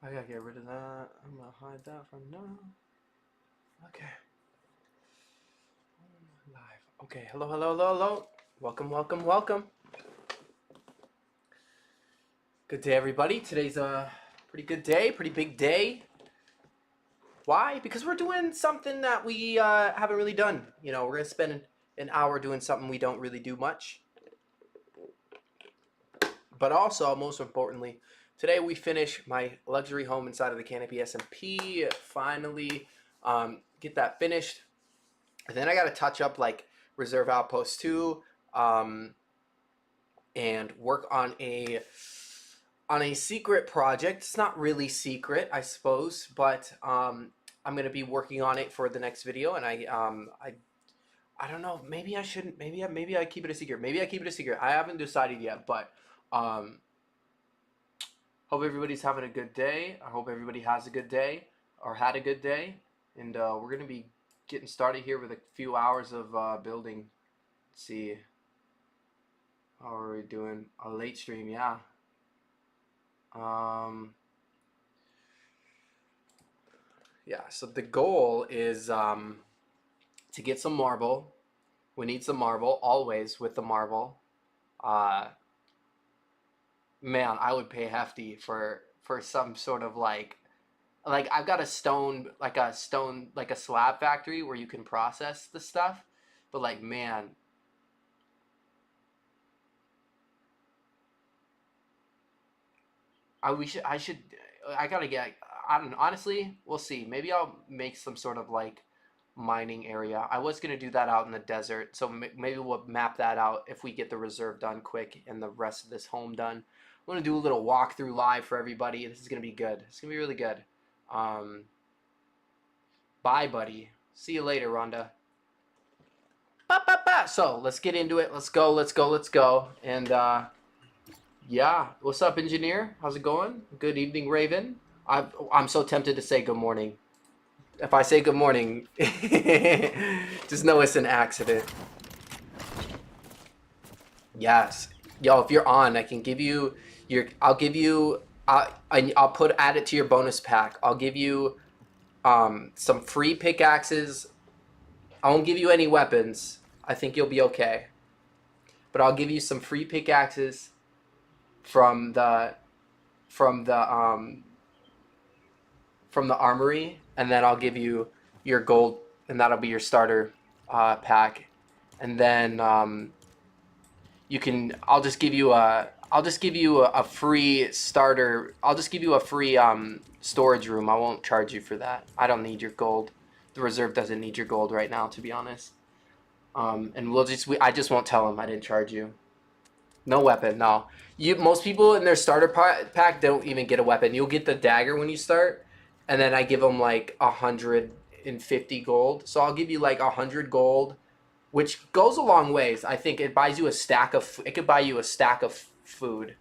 I gotta get rid of that. I'm gonna hide that from now. Okay. Live. Okay. Hello, hello, hello, hello. Welcome, welcome, welcome. Good day, everybody. Today's a pretty good day, pretty big day. Why? Because we're doing something that we haven't really done. You know, we're gonna spend an hour doing something we don't really do much. But also, most importantly, today we finish my luxury home inside of the Canopy SMP. Finally, get that finished. And then I got to touch up like Reserve Outpost 2 and work on a secret project. It's not really secret, I suppose, but I'm going to be working on it for the next video. And I don't know. Maybe I shouldn't. Maybe I keep it a secret. Maybe I keep it a secret. I haven't decided yet, but hope everybody's having a good day. I hope everybody has a good day or had a good day. And we're going to be getting started here with a few hours of building. Let's see. How are we doing? A late stream, yeah. Yeah, so the goal is to get some marble. We need some marble, always with the marble. Man, I would pay hefty for some sort of like I've got a stone like a slab factory where you can process the stuff, but like man, I gotta get, I don't know, honestly, we'll see. Maybe I'll make some sort of like mining area. I was gonna do that out in the desert, so maybe we'll map that out if we get the reserve done quick and the rest of this home done. I'm gonna do a little walkthrough live for everybody. This is gonna be good. It's gonna be really good. Bye, buddy. See you later, Rhonda. So let's get into it. Let's go. Let's go. Let's go. And yeah, what's up, engineer? How's it going? Good evening, Raven. I'm so tempted to say good morning. If I say good morning, just know it's an accident. Yes. Yo, if you're on, I can give you I'll give you I'll add it to your bonus pack. I'll give you some free pickaxes. I won't give you any weapons. I think you'll be okay. But I'll give you some free pickaxes from the armory, and then I'll give you your gold, and that'll be your starter pack. And then you can. I'll just give you a free starter. I'll just give you a free storage room. I won't charge you for that. I don't need your gold. The reserve doesn't need your gold right now, to be honest. And I just won't tell them I didn't charge you. No weapon, no. Most people in their starter pack don't even get a weapon. You'll get the dagger when you start, and then I give them like 150 gold. So I'll give you like 100 gold, which goes a long ways. I think it buys you a stack of. It could buy you a stack of food,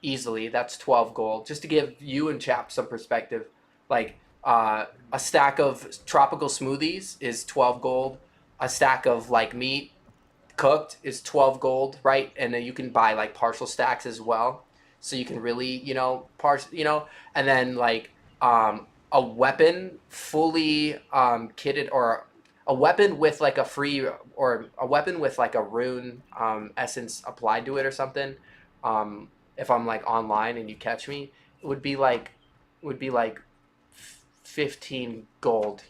easily. That's 12 gold. Just to give you and Chap some perspective, like a stack of tropical smoothies is 12 gold. A stack of like meat cooked is 12 gold, right? And then you can buy like partial stacks as well, so you can really, and then like a weapon fully kitted, or a weapon with like a free, or a weapon with like a rune essence applied to it or something. If I'm like online and you catch me, it would be like 15 gold,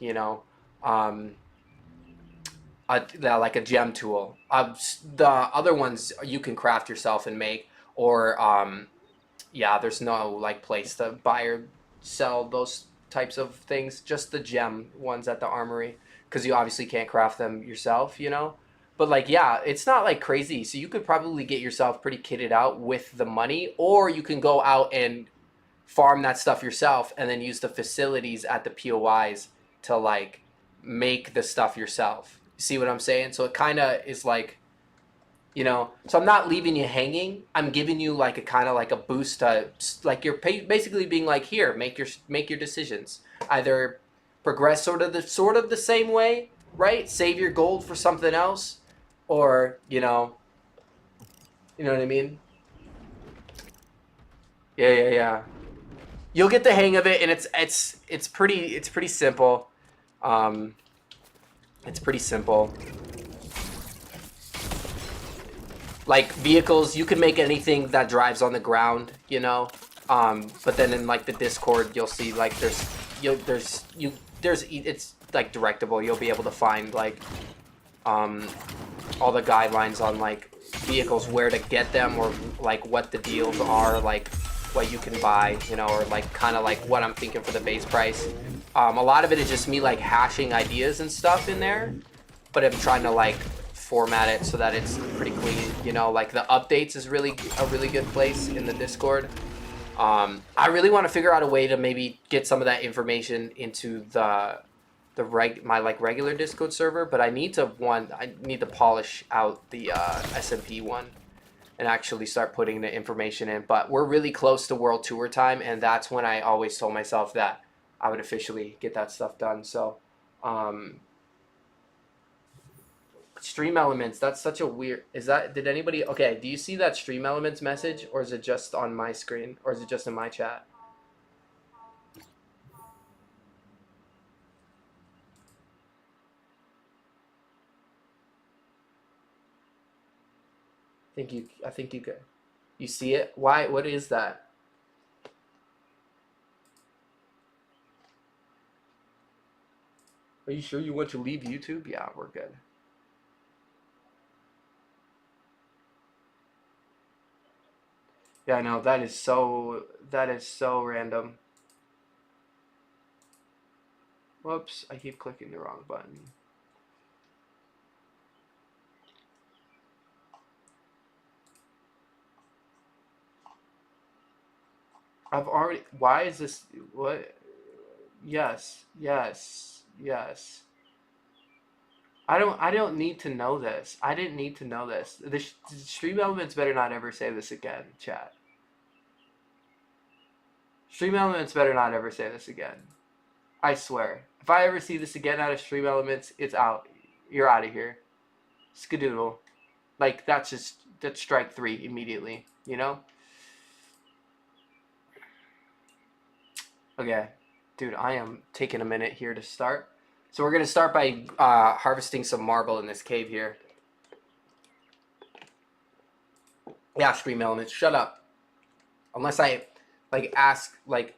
like a gem tool. The other ones you can craft yourself and make, or yeah, there's no like place to buy or sell those types of things. Just the gem ones at the armory, because you obviously can't craft them yourself, But like, yeah, it's not like crazy. So you could probably get yourself pretty kitted out with the money, or you can go out and farm that stuff yourself and then use the facilities at the POIs to like make the stuff yourself. See what I'm saying? So it kind of is like, so I'm not leaving you hanging. I'm giving you like a kind of like a boost to, like, you're basically being like, here, make your decisions. Either progress sort of the same way, right? Save your gold for something else, or you know what I mean? Yeah, yeah, yeah. you'll get the hang of it, and it's pretty simple. It's pretty simple. Like vehicles, you can make anything that drives on the ground, you know. But then in like the Discord, you'll see like it's like directable. You'll be able to find like all the guidelines on like vehicles, where to get them, or like what the deals are, like what you can buy, you know, or like kind of like what I'm thinking for the base price. A lot of it is just me like hashing ideas and stuff in there, but I'm trying to like format it so that it's pretty clean, you know. Like the updates is really a really good place in the Discord. I really want to figure out a way to maybe get some of that information into my like regular Discord server, but I need to polish out the SMP one and actually start putting the information in. But we're really close to World Tour time, and that's when I always told myself that I would officially get that stuff done. So Stream Elements, that's such a weird, did anybody, okay, do you see that Stream Elements message, or is it just on my screen, or is it just in my chat? I think you could. You see it? Why? What is that? Are you sure you want to leave YouTube? Yeah, we're good. Yeah, I know, that is so random. Whoops, I keep clicking the wrong button. I've already, why is this, what? Yes. I don't need to know this. I didn't need to know this. The Stream Elements better not ever say this again, chat. Stream Elements better not ever say this again. I swear. If I ever see this again out of Stream Elements, it's out. You're out of here. Skadoodle. Like, that's strike 3 immediately, you know? Okay. Dude, I am taking a minute here to start. So we're going to start by harvesting some marble in this cave here. Yeah, Stream Elements, shut up. Unless I, like, ask, like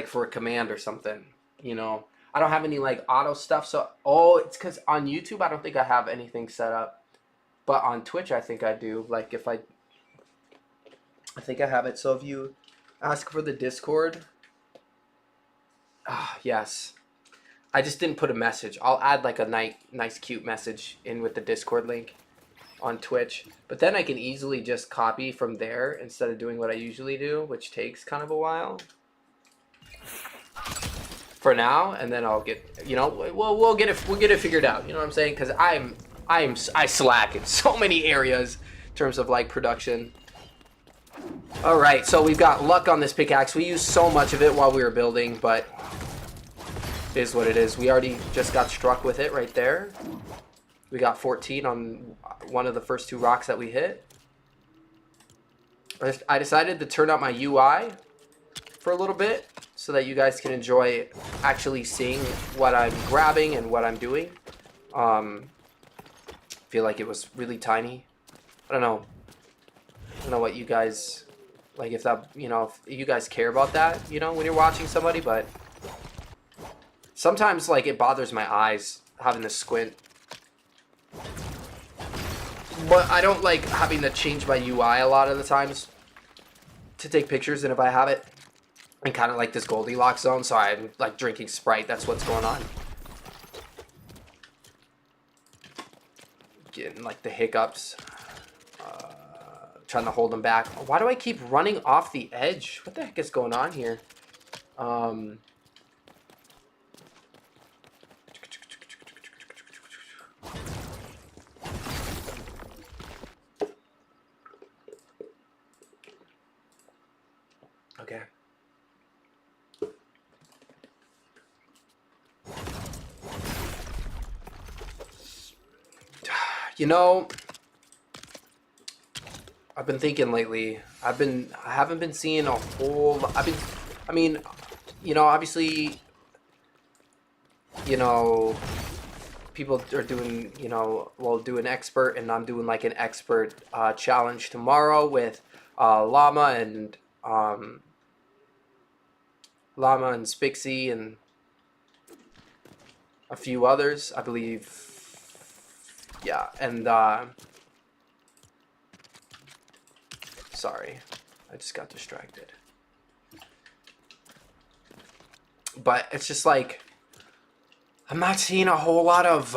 for a command or something, you know. I don't have any, like, auto stuff, so, oh, it's because on YouTube, I don't think I have anything set up. But on Twitch, I think I do. Like, if I think I have it. So if you ask for the Discord, yes. I just didn't put a message. I'll add like a nice cute message in with the Discord link on Twitch. But then I can easily just copy from there instead of doing what I usually do, which takes kind of a while. For now, and then I'll get, you know, we'll get it figured out. You know what I'm saying? Because I slack in so many areas in terms of like production. All right, so we've got luck on this pickaxe. We used so much of it while we were building, but it is what it is. We already just got struck with it right there. We got 14 on one of the first 2 rocks that we hit. I decided to turn up my UI for a little bit so that you guys can enjoy actually seeing what I'm grabbing and what I'm doing. Feel like it was really tiny. I don't know what you guys, like, if that, you know, if you guys care about that, you know, when you're watching somebody, but sometimes, like, it bothers my eyes having to squint. But I don't like having to change my UI a lot of the times to take pictures, and if I have it in kind of like this Goldilocks zone, so I'm like drinking Sprite, that's what's going on. Getting like the hiccups. Trying to hold them back. Why do I keep running off the edge? What the heck is going on here? Okay. You know, I've been thinking lately. I haven't been seeing a whole. I mean, obviously, you know, people are doing, well, doing expert, and I'm doing like an expert challenge tomorrow with Llama and um, Spixie and a few others, I believe. Yeah, and sorry, I just got distracted. But it's just like I'm not seeing a whole lot of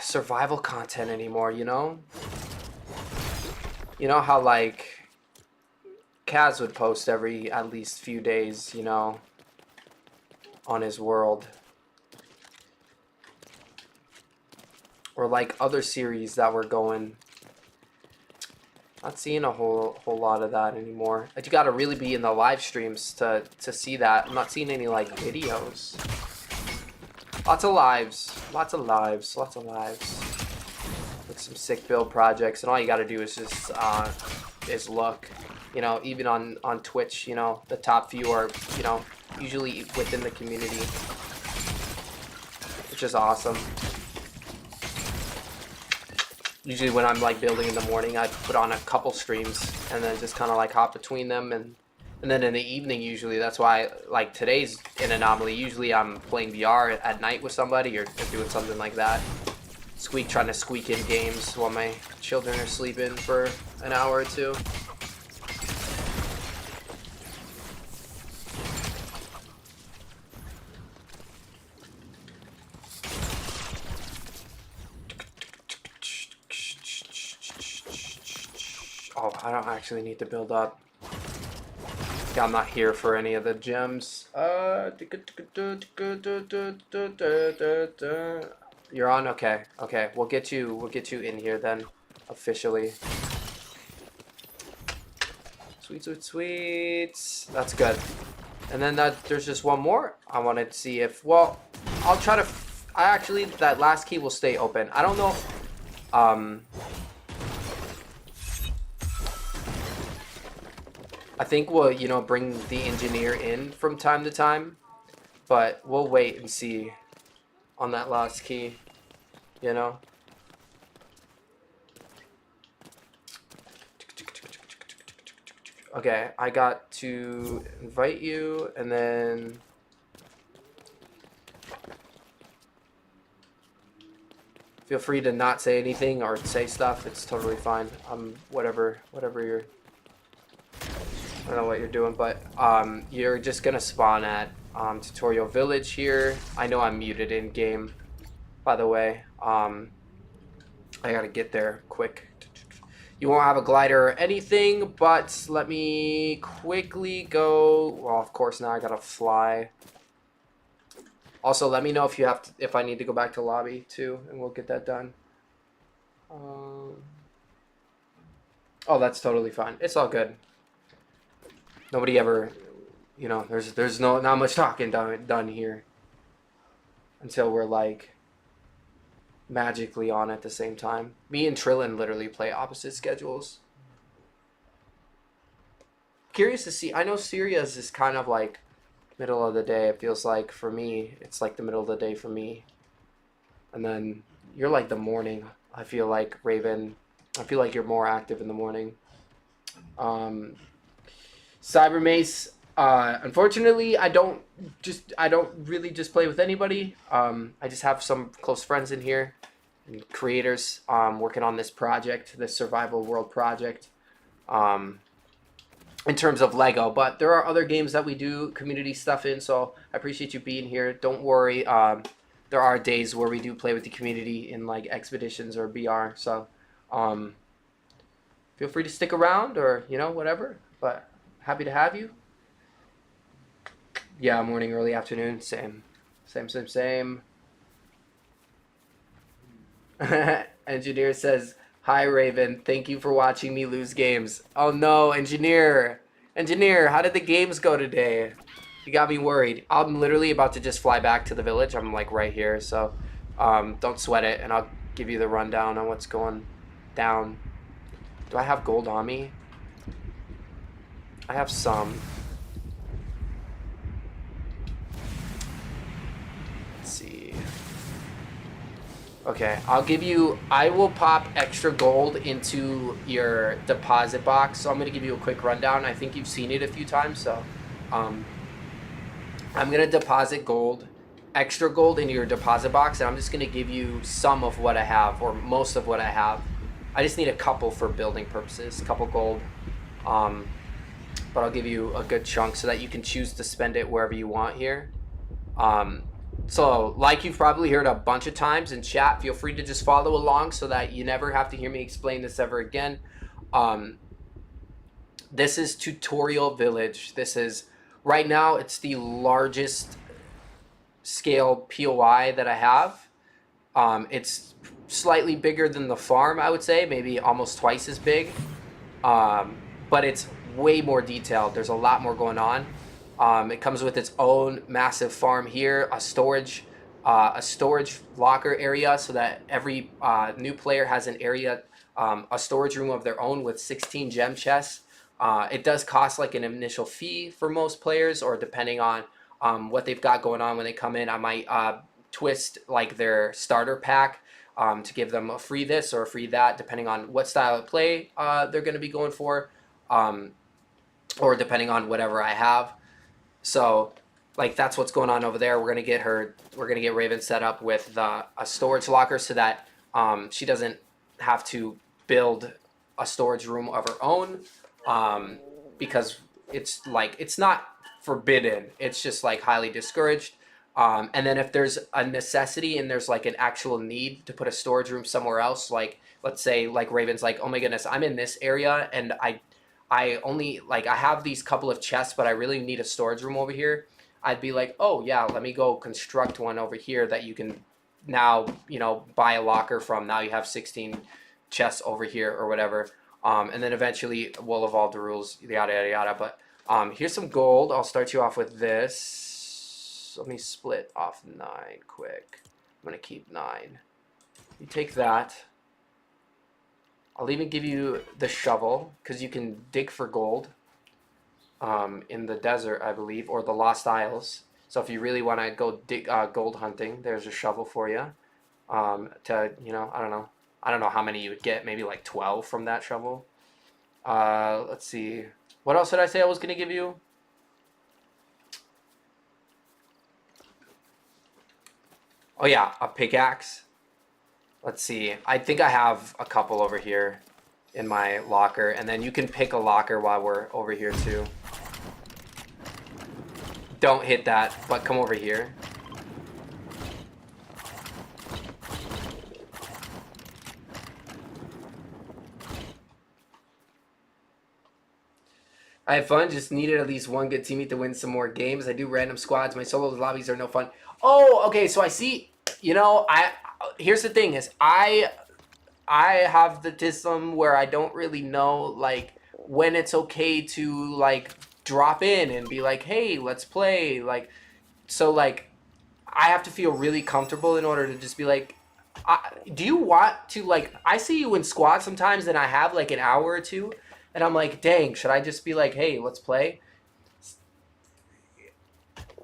survival content anymore. You know how like Kaz would post every at least few days, on his world. Or like other series that were going. Not seeing a whole lot of that anymore. Like, you gotta really be in the live streams to see that. I'm not seeing any like videos. Lots of lives. Lots of lives. Lots of lives. With some sick build projects, and all you gotta do is just is look. Even on Twitch, the top few are, usually within the community, which is awesome. Usually when I'm like building in the morning, I put on a couple streams and then just kind of like hop between them, and then in the evening usually. That's why like today's an anomaly. Usually I'm playing VR at night with somebody or doing something like that. Trying to squeak in games while my children are sleeping for an hour or two. Oh, I don't actually need to build up. Yeah, I'm not here for any of the gems. You're on? Okay. Okay. We'll get you in here then, officially. Sweet, sweet, sweet. That's good. And then there's just one more. I wanted to see if, well, I'll try to, that last key will stay open. I don't know, I think we'll, bring the engineer in from time to time, but we'll wait and see on that last key, Okay, I got to invite you, and then feel free to not say anything or say stuff. It's totally fine. Whatever you're, I don't know what you're doing, but you're just gonna spawn at Tutorial Village here. I know I'm muted in game, by the way. I gotta get there quick. You won't have a glider or anything, but let me quickly go. Well, of course now I gotta fly. Also, let me know if I need to go back to lobby too, and we'll get that done. Oh, that's totally fine. It's all good. Nobody ever, there's not much talking done here until we're like magically on at the same time. Me and Trillin literally play opposite schedules. Curious to see. I know Syria's is kind of like middle of the day. It feels like for me, it's like the middle of the day for me. And then you're like the morning. I feel like Raven. I feel like you're more active in the morning. Cybermace. Unfortunately, I don't really just play with anybody. I just have some close friends in here, and creators, working on this project, this survival world project, in terms of Lego. But there are other games that we do community stuff in, so I appreciate you being here. Don't worry. There are days where we do play with the community in like expeditions or BR. So feel free to stick around or whatever. But happy to have you. Yeah, morning, early afternoon, same. Engineer says, "Hi Raven, thank you for watching me lose games." Oh no, Engineer, how did the games go today? You got me worried. I'm literally about to just fly back to the village. I'm like right here, so don't sweat it, and I'll give you the rundown on what's going down. Do I have gold on me? I have some. Let's see. Okay, I will pop extra gold into your deposit box. So I'm going to give you a quick rundown. I think you've seen it a few times. So um, I'm going to deposit extra gold into your deposit box. And I'm just going to give you some of what I have, or most of what I have. I just need a couple for building purposes, a couple gold. But I'll give you a good chunk so that you can choose to spend it wherever you want here. So, like you've probably heard a bunch of times in chat, feel free to just follow along so that you never have to hear me explain this ever again. This is Tutorial Village. This is, right now, it's the largest scale POI that I have. It's slightly bigger than the farm, I would say, maybe almost twice as big. But it's way more detailed. There's a lot more going on. It comes with its own massive farm here, a storage locker area, so that every new player has an area, a storage room of their own with 16 gem chests. It does cost like an initial fee for most players, or depending on what they've got going on when they come in, I might twist like their starter pack to give them a free this or a free that, depending on what style of play they're going to be going for, or depending on whatever I have. So, like, that's what's going on over there. We're gonna get Raven set up with a storage locker so that she doesn't have to build a storage room of her own, because it's not forbidden. It's just like highly discouraged. And then if there's a necessity and there's like an actual need to put a storage room somewhere else, like let's say like Raven's like, oh my goodness, I'm in this area and I only, like, I have these couple of chests, but I really need a storage room over here. I'd be like, oh yeah, let me go construct one over here that you can now, buy a locker from. Now you have 16 chests over here or whatever. And then eventually we'll evolve the rules, yada, yada, yada. But here's some gold. I'll start you off with this. Let me split off 9 quick. I'm going to keep 9. You take that. I'll even give you the shovel, because you can dig for gold in the desert, I believe, or the Lost Isles. So if you really want to go dig gold hunting, there's a shovel for you. I don't know how many you would get, maybe like 12 from that shovel. Let's see. What else did I say I was going to give you? Oh yeah, a pickaxe. Let's see. I think I have a couple over here in my locker. And then you can pick a locker while we're over here too. Don't hit that, but come over here. I have fun. Just needed at least one good teammate to win some more games. I do random squads. My solo lobbies are no fun. Oh, okay. So I see. Here's the thing: is I have the tism where I don't really know like when it's okay to like drop in and be like, hey, let's play. Like, so like I have to feel really comfortable in order to just be like, do you want to, like, I see you in squad sometimes and I have like an hour or two and I'm like, dang, should I just be like, hey, let's play?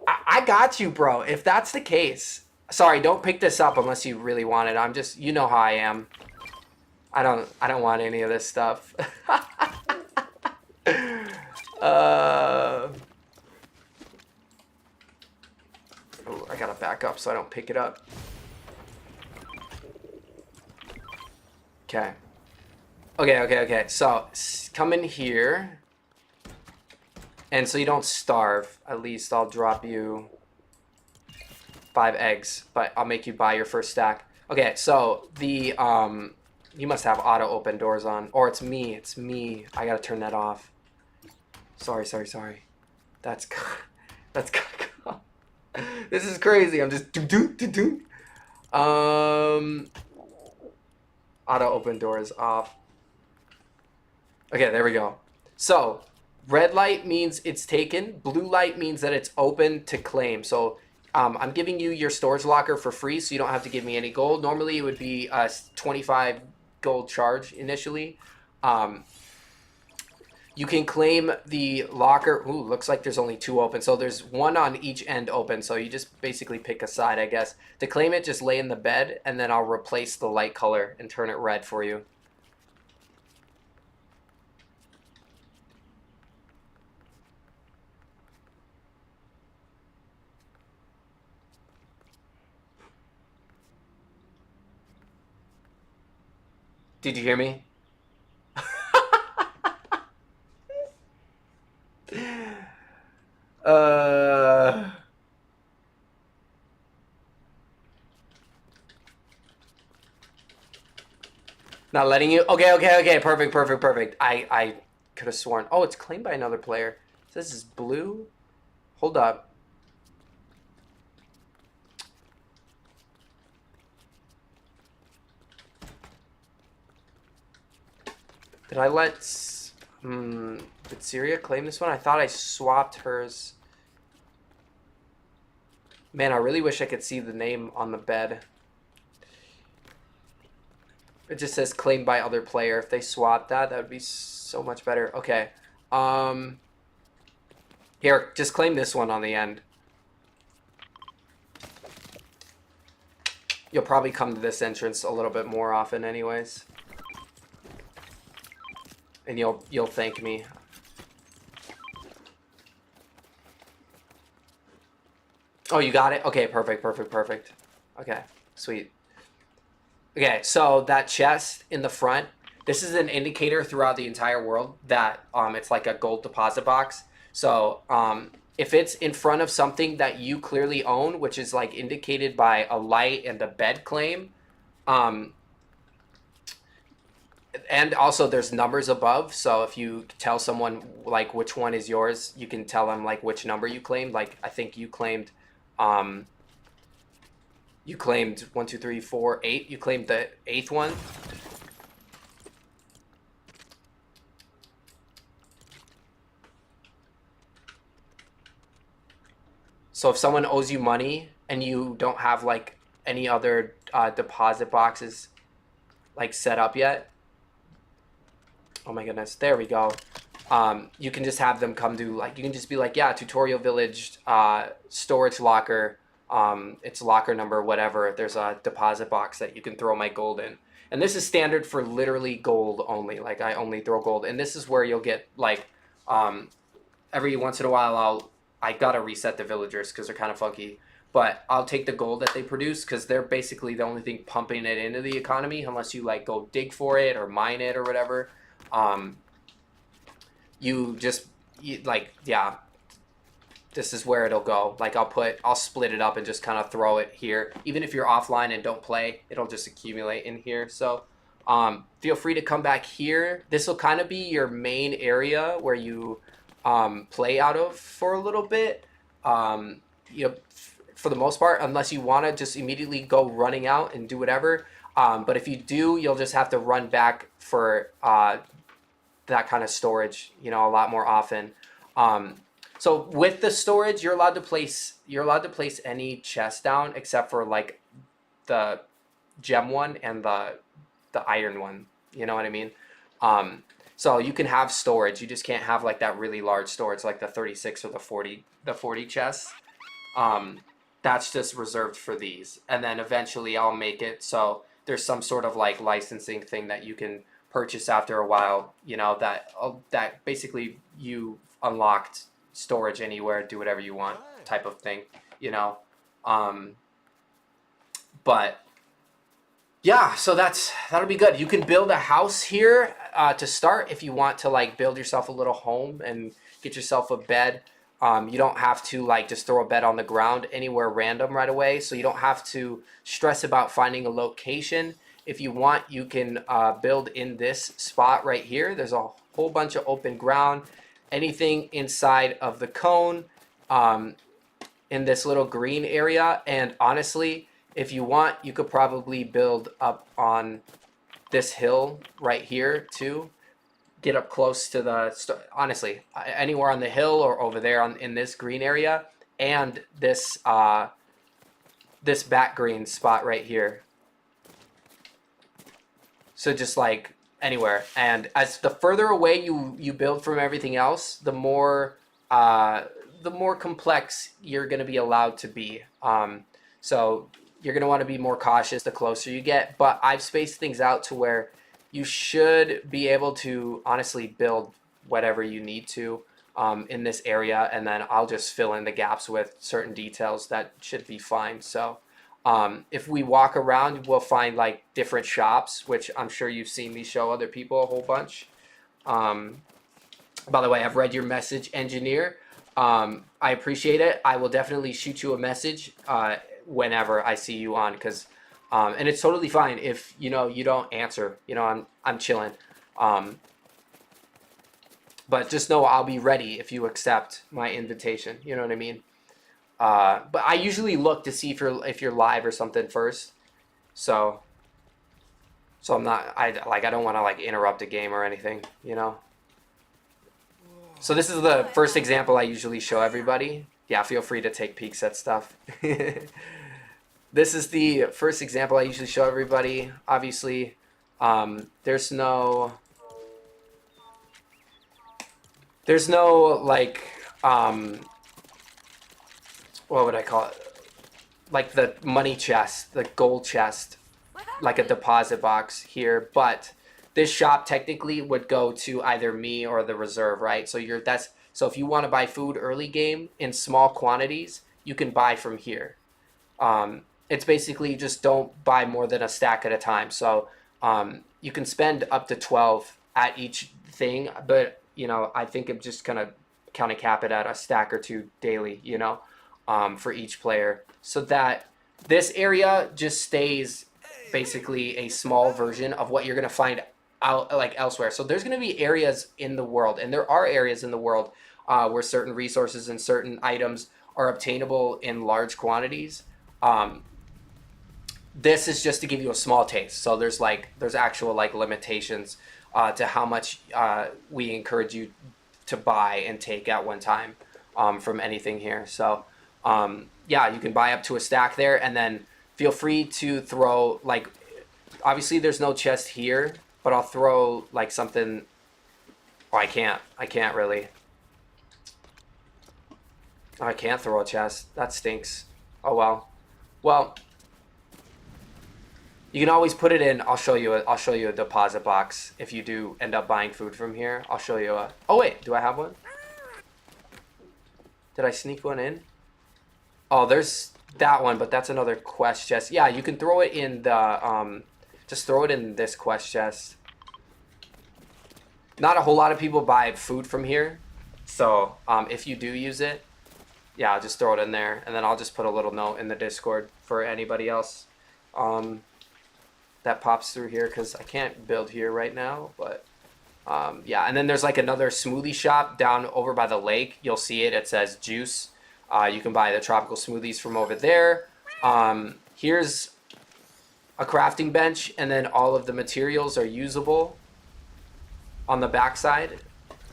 I got you, bro. If that's the case, sorry, don't pick this up unless you really want it. I'm just, you know how I am. I don't want any of this stuff. Oh, I gotta back up so I don't pick it up. Okay. Okay. So, come in here. And so you don't starve. At least I'll drop you 5 eggs. But I'll make you buy your first stack. Okay, so the, you must have auto open doors on. Or it's me. I gotta turn that off. Sorry. That's this is crazy. I'm just auto open doors off. Okay, there we go. So red light means it's taken. Blue light means that it's open to claim. So I'm giving you your storage locker for free, so you don't have to give me any gold. Normally it would be a 25 gold charge initially. You can claim the locker. Ooh, looks like there's only 2 open. So there's 1 on each end open. So you just basically pick a side, I guess. To claim it, just lay in the bed, and then I'll replace the light color and turn it red for you. Did you hear me? uh... Not letting you. Okay, okay, okay. Perfect, perfect, perfect. I could have sworn. Oh, it's claimed by another player. It says it's blue. Hold up. Did I let... did Syria claim this one? I thought I swapped hers. Man, I really wish I could see the name on the bed. It just says claimed by other player. If they swap that, that would be so much better. Okay. Here, just claim this one on the end. You'll probably come to this entrance a little bit more often anyways. And you'll thank me. Oh, you got it? Okay, perfect, perfect, perfect. Okay, sweet. Okay, so that chest in the front, this is an indicator throughout the entire world that it's like a gold deposit box. So if it's in front of something that you clearly own, which is like indicated by a light and a bed claim, and also there's numbers above. So if you tell someone like which one is yours, you can tell them like which number you claimed. Like I think you claimed 1, 2, 3, 4, 8. You claimed the 8th one. So if someone owes you money and you don't have like any other deposit boxes like set up yet, oh my goodness, there we go. You can just have them come to like, you can just be like, yeah, tutorial village, storage locker, it's locker number whatever. There's a deposit box that you can throw my gold in, and this is standard for literally gold only. Like I only throw gold, and this is where you'll get like every once in a while I gotta reset the villagers because they're kind of funky, but I'll take the gold that they produce because they're basically the only thing pumping it into the economy, unless you like go dig for it or mine it or whatever. Yeah, this is where it'll go. Like I'll split it up and just kind of throw it here. Even if you're offline and don't play, it'll just accumulate in here. So feel free to come back here. This will kind of be your main area where you play out of for a little bit. For the most part, unless you want to just immediately go running out and do whatever. But if you do, you'll just have to run back for that kind of storage, a lot more often. So with the storage, you're allowed to place any chest down except for like the gem one and the iron one. You know what I mean? So you can have storage. You just can't have like that really large storage like the 36 or the 40 chests. That's just reserved for these. And then eventually I'll make it so there's some sort of like licensing thing that you can purchase after a while, that basically you unlocked storage anywhere, do whatever you want type of thing, but yeah, so that'll be good. You can build a house here to start if you want to like build yourself a little home and get yourself a bed. You don't have to like just throw a bed on the ground anywhere random right away, so you don't have to stress about finding a location. If you want, you can build in this spot right here. There's a whole bunch of open ground. Anything inside of the cone, in this little green area. And honestly, if you want, you could probably build up on this hill right here too. Get up close to the, honestly, anywhere on the hill or over there in this green area, and this back green spot right here. So just like anywhere. And as the further away you build from everything else, the more complex you're going to be allowed to be. So you're going to want to be more cautious the closer you get. But I've spaced things out to where you should be able to honestly build whatever you need to in this area, and then I'll just fill in the gaps with certain details. That should be fine. So if we walk around, we'll find like different shops, which I'm sure you've seen me show other people a whole bunch. By the way, I've read your message, engineer. I appreciate it. I will definitely shoot you a message whenever I see you on, because and it's totally fine if you don't answer. I'm chilling. But just know I'll be ready if you accept my invitation. You know what I mean? But I usually look to see if you're live or something first. So I'm not I don't want to like interrupt a game or anything. So this is the first example I usually show everybody. Yeah, feel free to take peeks at stuff. This is the first example I usually show everybody. Obviously, there's no like what would I call it? Like the money chest, the gold chest, like a deposit box here, but this shop technically would go to either me or the reserve, right? So if you want to buy food early game in small quantities, you can buy from here. It's basically just don't buy more than a stack at a time. So you can spend up to 12 at each thing, but I think I'm just gonna kind of cap it at a stack or two daily, for each player, so that this area just stays basically a small version of what you're gonna find out like elsewhere. So there's going to be areas in the world, and there are areas in the world where certain resources and certain items are obtainable in large quantities. This is just to give you a small taste. So there's actual like limitations to how much we encourage you to buy and take at one time from anything here. So yeah, you can buy up to a stack there, and then feel free to throw like, obviously there's no chest here, but I'll throw like something. Oh, I can't really. Oh, I can't throw a chest. That stinks. Oh well. Well, you can always put it in. I'll show you a deposit box if you do end up buying food from here. I'll show you a. Oh wait, do I have one? Did I sneak one in? Oh, there's that one, but that's another quest chest. Yeah, you can throw it in the just throw it in this quest chest. Not a whole lot of people buy food from here, so if you do use it, yeah, I'll just throw it in there, and then I'll just put a little note in the Discord for anybody else that pops through here, because I can't build here right now, but yeah. And then there's like another smoothie shop down over by the lake. You'll see it. It says juice. You can buy the tropical smoothies from over there. Here's a crafting bench, and then all of the materials are usable on the backside.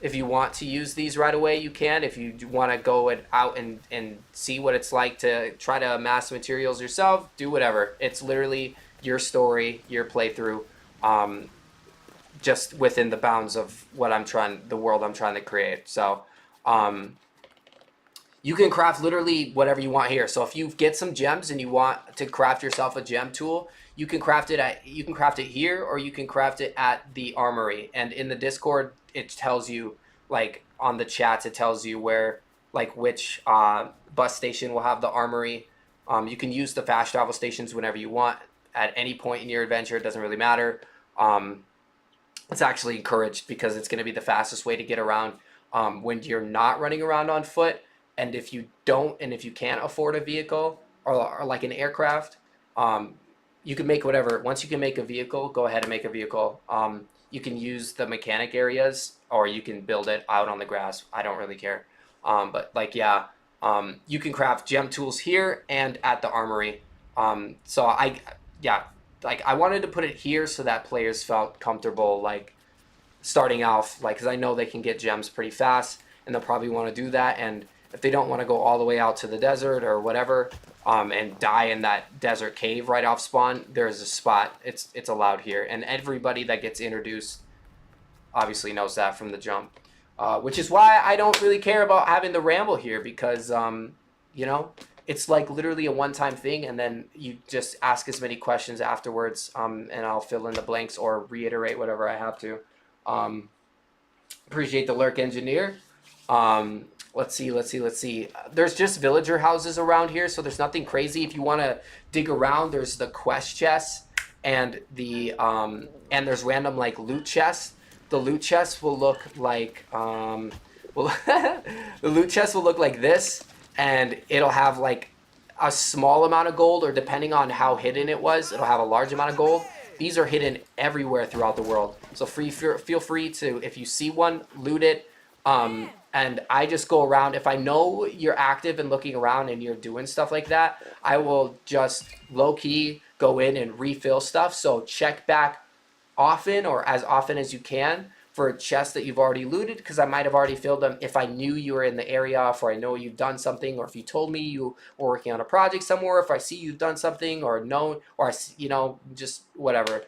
If you want to use these right away, you can. If you want to go out and see what it's like to try to amass materials yourself, do whatever. It's literally your story, your playthrough, just within the bounds of the world I'm trying to create. So you can craft literally whatever you want here. So if you get some gems and you want to craft yourself a gem tool, you can craft it here, or you can craft it at the armory. And in the Discord, it tells you, like on the chats, it tells you where, like which bus station will have the armory. You can use the fast travel stations whenever you want at any point in your adventure. It doesn't really matter. It's actually encouraged because it's going to be the fastest way to get around when you're not running around on foot. And if you can't afford a vehicle or like an aircraft, you can make whatever. Once you can make a vehicle, go ahead and make a vehicle. You can use the mechanic areas, or you can build it out on the grass. I don't really care. But like, yeah, you can craft gem tools here and at the armory. So I wanted to put it here so that players felt comfortable, like starting off, like, because I know they can get gems pretty fast, and they'll probably want to do that. And if they don't want to go all the way out to the desert or whatever, and die in that desert cave right off spawn, there's a spot. It's allowed here, and everybody that gets introduced obviously knows that from the jump, which is why I don't really care about having the ramble here, because you know, it's like literally a one-time thing, and then you just ask as many questions afterwards, and I'll fill in the blanks or reiterate whatever I have to. Appreciate the lurk, engineer. Let's see. There's just villager houses around here, so there's nothing crazy. If you want to dig around, there's the quest chests and the and there's random like loot chests. The loot chests will look like well, the loot chest will look like this, and it'll have like a small amount of gold, or depending on how hidden it was, it'll have a large amount of gold. These are hidden everywhere throughout the world, so feel free to, if you see one, loot it. And I just go around. If I know you're active and looking around and you're doing stuff like that, I will just low-key go in and refill stuff. So check back often, or as often as you can, for chests that you've already looted, because I might have already filled them if I knew you were in the area, or I know you've done something, or if you told me you were working on a project somewhere, if I see you've done something, or known, or I see, you know, just whatever.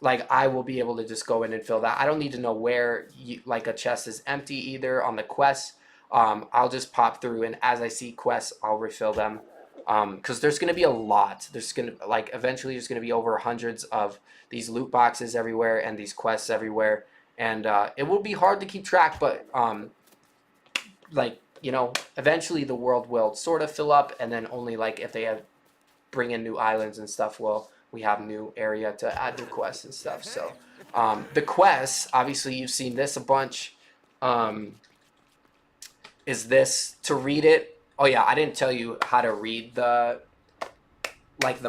Like, I will be able to just go in and fill that. I don't need to know where like a chest is empty either on the quest. I'll just pop through, and as I see quests, I'll refill them. Because there's going to be a lot. There's going to, like, eventually there's going to be over hundreds of these loot boxes everywhere and these quests everywhere. And it will be hard to keep track, but like, you know, eventually the world will sort of fill up, and then only like if they bring in new islands and stuff, we have new area to add new quests and stuff. So the quests, obviously you've seen this a bunch. Is this to read it? Oh yeah, I didn't tell you how to read the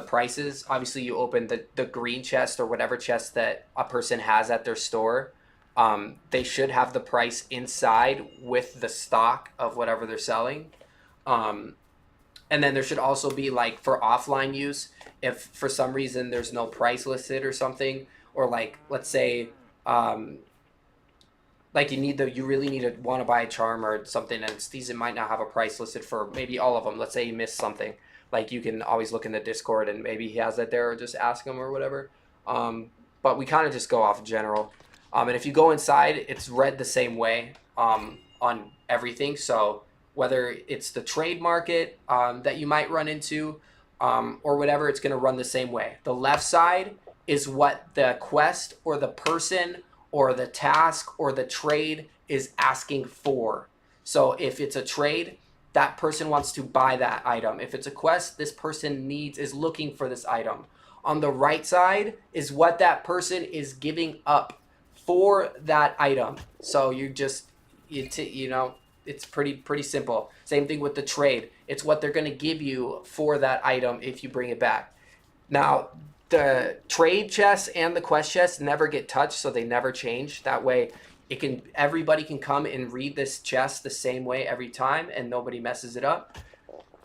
prices. Obviously you open the green chest or whatever chest that a person has at their store. They should have the price inside with the stock of whatever they're selling. And then there should also be, like, for offline use, if for some reason there's no price listed or something, or like, let's say, like you really need to want to buy a charm or something, and it might not have a price listed for maybe all of them. Let's say you missed something, like, you can always look in the Discord and maybe he has it there, or just ask him or whatever. But we kind of just go off general. And if you go inside, it's read the same way on everything. So whether it's the trade market that you might run into, or whatever, it's going to run the same way. The left side is what the quest or the person or the task or the trade is asking for. So if it's a trade, that person wants to buy that item. If it's a quest, this person is looking for this item. On the right side is what that person is giving up for that item. So you know, it's pretty simple. Same thing with the trade. It's what they're going to give you for that item if you bring it back. Now, the trade chests and the quest chests never get touched, so they never change. That way, everybody can come and read this chest the same way every time, and nobody messes it up.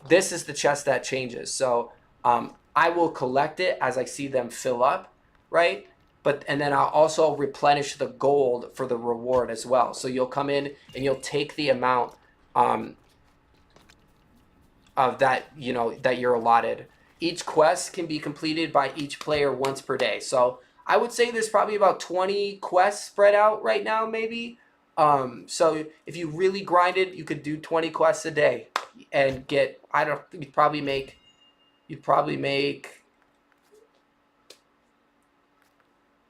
This is the chest that changes. So I will collect it as I see them fill up, right? And then I'll also replenish the gold for the reward as well. So you'll come in and you'll take the amount of that, you know, that you're allotted. Each quest can be completed by each player once per day. So I would say there's probably about 20 quests spread out right now, maybe. So if you really grinded, you could do 20 quests a day and get, you'd probably make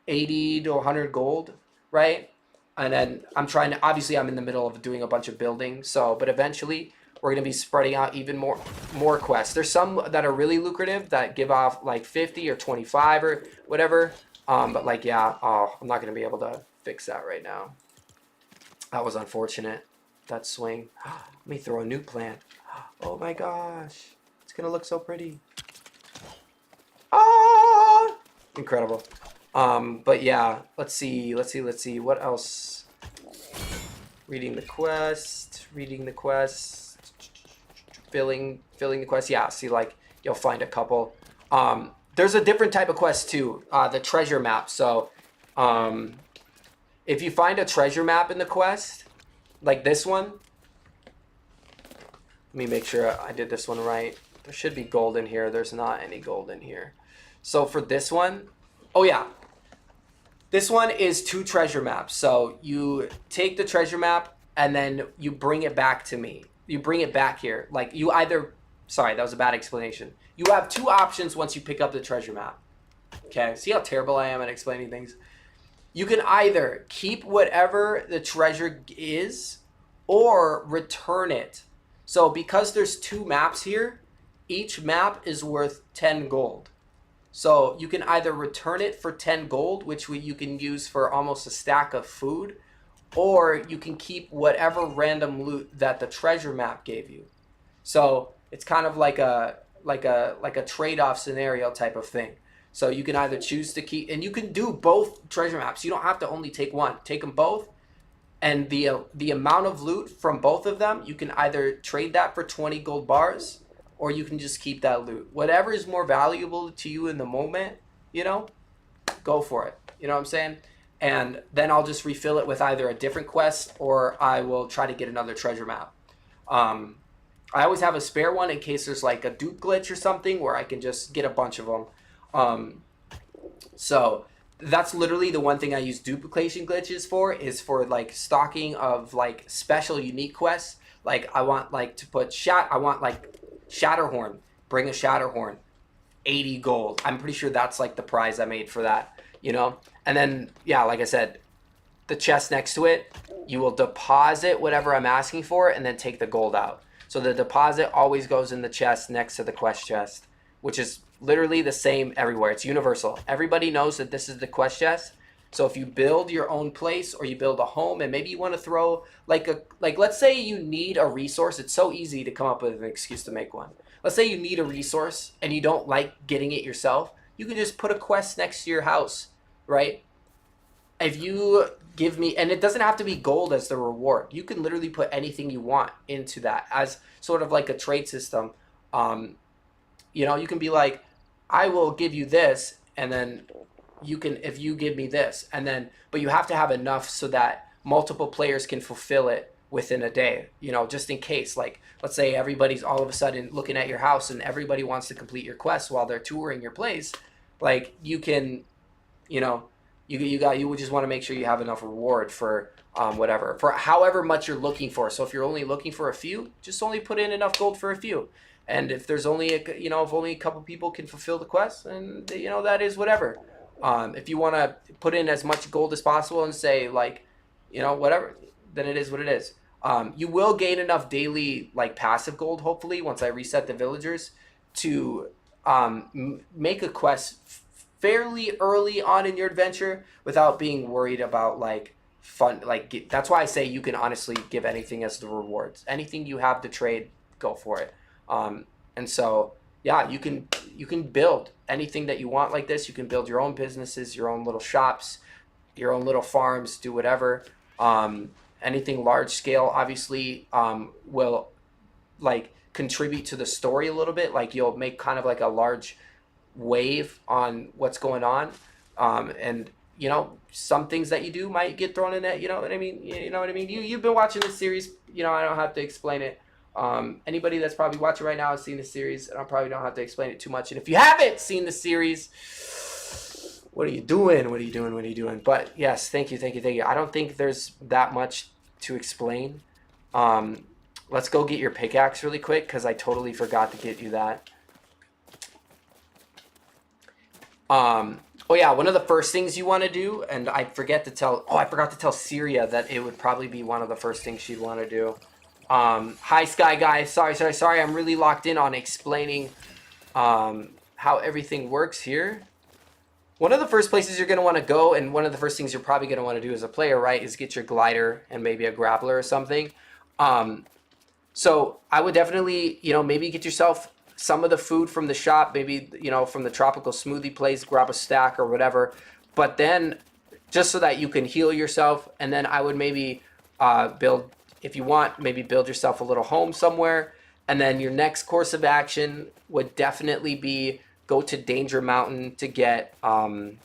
80 to 100 gold, right? And then obviously I'm in the middle of doing a bunch of building, but eventually we're going to be spreading out even more quests. There's some that are really lucrative that give off like 50 or 25 or whatever. But like, yeah, I'm not going to be able to fix that right now. That was unfortunate, that swing. Let me throw a new plant. Oh my gosh, it's going to look so pretty. Ah, incredible. But yeah, let's see. What else? Reading the quest, filling the quest. Yeah, see, like, you'll find a couple. There's a different type of quest too, the treasure map. So if you find a treasure map in the quest, like this one, let me make sure I did this one right. There should be gold in here. There's not any gold in here. So for this one, oh yeah, this one is 2 treasure maps. So you take the treasure map and then you bring it back to me. You bring it back here. Like you either, sorry, that was a bad explanation. You have 2 options once you pick up the treasure map. Okay, see how terrible I am at explaining things? You can either keep whatever the treasure is or return it. So because there's 2 maps here, each map is worth 10 gold. So you can either return it for 10 gold, which you can use for almost a stack of food, or you can keep whatever random loot that the treasure map gave you. So it's kind of like a trade-off scenario type of thing. So you can either choose to keep, and you can do both treasure maps. You don't have to only take one. Take them both, and the amount of loot from both of them, you can either trade that for 20 gold bars, or you can just keep that loot. Whatever is more valuable to you in the moment, you know, go for it. You know what I'm saying? And then I'll just refill it with either a different quest or I will try to get another treasure map. I always have a spare one in case there's like a dupe glitch or something where I can just get a bunch of them. So that's literally the one thing I use duplication glitches for, is for like stocking of like special unique quests. Like I want like to put Shatterhorn, bring a Shatterhorn, 80 gold. I'm pretty sure that's like the prize I made for that, you know? And then, yeah, like I said, the chest next to it, you will deposit whatever I'm asking for and then take the gold out. So the deposit always goes in the chest next to the quest chest, which is literally the same everywhere. It's universal. Everybody knows that this is the quest chest. So if you build your own place or you build a home and maybe you want to throw like let's say you need a resource. It's so easy to come up with an excuse to make one. Let's say you need a resource and you don't like getting it yourself. You can just put a quest next to your house, right? If you give me, and it doesn't have to be gold as the reward. You can literally put anything you want into that as sort of like a trade system. You know, you can be like, I will give you this, and then you can, if you give me this, and then, but you have to have enough so that multiple players can fulfill it within a day, you know, just in case. Like, let's say everybody's all of a sudden looking at your house and everybody wants to complete your quest while they're touring your place. Like, you can, you know, you would just want to make sure you have enough reward for whatever, for however much you're looking for. So if you're only looking for a few, just only put in enough gold for a few. And if there's only if only a couple people can fulfill the quest, and you know, that is whatever. If you want to put in as much gold as possible and say, like, you know, whatever, then it is what it is. You will gain enough daily, like, passive gold, hopefully, once I reset the villagers, to make a quest fairly early on in your adventure without being worried about, like, fun. Like, that's why I say you can honestly give anything as the rewards. Anything you have to trade, go for it. And so, yeah, you can build anything that you want like this. You can build your own businesses, your own little shops, your own little farms, do whatever. Anything large scale, obviously, will like contribute to the story a little bit. Like, you'll make kind of like a large wave on what's going on. And you know, some things that you do might get thrown in that, you know what I mean? You know what I mean? You've been watching this series, you know, I don't have to explain it. Anybody that's probably watching right now has seen the series, and I probably don't have to explain it too much. And if you haven't seen the series, what are you doing? What are you doing? What are you doing? But yes, thank you. I don't think there's that much to explain. Let's go get your pickaxe really quick, because I totally forgot to get you that. Oh yeah, one of the first things you want to do, and I forgot to tell Syria that it would probably be one of the first things she'd want to do. Hi Sky Guy, sorry, I'm really locked in on explaining how everything works here. One of the first places you're going to want to go, and one of the first things you're probably going to want to do as a player, right, is get your glider and maybe a grappler or something. So I would definitely, you know, maybe get yourself some of the food from the shop, maybe, you know, from the tropical smoothie place, grab a stack or whatever, but then just so that you can heal yourself. And then I would maybe build, if you want, maybe build yourself a little home somewhere. And then your next course of action would definitely be go to Danger Mountain to get the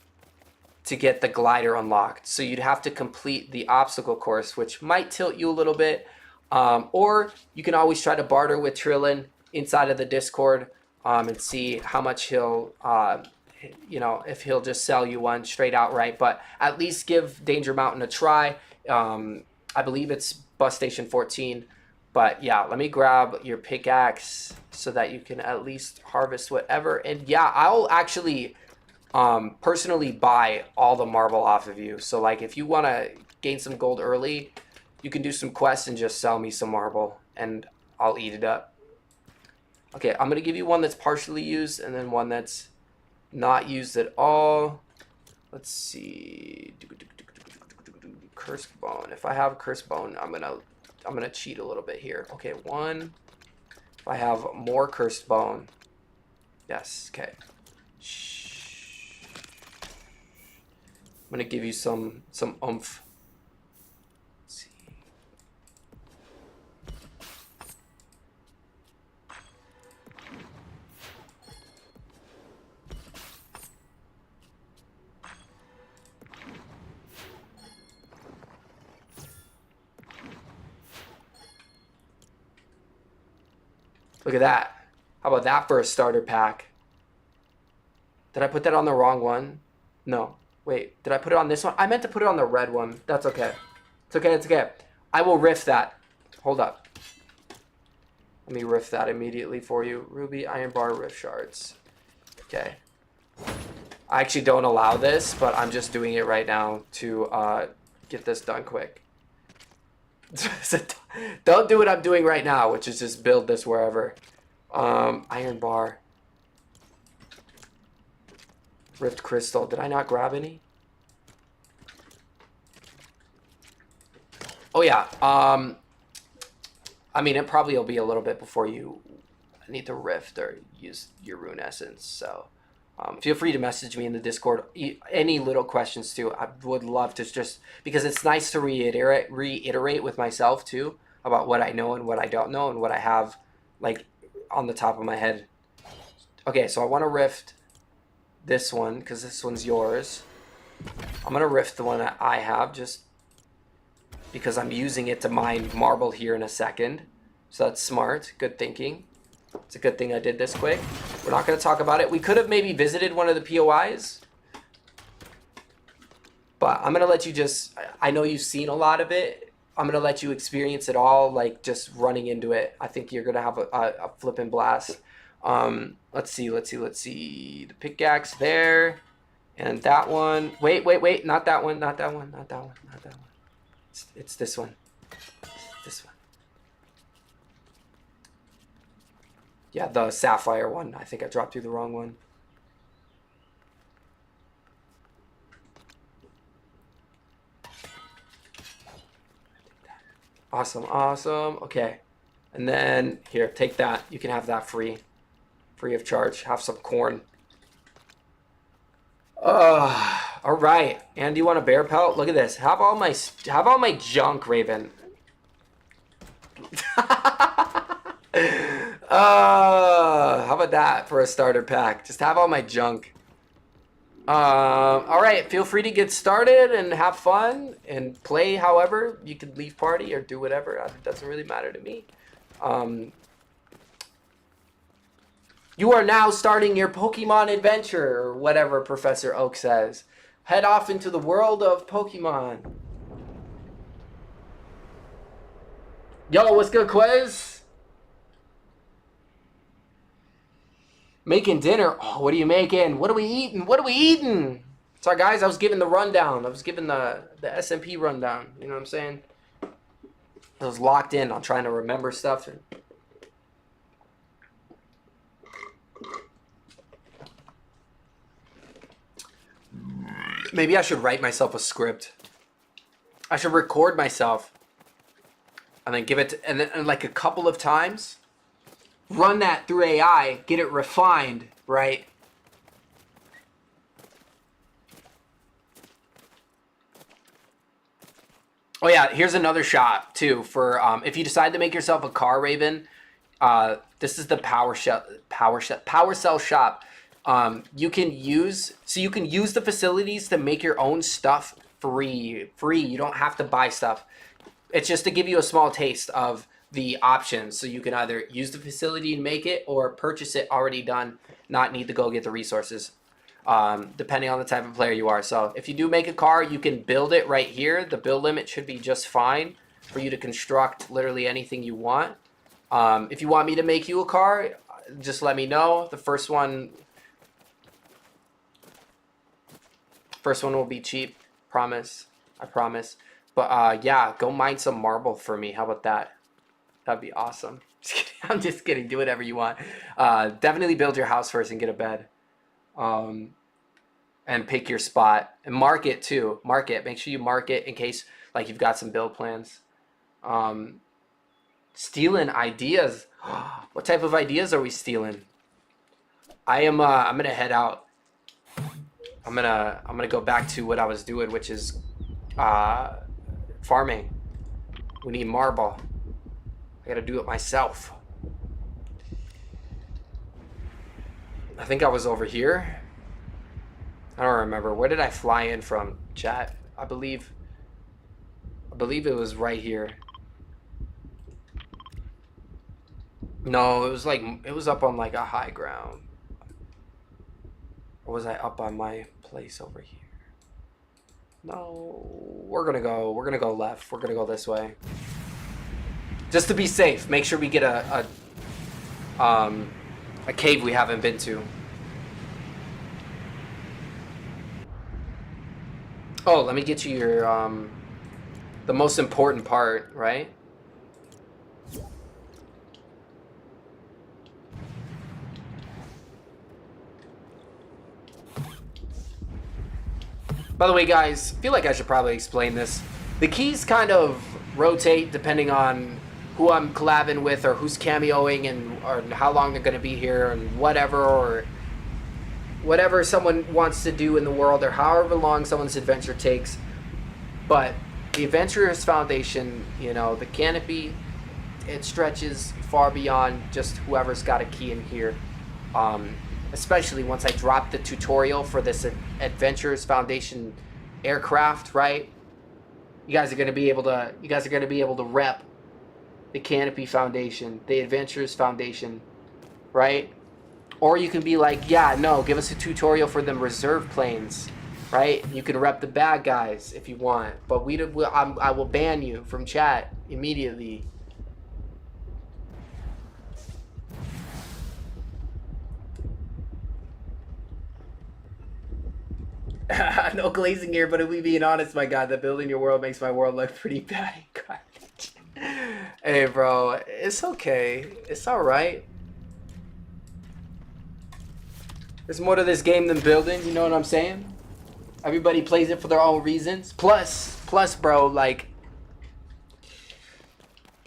glider unlocked. So you'd have to complete the obstacle course, which might tilt you a little bit. Or you can always try to barter with Trillin inside of the Discord and see how much he'll, you know, if he'll just sell you one straight outright. But at least give Danger Mountain a try. I believe it's bus station 14. But yeah, let me grab your pickaxe so that you can at least harvest whatever. And yeah, I'll actually personally buy all the marble off of you. So like if you want to gain some gold early, you can do some quests and just sell me some marble and I'll eat it up. Okay, I'm going to give you one that's partially used and then one that's not used at all. Let's see. Cursed bone. If I have a cursed bone, I'm gonna cheat a little bit here. Okay, one. If I have more cursed bone. Yes, okay. Shh. I'm gonna give you some oomph. Let's see. Look at that. How about that for a starter pack? Did I put that on the wrong one? No. Wait, did I put it on this one? I meant to put it on the red one. That's okay. It's okay, it's okay. I will riff that. Hold up. Let me riff that immediately for you. Ruby, iron bar, riff shards. Okay. I actually don't allow this, but I'm just doing it right now to get this done quick. Don't do what I'm doing right now, which is just build this wherever. Iron bar. Rift crystal. Did I not grab any? Oh yeah. I mean, it probably will be a little bit before you need to rift or use your rune essence. So feel free to message me in the Discord. Any little questions too. I would love to just, because it's nice to reiterate with myself too about what I know and what I don't know and what I have like on the top of my head. Okay, so I want to rift this one because this one's yours. I'm gonna rift the one that I have just because I'm using it to mine marble here in a second. So that's smart. Good thinking. It's a good thing I did this quick. We're not going to talk about it. We could have maybe visited one of the POIs. But I'm going to let you just... I know you've seen a lot of it. I'm going to let you experience it all, like just running into it. I think you're going to have a flipping blast. Let's see. The pickaxe there. And that one. Wait. Not that one. It's this one. This one. Yeah, the sapphire one. I think I dropped through the wrong one. Awesome. Okay. And then, here, take that. You can have that free. Free of charge. Have some corn. All right. And do you want a bear pelt? Look at this. Have all my junk, Raven. How about that for a starter pack? Just have all my junk. All right. Feel free to get started and have fun and play however. You can leave party or do whatever. It doesn't really matter to me. You are now starting your Pokemon adventure, or whatever Professor Oak says. Head off into the world of Pokemon. Yo, what's good, Quiz? Making dinner. Oh, what are you making? What are we eating? Sorry, guys, I was giving the rundown. I was giving the SMP rundown. You know what I'm saying? I was locked in on trying to remember stuff. Maybe I should write myself a script. I should record myself and then give it and then like a couple of times, run that through AI, get it refined, right? Oh yeah, here's another shop too for if you decide to make yourself a car, Raven. This is the Power Cell shop. You can use the facilities to make your own stuff free. You don't have to buy stuff. It's just to give you a small taste of the options. So you can either use the facility and make it, or purchase it already done, not need to go get the resources, depending on the type of player you are. So if you do make a car, you can build it right here. The build limit should be just fine for you to construct literally anything you want. If you want me to make you a car, just let me know. The first one will be cheap. Promise. I promise. But yeah, go mine some marble for me. How about that? That'd be awesome. I'm just kidding. Do whatever you want. Definitely build your house first and get a bed. And pick your spot. And mark it too. Mark it. Make sure you mark it in case like you've got some build plans. Stealing ideas. What type of ideas are we stealing? I'm gonna head out. I'm gonna go back to what I was doing, which is farming. We need marble. I gotta do it myself. I think I was over here. I don't remember. Where did I fly in from, chat? I believe it was right here. No, it was up on like a high ground. Or was I up on my place over here? No, we're gonna go left. We're gonna go this way. Just to be safe, make sure we get a cave we haven't been to. Oh, let me get you your the most important part, right? By the way, guys, I feel like I should probably explain this. The keys kind of rotate depending on who I'm collabing with, or who's cameoing, or how long they're going to be here, and whatever, or whatever someone wants to do in the world, or however long someone's adventure takes. But the Adventurers Foundation, you know, the Canopy, it stretches far beyond just whoever's got a key in here. Especially once I drop the tutorial for this Adventurers Foundation aircraft, right? You guys are gonna be able to rep the Canopy Foundation, the Adventurers Foundation, right? Or you can be like, yeah, no, give us a tutorial for them reserve planes, right? You can rep the bad guys if you want, but I will ban you from chat immediately. No glazing here, but if we being honest, my God, the building your world makes my world look pretty bad in garbage. Hey, bro, it's okay. It's all right. There's more to this game than building. You know what I'm saying? Everybody plays it for their own reasons. Plus, bro, like,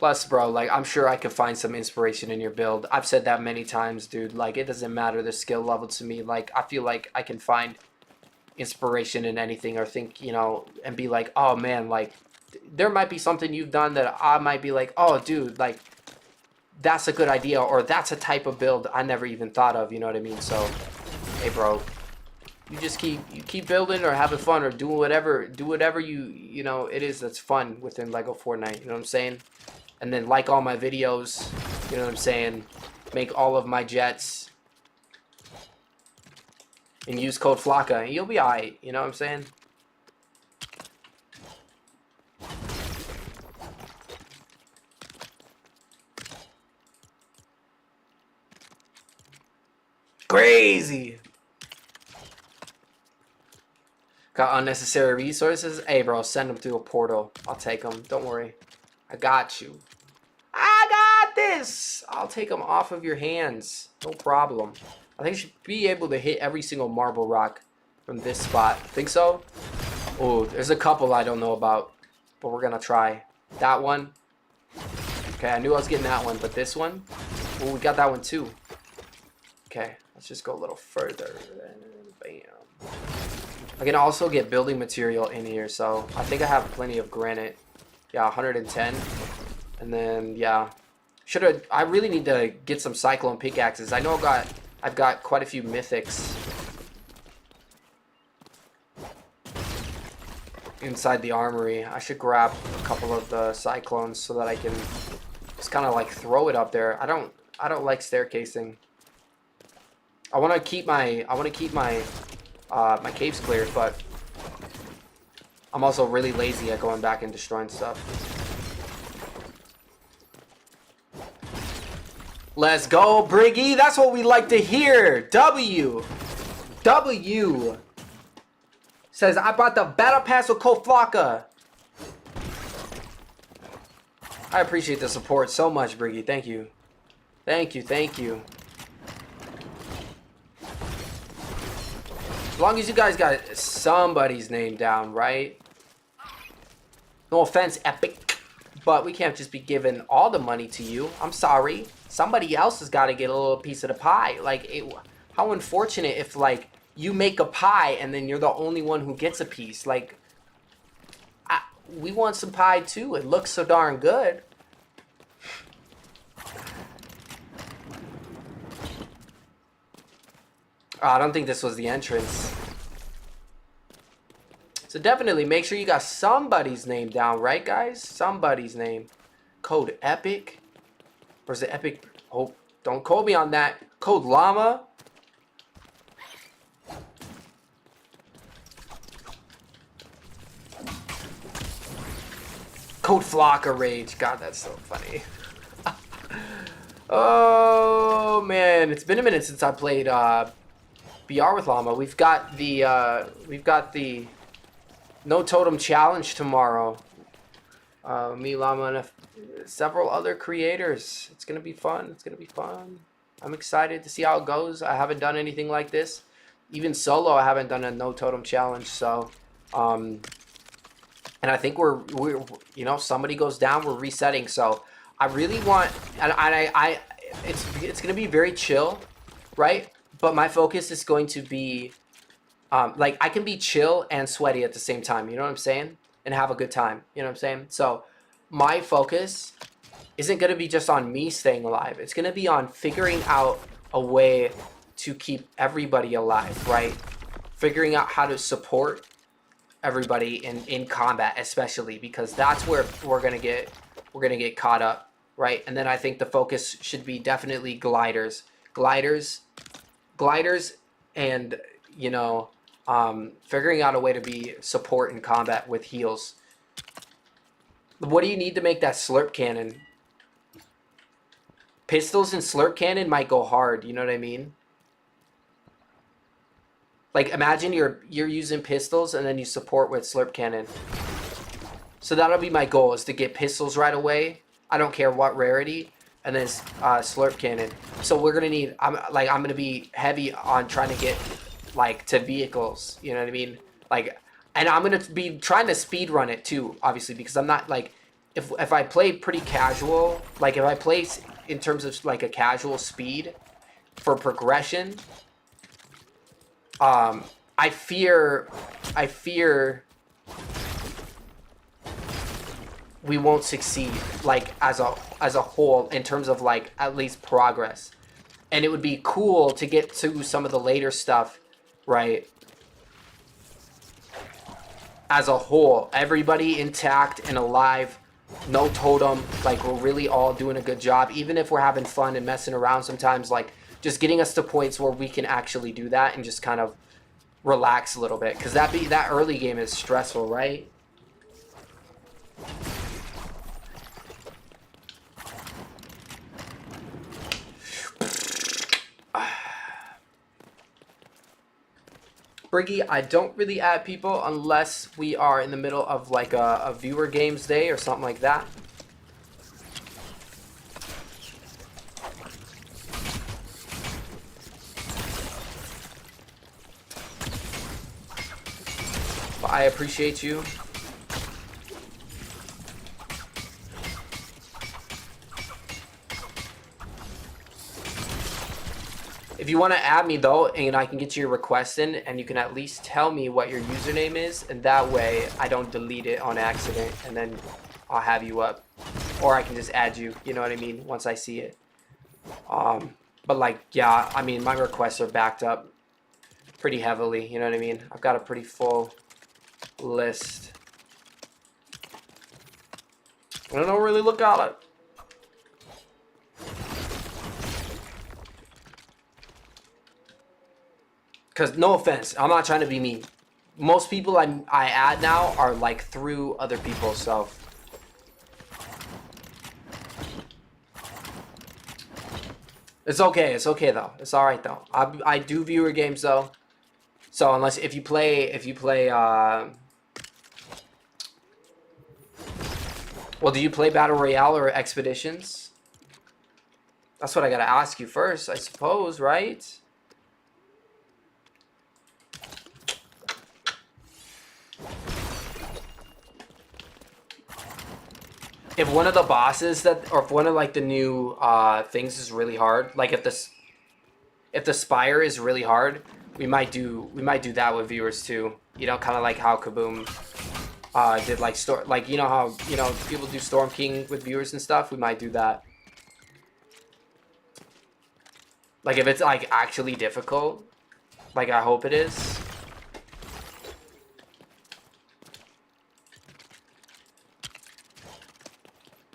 I'm sure I could find some inspiration in your build. I've said that many times, dude. Like, it doesn't matter the skill level to me. Like, I feel like I can find inspiration in anything, or think, you know, and be like, oh man, like there might be something you've done that I might be like, oh dude, like that's a good idea, or that's a type of build I never even thought of, you know what I mean? So hey bro, you just keep building, or having fun, or doing whatever you know it is that's fun within Lego Fortnite, you know what I'm saying? And then like all my videos, you know what I'm saying, make all of my jets, and use code FLACA, and you'll be alright, you know what I'm saying? Crazy! Got unnecessary resources? Hey bro, send them through a portal. I'll take them, don't worry. I got you. I got this! I'll take them off of your hands, no problem. I think you should be able to hit every single marble rock from this spot. Think so? Oh, there's a couple I don't know about, but we're gonna try. That one. Okay, I knew I was getting that one, but this one? Oh, we got that one too. Okay, let's just go a little further. Bam. I can also get building material in here, so I think I have plenty of granite. Yeah, 110. And then, yeah. I really need to get some cyclone pickaxes. I know I've got quite a few mythics inside the armory. I should grab a couple of the cyclones so that I can Just kind of like throw it up there. I don't like staircasing. I want to keep my my caves cleared, but I'm also really lazy at going back and destroying stuff. Let's go, Briggy. That's what we like to hear. W says, I bought the battle pass with Koflaka. I appreciate the support so much, Briggy. Thank you. Thank you, thank you. As long as you guys got somebody's name down, right? No offense, Epic, but we can't just be giving all the money to you. I'm sorry. Somebody else has got to get a little piece of the pie. Like, how unfortunate if, like, you make a pie and then you're the only one who gets a piece. Like, we want some pie too. It looks so darn good. Oh, I don't think this was the entrance. So definitely make sure you got somebody's name down, right, guys? Somebody's name. Code Epic. Or is it Epic? Oh, don't quote me on that. Code Llama. Code Flocker Rage. God, that's so funny. Oh, man. It's been a minute since I played BR with Llama. We've got the No Totem Challenge tomorrow. Me, Llama, and several other creators. It's gonna be fun. It's gonna be fun. I'm excited to see how it goes. I haven't done anything like this. Even solo, I haven't done a No Totem Challenge. So, and I think we're you know, somebody goes down, we're resetting. So I really want, and it's gonna be very chill, right? But my focus is going to be, like, I can be chill and sweaty at the same time. You know what I'm saying? And have a good time. You know what I'm saying? So my focus isn't going to be just on me staying alive. It's going to be on figuring out a way to keep everybody alive, right? Figuring out how to support everybody in combat, especially, because that's where we're going to get caught up, right? And then I think the focus should be definitely gliders, and, you know, figuring out a way to be support in combat with heals. What do you need to make that slurp cannon? Pistols and slurp cannon might go hard, you know what I mean? Like, imagine you're using pistols and then you support with slurp cannon. So that'll be my goal, is to get pistols right away. I don't care what rarity. And then slurp cannon. So we're gonna need, I'm gonna be heavy on trying to get, like, to vehicles, you know what I mean? Like, and I'm gonna be trying to speed run it too, obviously, because I'm not, like, if I play pretty casual, like, if I play in terms of, like, a casual speed for progression, I fear we won't succeed, like, as a whole, in terms of, like, at least progress. And it would be cool to get to some of the later stuff, right? As a whole, everybody intact and alive, no totem, like, we're really all doing a good job, even if we're having fun and messing around sometimes, like, just getting us to points where we can actually do that and just kind of relax a little bit, because that early game is stressful, right? Briggy, I don't really add people unless we are in the middle of, like, a viewer games day or something like that. But I appreciate you. If you want to add me, though, and I can get your request in, and you can at least tell me what your username is, and that way I don't delete it on accident, and then I'll have you up. Or I can just add you, you know what I mean, once I see it. But, like, yeah, I mean, my requests are backed up pretty heavily, you know what I mean? I've got a pretty full list. I don't really look at it. Because no offense, I'm not trying to be mean. Most people I add now are like through other people, so. It's okay. It's okay though. It's all right though. I do viewer games though. So unless if you play well, do you play Battle Royale or Expeditions? That's what I gotta ask you first, I suppose, right? If one of the bosses that, or if one of like the new things is really hard, like if the Spire is really hard, we might do that with viewers too. You know, kind of like how Kaboom did like you know how people do Storm King with viewers and stuff. We might do that. Like if it's like actually difficult, like I hope it is.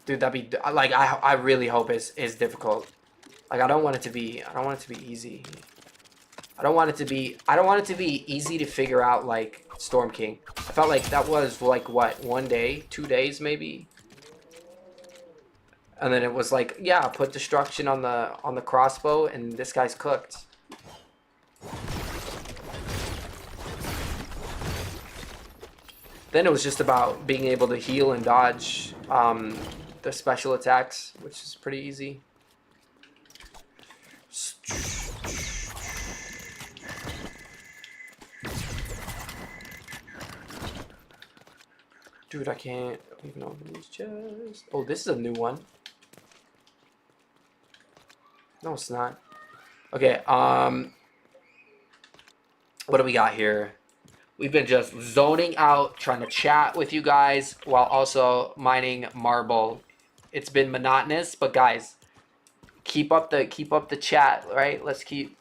Dude, that'd be like I really hope it's difficult. Like I don't want it to be easy. I don't want it to be easy to figure out like Storm King. I felt like that was like what, 1 day, 2 days maybe. And then it was like, yeah, put destruction on the crossbow and this guy's cooked. Then it was just about being able to heal and dodge the special attacks, which is pretty easy. Dude, I can't even open these chests. Oh, this is a new one. No, it's not. Okay, what do we got here? We've been just zoning out, trying to chat with you guys while also mining marble. It's been monotonous, but guys, keep up the chat, right? Let's keep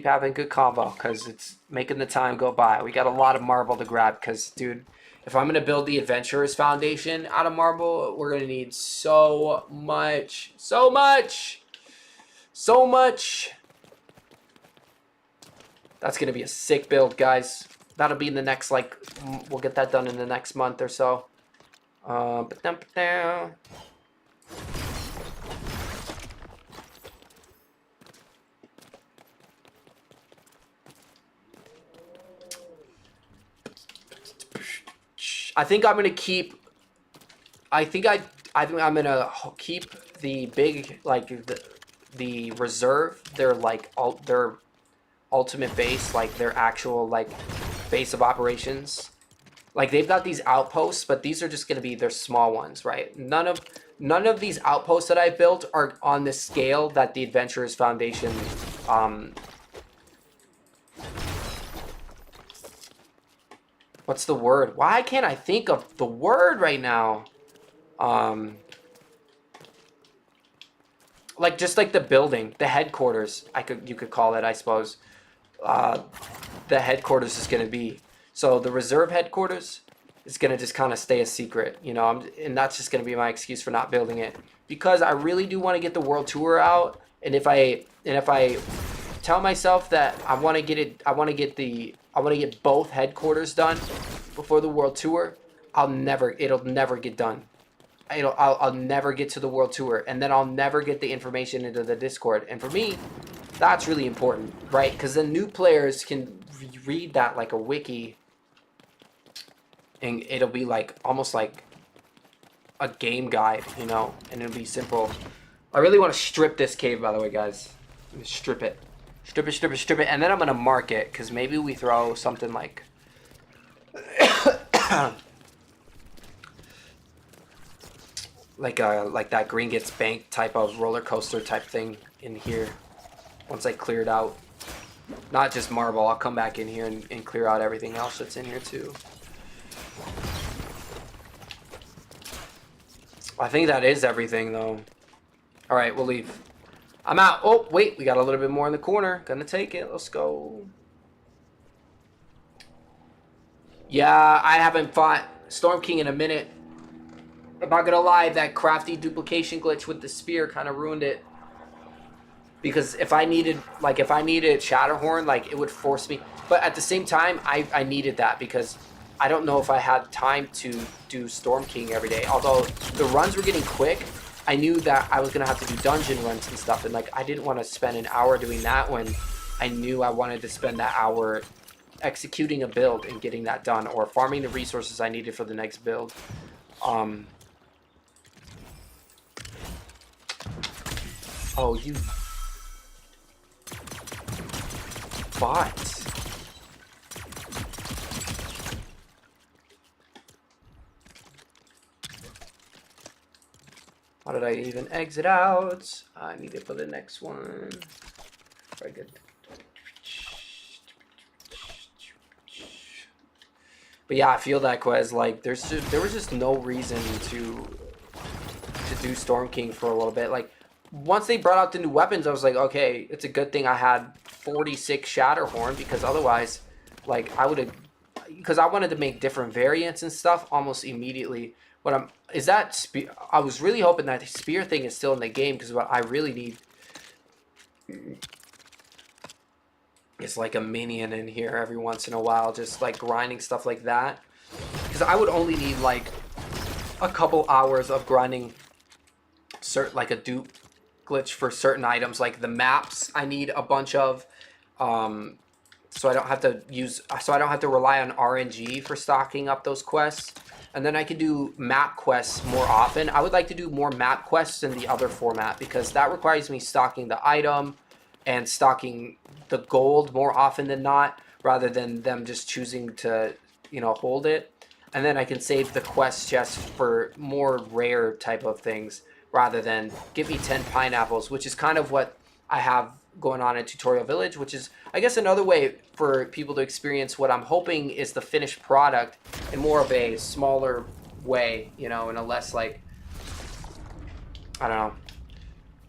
having good combo because it's making the time go by. We got a lot of marble to grab because, dude, if I'm gonna build the Adventurers Foundation out of marble, we're gonna need so much. That's gonna be a sick build, guys. That'll be in the next, like, we'll get that done in the next month or so. I think I'm gonna keep. I think I'm gonna keep the big, like the reserve. Their like their ultimate base, like their actual like base of operations. Like they've got these outposts, but these are just gonna be their small ones, right? None of these outposts that I built are on the scale that the Adventurers Foundation what's the word? Why can't I think of the word right now? Like just like the building, the headquarters, you could call it, I suppose. The headquarters is gonna be. So the reserve headquarters is gonna just kind of stay a secret, you know, and that's just gonna be my excuse for not building it. Because I really do want to get the world tour out, and if I tell myself that I want to get both headquarters done before the world tour, it'll never get done. I'll never get to the world tour, and then I'll never get the information into the Discord. And for me, that's really important, right? Because then new players can read that like a wiki, and it'll be like almost like a game guide, you know, and it'll be simple. I really want to strip this cave, by the way, guys. Strip it. Strip it, and then I'm gonna mark it, because maybe we throw something like like that Green Gets Banked type of roller coaster type thing in here once I clear it out. Not just marble, I'll come back in here and clear out everything else that's in here too. I think that is everything though. Alright, we'll leave. I'm out. Oh, wait, we got a little bit more in the corner. Gonna take it. Let's go. Yeah, I haven't fought Storm King in a minute. I'm not gonna lie, that crafty duplication glitch with the spear kind of ruined it. because if I needed Shatterhorn, like it would force me. But at the same time, I needed that because I don't know if I had time to do Storm King every day. Although the runs were getting quick, I knew that I was gonna have to do dungeon runs and stuff, and like I didn't want to spend an hour doing that when I knew I wanted to spend that hour executing a build and getting that done, or farming the resources I needed for the next build. Oh, you bot. How did I even exit out? I need it for the next one. Very good. But yeah, I feel that, Quez. Like, there was just no reason to do Storm King for a little bit. Like, once they brought out the new weapons, I was like, okay, it's a good thing I had 46 Shatterhorn, because otherwise, like, I would have, because I wanted to make different variants and stuff almost immediately. What I was really hoping that the spear thing is still in the game, because what I really need is like a minion in here every once in a while, just like grinding stuff like that. Because I would only need like a couple hours of grinding like a dupe glitch for certain items, like the maps I need a bunch of, so I don't have to rely on RNG for stocking up those quests. And then I can do map quests more often. I would like to do more map quests in the other format, because that requires me stocking the item and stocking the gold more often than not, rather than them just choosing to, you know, hold it. And then I can save the quest chest for more rare type of things, rather than give me 10 pineapples, which is kind of what I have going on in Tutorial Village, which is, I guess, another way for people to experience what I'm hoping is the finished product in more of a smaller way, you know, in a less, like, I don't know.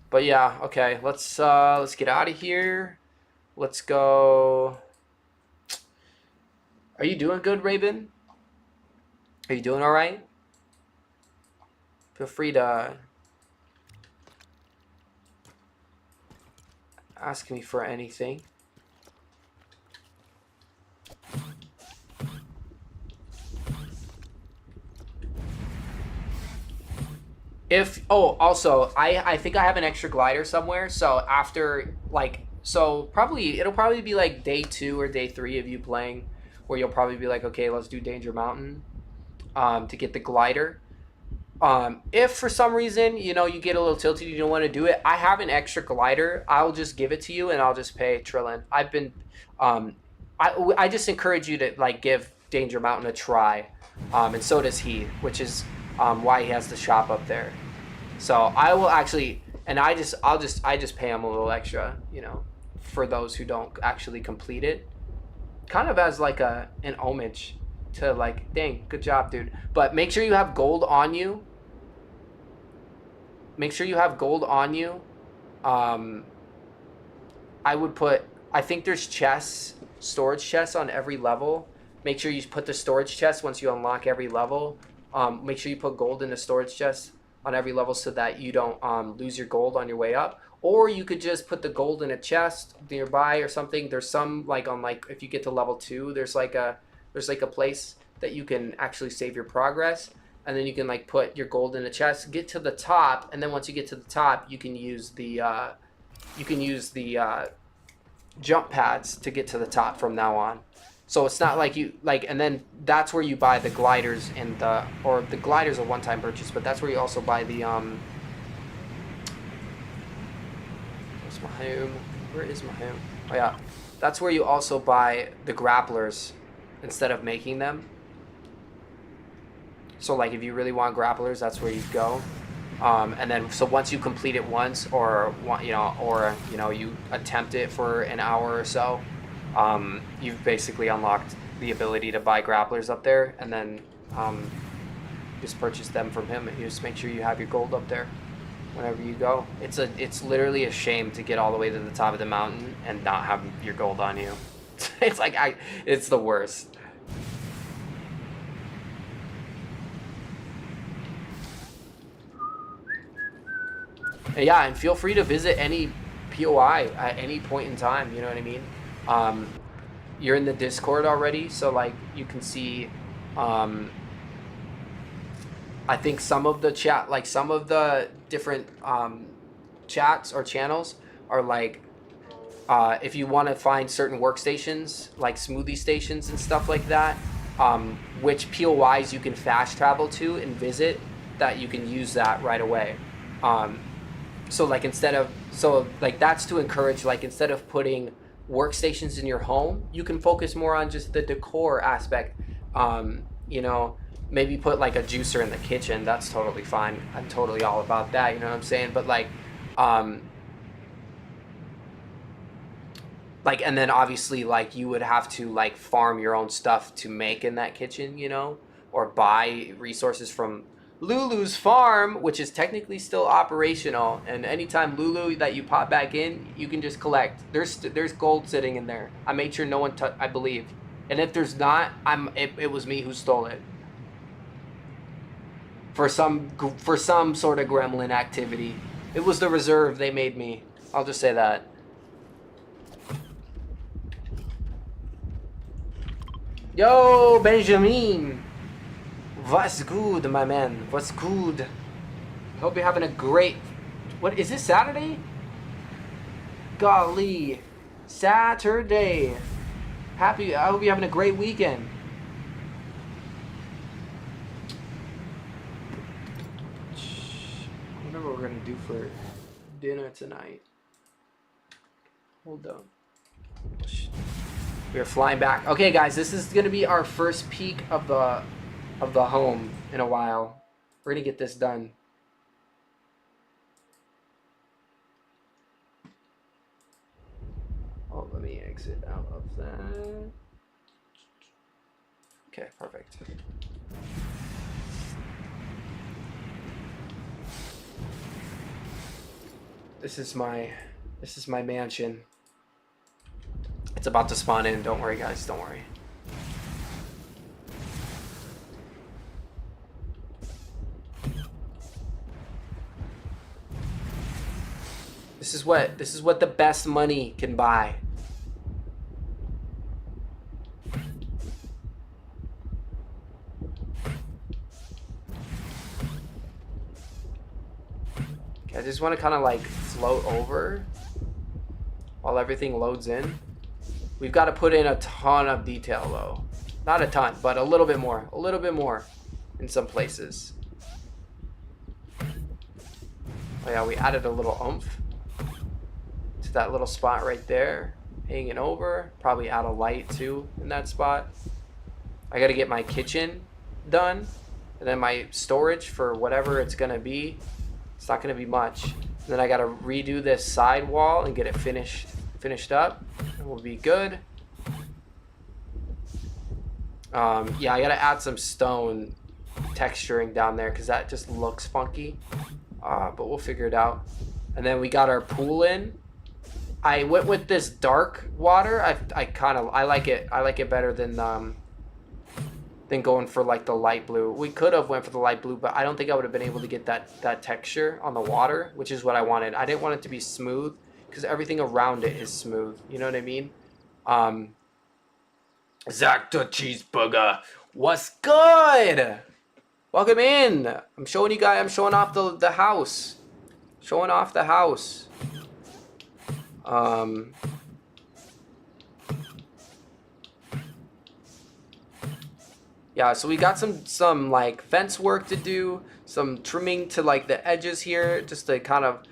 But yeah, okay, let's get out of here. Let's go. Are you doing good, Raven? Are you doing all right? Feel free to ask me for anything. Also, I think I have an extra glider somewhere, so after, like, so it'll probably be like day 2 or day 3 of you playing, where you'll probably be like, okay, let's do Danger Mountain, to get the glider. If for some reason, you know, you get a little tilted, you don't want to do it, I have an extra glider. I'll just give it to you, and I'll just pay Trillin. I just encourage you to, like, give Danger Mountain a try, and so does he, which is why he has the shop up there. So I will actually, and I just pay him a little extra, you know, for those who don't actually complete it, kind of as like an homage to, like, dang, good job, dude. But make sure you have gold on you. Make sure you have gold on you. I think there's storage chests on every level. Make sure you put the storage chest once you unlock every level. Make sure you put gold in the storage chest on every level, so that you don't lose your gold on your way up. Or you could just put the gold in a chest nearby or something. There's some, like, on, like, if you get to level 2, there's like a place that you can actually save your progress, and then you can, like, put your gold in a chest, get to the top, and then once you get to the top, you can use the jump pads to get to the top from now on. So it's not like you, like, and then that's where you buy the gliders and the gliders a one-time purchase, but that's where you also buy the where's my home? Where is my home? Oh yeah, that's where you also buy the grapplers instead of making them. So, like, if you really want grapplers, that's where you go. And then, so once you complete it once, or you attempt it for an hour or so, you've basically unlocked the ability to buy grapplers up there, and then just purchase them from him. And you just make sure you have your gold up there whenever you go. It's literally a shame to get all the way to the top of the mountain and not have your gold on you. It's like it's the worst. And yeah, and feel free to visit any POI at any point in time. You know what I mean? You're in the Discord already, so like you can see. I think some of the chat, like some of the different chats or channels are like, if you want to find certain workstations, like smoothie stations and stuff like that, which POIs you can fast travel to and visit, that you can use that right away. So like that's to encourage, like instead of putting workstations in your home, you can focus more on just the decor aspect. You know, maybe put like a juicer in the kitchen. That's totally fine. I'm totally all about that. You know what I'm saying? But like, and then obviously like you would have to like farm your own stuff to make in that kitchen, you know, or buy resources from Lulu's farm, which is technically still operational. And anytime Lulu that you pop back in, you can just collect. There's gold sitting in there. I made sure no one I believe. And if there's not, it was me who stole it. For some sort of gremlin activity. It was the reserve they made me. I'll just say that. Yo, Benjamin. What's good, my man? What's good? Hope you're having a great... What, is this Saturday? Golly. Saturday. I hope you're having a great weekend. I wonder what we're going to do for dinner tonight. Hold on. We're flying back. Okay, guys, this is going to be our first peek of the home in a while. We're going to get this done. Oh, let me exit out of that. Okay, perfect. This is my mansion. It's about to spawn in. Don't worry, guys. Don't worry. This is what the best money can buy. Okay, I just want to kind of like float over while everything loads in. We've got to put in a ton of detail though. Not a ton, but a little bit more. A little bit more in some places. Oh yeah, we added a little oomph to that little spot right there. Hanging over. Probably add a light too in that spot. I got to get my kitchen done. And then my storage for whatever it's going to be. It's not going to be much. And then I got to redo this side wall and get it finished up. Will be good. Yeah, I gotta add some stone texturing down there because that just looks funky. But we'll figure it out. And then we got our pool in. I went with this dark water. I like it. I like it better than going for like the light blue. We could have went for the light blue, but I don't think I would have been able to get that texture on the water, which is what I wanted. I didn't want it to be smooth, because everything around it is smooth. You know what I mean? Zach the Cheeseburger. What's good? Welcome in. I'm showing you guys. I'm showing off the house. Showing off the house. Yeah, so we got some like fence work to do. Some trimming to like the edges here, just to kind of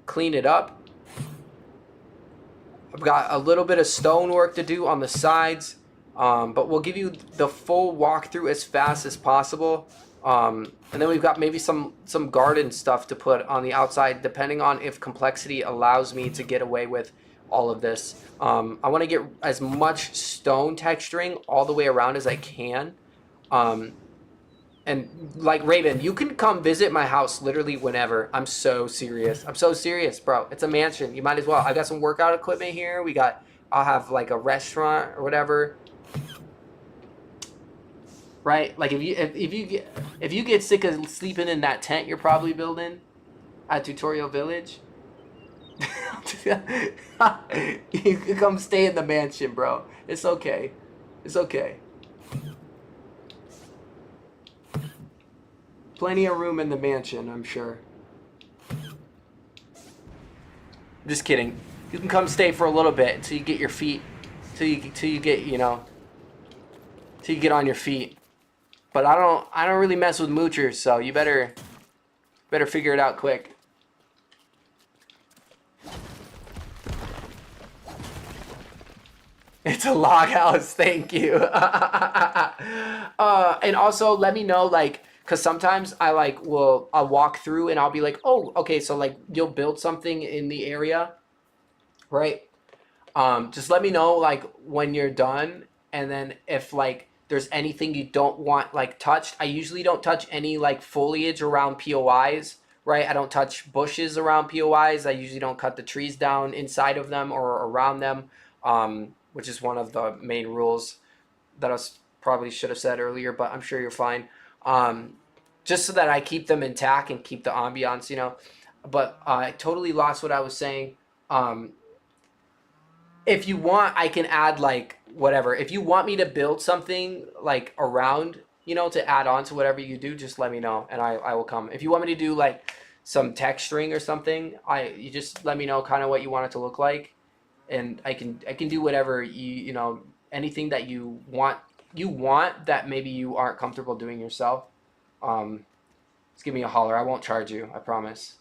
clean it up. I've got a little bit of stone work to do on the sides, but we'll give you the full walkthrough as fast as possible. And then we've got maybe some garden stuff to put on the outside, depending on if complexity allows me to get away with all of this. I want to get as much stone texturing all the way around as I can. And like Raven, you can come visit my house literally whenever. I'm so serious. I'm so serious, bro. It's a mansion. You might as well. I got some workout equipment here. I'll have like a restaurant or whatever. Right? Like if you get sick of sleeping in that tent you're probably building at Tutorial Village, You can come stay in the mansion, bro. It's okay. It's okay. Plenty of room in the mansion, I'm sure. I'm just kidding. You can come stay for a little bit until you get your feet, till you get, you know, till you get on your feet. But I don't really mess with moochers, so you better figure it out quick. It's a log house, thank you. And also let me know, like, cause sometimes I'll walk through and I'll be like, oh, okay, so like you'll build something in the area, right? Just let me know like when you're done, and then if like there's anything you don't want like touched. I usually don't touch any like foliage around POIs, right? I don't touch bushes around POIs. I usually don't cut the trees down inside of them or around them, which is one of the main rules that I probably should have said earlier, but I'm sure you're fine. Um, just so that I keep them intact and keep the ambiance, you know. But I totally lost what I was saying. Um, if you want, I can add like whatever. If you want me to build something like around, you know, to add on to whatever you do, just let me know and I will come. If you want me to do like some texturing or something, you just let me know kind of what you want it to look like, and I can do whatever you know, anything that you want that maybe you aren't comfortable doing yourself. Just give me a holler. I won't charge you. I promise.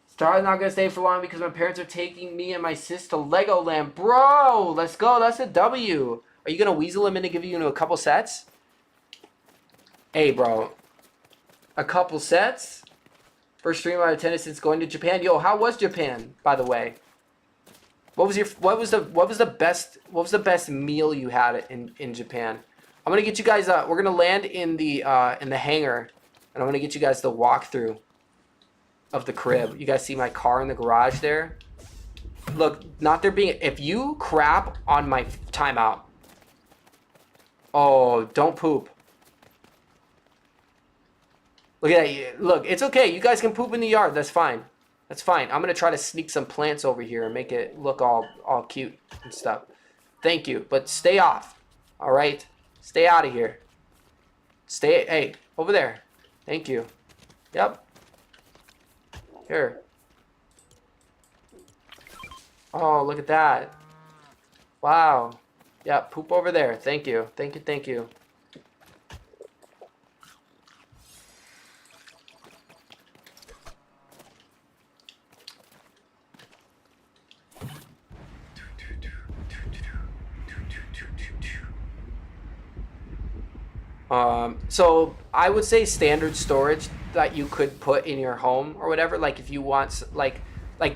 Star's not gonna stay for long because my parents are taking me and my sis to Legoland. Bro, let's go. That's a W. Are you gonna weasel him into giving you a couple sets? Hey, bro. A couple sets? First stream out of tennis since going to Japan. Yo, how was Japan, by the way? What was the best meal you had in Japan? I'm gonna get you guys we're gonna land in the hangar, and I'm gonna get you guys the walkthrough of the crib. You guys see my car in the garage there? Look, not there being... If you crap on my timeout... Oh, don't poop. Look at that. Look, it's okay. You guys can poop in the yard. That's fine. That's fine. I'm going to try to sneak some plants over here and make it look all cute and stuff. Thank you. But stay off. All right? Stay out of here. Stay... Hey, over there. Thank you. Yep. Here. Oh, look at that. Wow. Yeah, poop over there. Thank you. Thank you, thank you. So I would say standard storage that you could put in your home or whatever. Like if you want like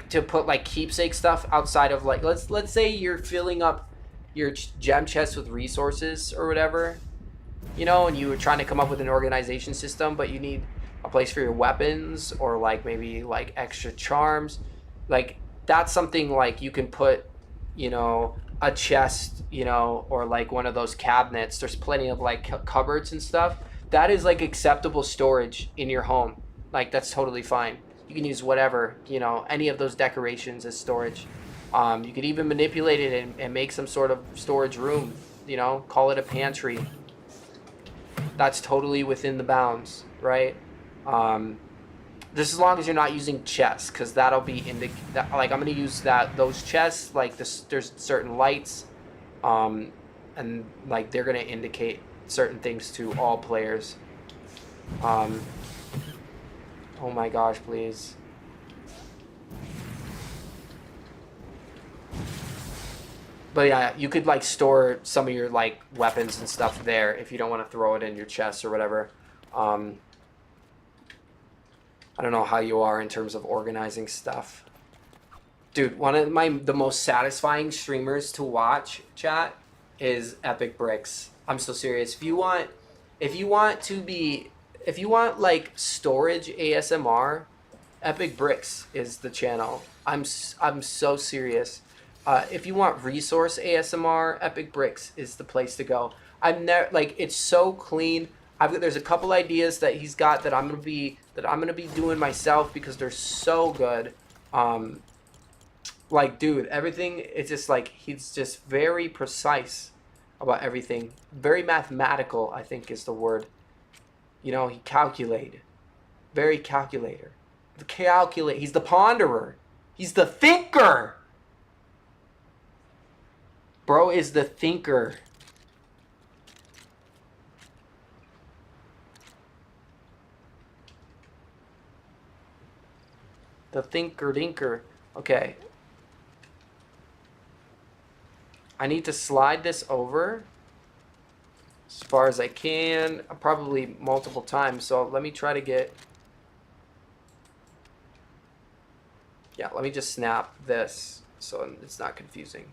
to put like keepsake stuff outside of like let's say you're filling up your gem chest with resources or whatever, you know, and you were trying to come up with an organization system, but you need a place for your weapons or like maybe like extra charms. Like that's something like you can put, you know, a chest, you know, or like one of those cabinets. There's plenty of like cupboards and stuff. That is like acceptable storage in your home. Like that's totally fine. You can use whatever, you know, any of those decorations as storage. You could even manipulate it and make some sort of storage room, you know, call it a pantry. That's totally within the bounds, right? Just as long as you're not using chests, because that'll be like I'm gonna use those chests like this. There's certain lights, and like they're gonna indicate certain things to all players. Oh my gosh, please. But yeah, you could like store some of your like weapons and stuff there if you don't want to throw it in your chest or whatever. I don't know how you are in terms of organizing stuff. Dude, one of the most satisfying streamers to watch, chat, is Epic Bricks. I'm so serious. If you want like storage ASMR, Epic Bricks is the channel. I'm so serious. If you want resource ASMR, Epic Bricks is the place to go. I'm never like, it's so clean. there's a couple ideas that he's got that I'm gonna be doing myself because they're so good. Like, dude, everything, it's just like he's just very precise about everything. Very mathematical, I think is the word. You know, he calculated. Very calculator. He's the ponderer. He's the thinker. Bro is the thinker. The thinker dinker. Okay. I need to slide this over as far as I can, probably multiple times. So let me try to get, yeah, let me just snap this so it's not confusing.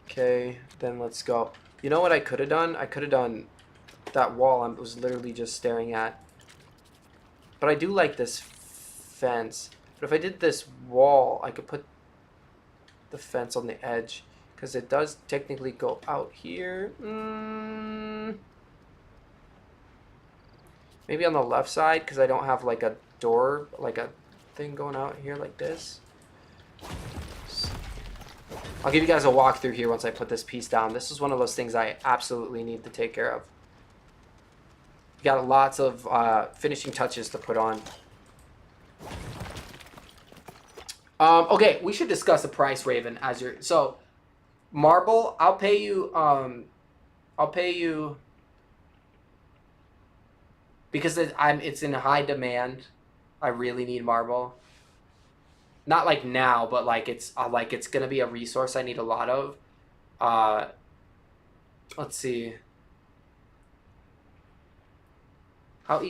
Okay, then let's go. You know what I could have done? I could have done that wall I was literally just staring at. But I do like this fence. But if I did this wall, I could put the fence on the edge. Because it does technically go out here. Maybe on the left side, because I don't have like a door, like a thing going out here like this. I'll give you guys a walkthrough here once I put this piece down. This is one of those things I absolutely need to take care of. Got lots of finishing touches to put on. Okay, we should discuss the price, Raven. As your so, marble. I'll pay you. Because it's in high demand. I really need marble. Not like now, but like it's gonna be a resource I need a lot of. Let's see. How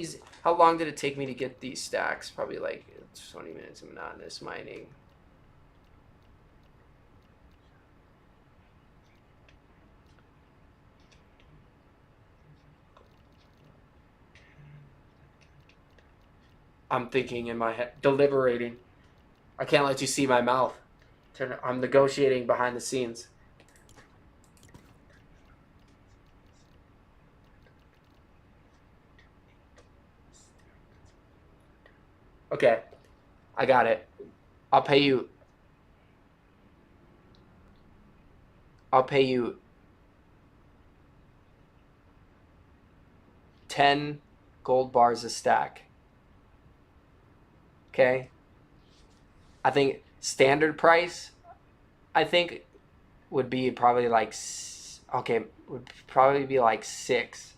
long did it take me to get these stacks? Probably like 20 minutes of monotonous mining. I'm thinking in my head, deliberating. I can't let you see my mouth. I'm negotiating behind the scenes. Okay, I got it. I'll pay you. I'll pay you 10 gold bars a stack. Okay? I think standard price, I think, would be probably like, okay, would probably be like 6.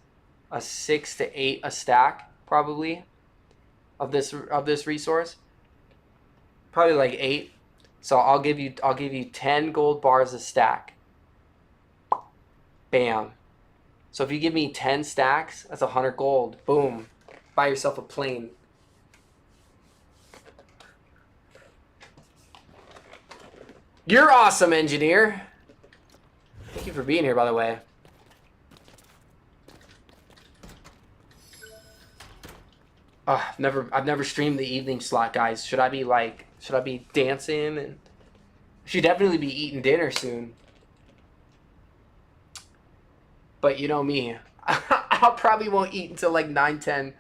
A 6 to 8 a stack, probably, of this resource. Probably like 8. So I'll give you 10 gold bars a stack. Bam. So if you give me 10 stacks, that's 100 gold. Boom. Buy yourself a plane. You're awesome, engineer. Thank you for being here, by the way. I've never streamed the evening slot, guys. Should I be dancing? And should definitely be eating dinner soon. But you know me, I probably won't eat until like 9, 10.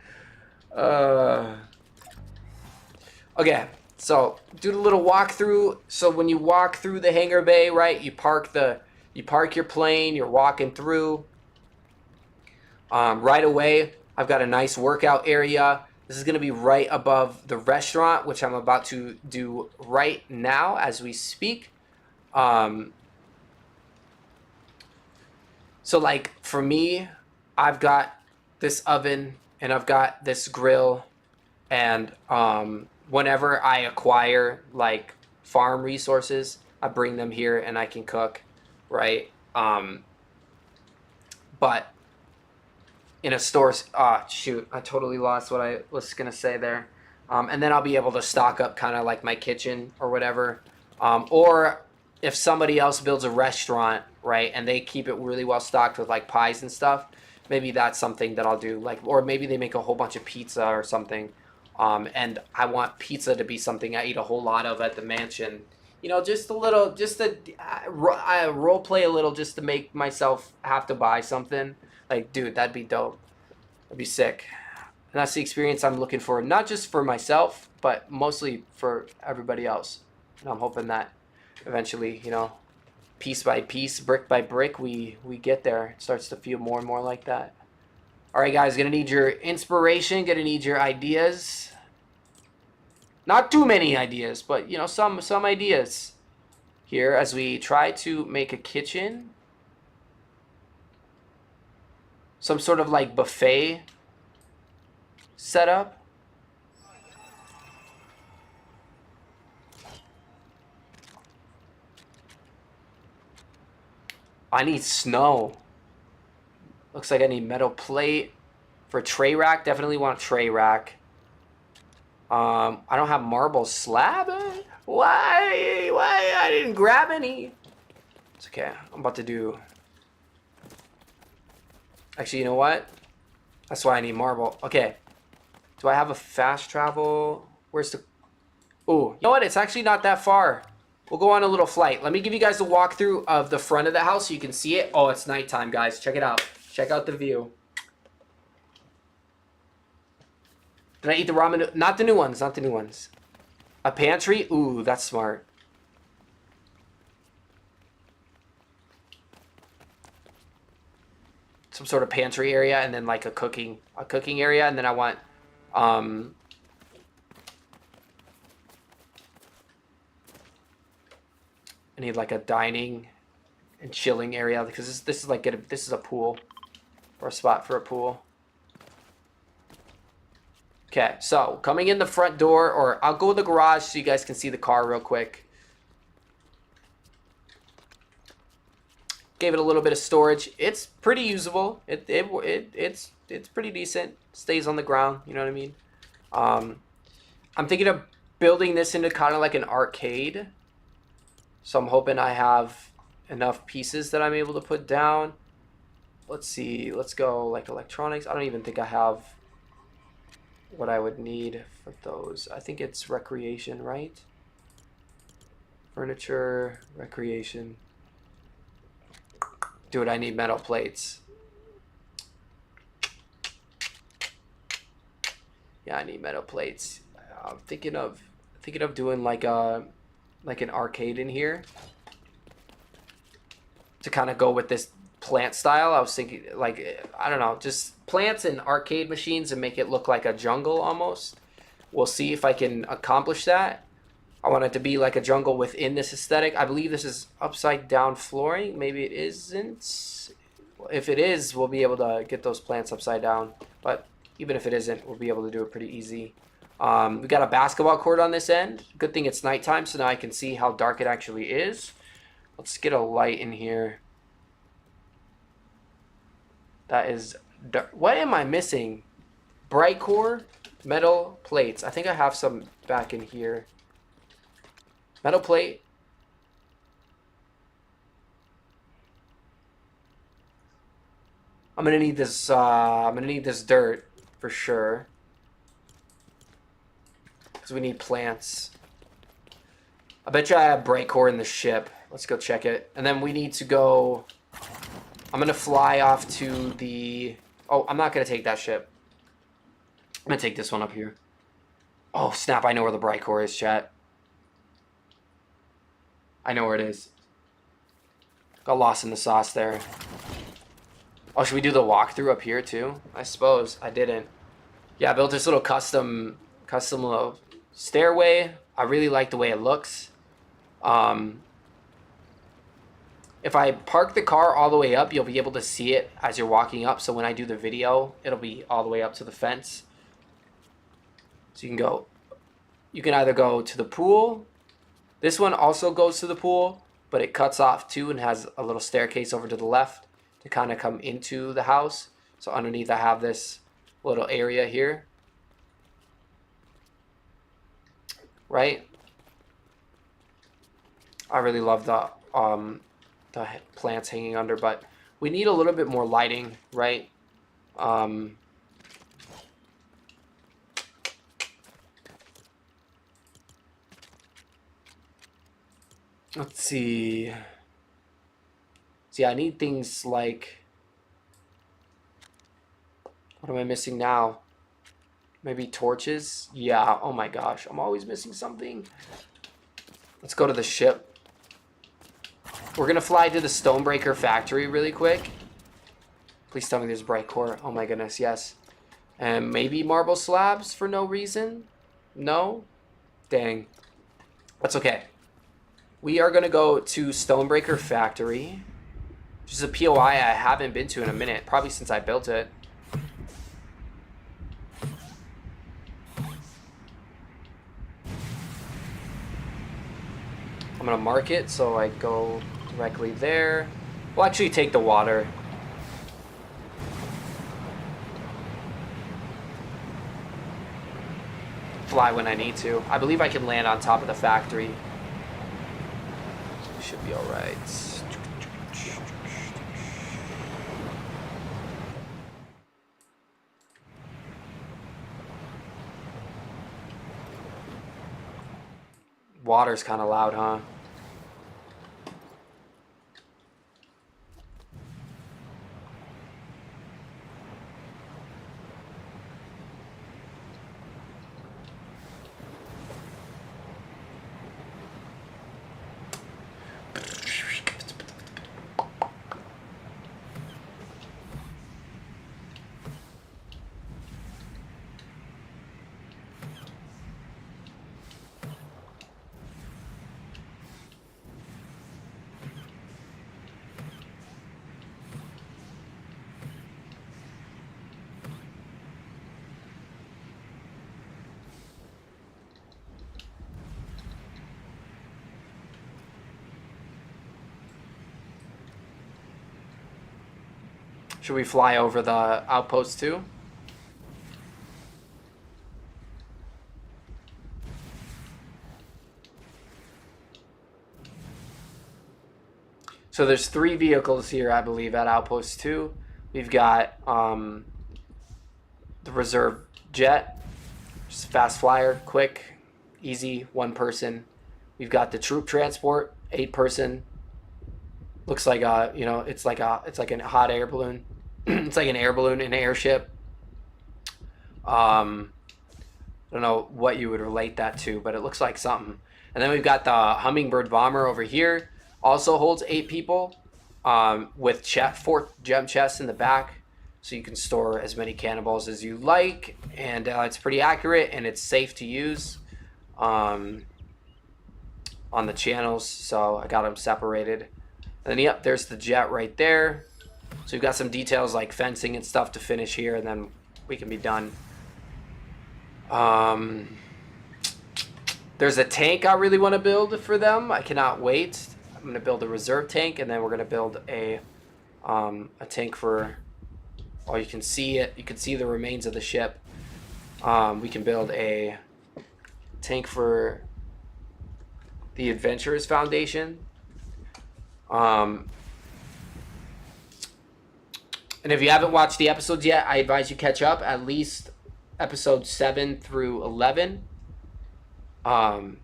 Okay, so do the little walkthrough. So when you walk through the hangar bay, right? You park your plane. You're walking through. Right away, I've got a nice workout area. This is going to be right above the restaurant, which I'm about to do right now as we speak. So like for me, I've got this oven and I've got this grill, and whenever I acquire like farm resources, I bring them here and I can cook, right? But in a store, shoot, I totally lost what I was gonna say there. And then I'll be able to stock up kind of like my kitchen or whatever. Or if somebody else builds a restaurant, right, and they keep it really well stocked with like pies and stuff, maybe that's something that I'll do. Like, or maybe they make a whole bunch of pizza or something. And I want pizza to be something I eat a whole lot of at the mansion, You know, just a little, just to role play a little, just to make myself have to buy something. Like, dude, that'd be dope. That'd be sick. And that's the experience I'm looking for, not just for myself, but mostly for everybody else. And I'm hoping that eventually, you know, piece by piece, brick by brick, we get there. It starts to feel more and more like that. All right, guys, gonna need your inspiration, gonna need your ideas. Not too many ideas, but you know, some ideas here as we try to make a kitchen. Some sort of like buffet setup. I need snow. Looks like I need metal plate for a tray rack. Definitely want a tray rack. I don't have marble slab. Why? Why? I didn't grab any. It's okay. I'm about to do. Actually, you know what? That's why I need marble. Okay. Do I have a fast travel? Where's the... Oh, you know what? It's actually not that far. We'll go on a little flight. Let me give you guys a walkthrough of the front of the house so you can see it. Oh, it's nighttime, guys. Check it out. Check out the view. Did I eat the ramen? Not the new ones. Not the new ones. A pantry? Ooh, that's smart. Some sort of pantry area, and then like a cooking area, and then I want I need like a dining and chilling area because this is like this is a pool or a spot for a pool. Okay, so coming in the front door, or I'll go to the garage so you guys can see the car real quick. Gave it a little bit of storage. It's pretty usable. It's pretty decent. Stays on the ground. You know what I mean? I'm thinking of building this into kind of like an arcade. So I'm hoping I have enough pieces that I'm able to put down. Let's see. Let's go like electronics. I don't even think I have what I would need for those. I think it's recreation, right? Furniture, recreation. Dude, I need metal plates. Yeah, I need metal plates. I'm thinking of doing like an arcade in here to kind of go with this plant style. I was thinking like, I don't know, just plants and arcade machines and make it look like a jungle almost. We'll see if I can accomplish that. I want it to be like a jungle within this aesthetic. I believe this is upside down flooring. Maybe it isn't. If it is, we'll be able to get those plants upside down. But even if it isn't, we'll be able to do it pretty easy. We got a basketball court on this end. Good thing it's nighttime, so now I can see how dark it actually is. Let's get a light in here. That is dark. What am I missing? Bright core, metal plates. I think I have some back in here. Metal plate. I'm gonna need this. I'm gonna need this dirt for sure, because we need plants. I bet you I have bright core in the ship. Let's go check it, and then we need to go. I'm gonna fly off to the. Oh, I'm not gonna take that ship. I'm gonna take this one up here. Oh snap! I know where the bright core is, chat. I know where it is. Got lost in the sauce there. Oh, should we do the walkthrough up here too? I suppose. I didn't. Yeah, I built this little custom little stairway. I really like the way it looks. If I park the car all the way up, you'll be able to see it as you're walking up. So when I do the video, it'll be all the way up to the fence. So you can go. You can either go to the pool. This one also goes to the pool, but it cuts off too and has a little staircase over to the left to kind of come into the house. So underneath I have this little area here. Right? I really love the plants hanging under, but we need a little bit more lighting, right? Let's see. See, I need things like, what am I missing now? Maybe torches? Yeah, oh my gosh, I'm always missing something. Let's go to the ship. We're gonna fly to the Stonebreaker factory really quick. Please tell me there's bright core. Oh my goodness, yes. And maybe marble slabs for no reason? No? Dang. That's okay. We are gonna go to Stonebreaker factory, which is a POI I haven't been to in a minute, probably since I built it. I'm gonna mark it so I go directly there. We'll actually take the water. Fly when I need to. I believe I can land on top of the factory. Should be alright. Water's kind of loud, huh? Should we fly over the outpost too? So there's 3 vehicles here, I believe, at Outpost 2. We've got the reserve jet, just fast flyer, quick, easy, 1 person. We've got the troop transport, 8 person. Looks like a, you know, it's like a hot air balloon. It's like an air balloon, an airship. I don't know what you would relate that to, but it looks like something. And then we've got the Hummingbird bomber over here. Also holds 8 people, with 4 gem chests in the back, so you can store as many cannonballs as you like. And it's pretty accurate and it's safe to use on the channels. So I got them separated. And then yep, there's the jet right there. So we've got some details like fencing and stuff to finish here, and then we can be done. There's a tank I really want to build for them. I cannot wait. I'm going to build a reserve tank, and then we're going to build a tank for... Oh, you can see it. You can see the remains of the ship. We can build a tank for the Adventurers Foundation. And if you haven't watched the episodes yet, I advise you catch up at least episode 7 through 11, so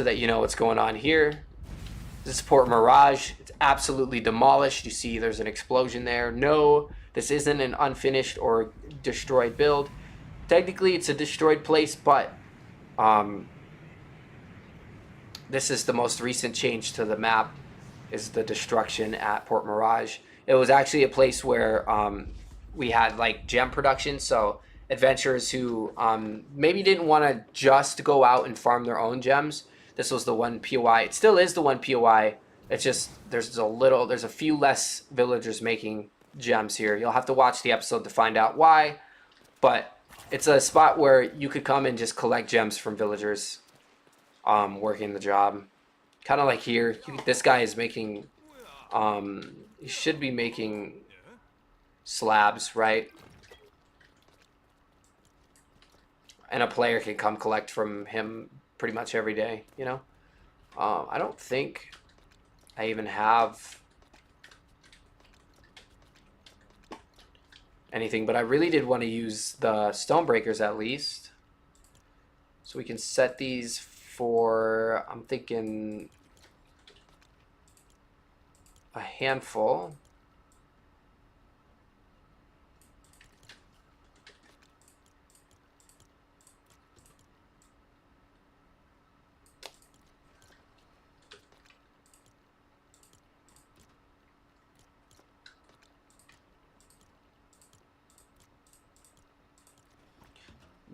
that you know what's going on here. This is Port Mirage. It's absolutely demolished. You see there's an explosion there. No, this isn't an unfinished or destroyed build. Technically, it's a destroyed place, but this is the most recent change to the map, is the destruction at Port Mirage. It was actually a place where we had like gem production, so adventurers who maybe didn't want to just go out and farm their own gems. This was the one POI. It still is the one POI. It's just there's a few less villagers making gems here. You'll have to watch the episode to find out why, but it's a spot where you could come and just collect gems from villagers working the job. Kind of like here. This guy is making... he should be making slabs, right? And a player can come collect from him pretty much every day, you know? I don't think I even have anything, but I really did want to use the Stonebreakers at least. So we can set these for, I'm thinking a handful.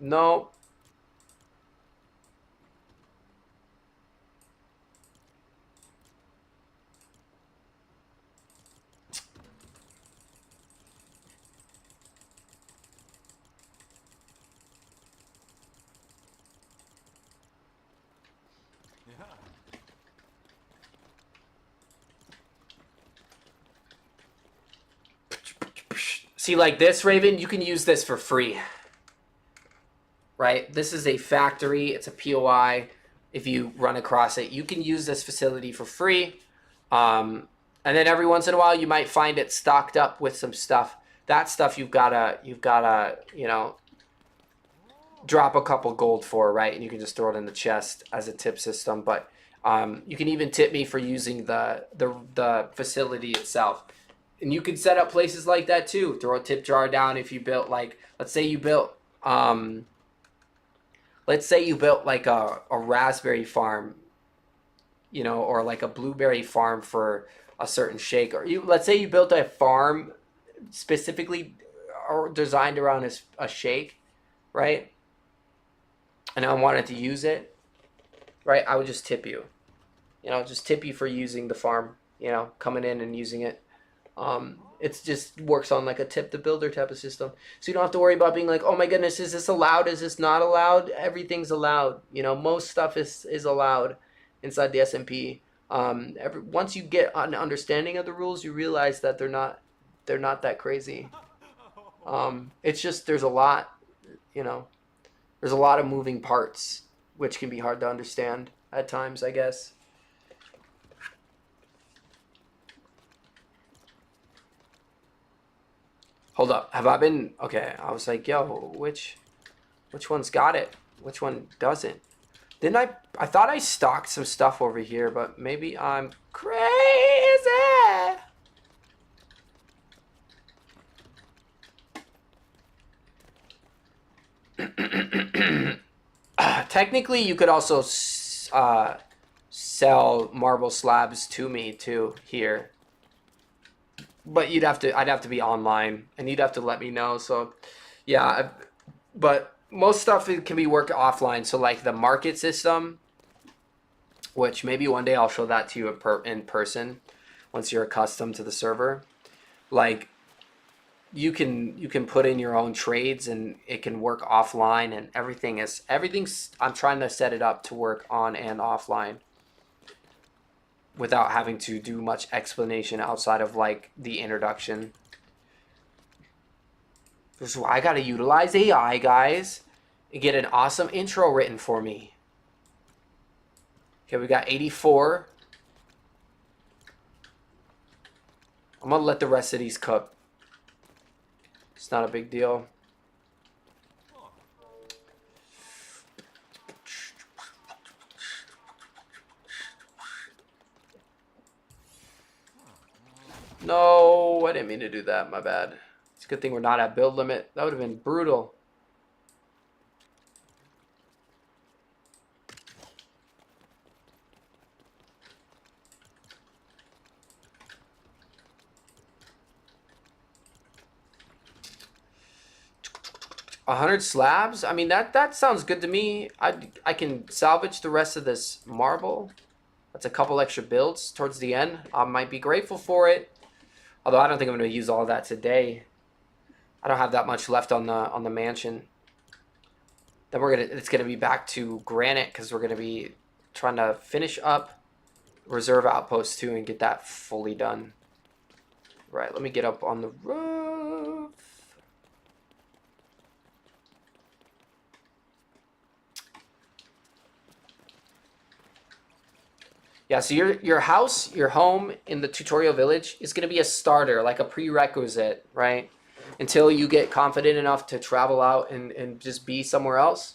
No. See, like this, Raven, you can use this for free. Right? This is a factory. It's a POI. If you run across it, you can use this facility for free. And then every once in a while, you might find it stocked up with some stuff. That stuff you've gotta, you know, drop a couple gold for, right? And you can just throw it in the chest as a tip system. But you can even tip me for using the facility itself. And you can set up places like that too. Throw a tip jar down if you built, like, let's say you built like a raspberry farm, you know, or like a blueberry farm for a certain shake. Or let's say you built a farm specifically or designed around a shake, right? And I wanted to use it, right? I would just tip you. You know, just tip you for using the farm, you know, coming in and using it. It just works on like a tip the builder type of system. So you don't have to worry about being like, oh my goodness, is this allowed? Is this not allowed? Everything's allowed. You know, most stuff is allowed inside the SMP. Once you get an understanding of the rules, you realize that they're not that crazy. It's just there's a lot, you know, there's a lot of moving parts, which can be hard to understand at times, I guess. Hold up. Have I been... Okay, I was like, yo, which one's got it? Which one doesn't? Didn't I thought I stocked some stuff over here, but maybe I'm crazy. Technically, you could also sell marble slabs to me too here. But I'd have to be online, and you'd have to let me know. So, yeah, but most stuff can be worked offline. So, like the market system, which maybe one day I'll show that to you in person, once you're accustomed to the server. Like, you can put in your own trades, and it can work offline, and everything's. I'm trying to set it up to work on and offline, without having to do much explanation outside of like the introduction. This is why I gotta utilize AI, guys, and get an awesome intro written for me. Okay, we got 84. I'm gonna let the rest of these cook. It's not a big deal. No, I didn't mean to do that. My bad. It's a good thing we're not at build limit. That would have been brutal. A 100 slabs? I mean, that sounds good to me. I can salvage the rest of this marble. That's a couple extra builds towards the end. I might be grateful for it. Although I don't think I'm going to use all of that today. I don't have that much left on the mansion. Then it's gonna be back to granite, because we're gonna be trying to finish up reserve outpost too and get that fully done. Right, let me get up on the roof. Yeah, so your house, your home in the tutorial village is going to be a starter, like a prerequisite, right? Until you get confident enough to travel out and just be somewhere else.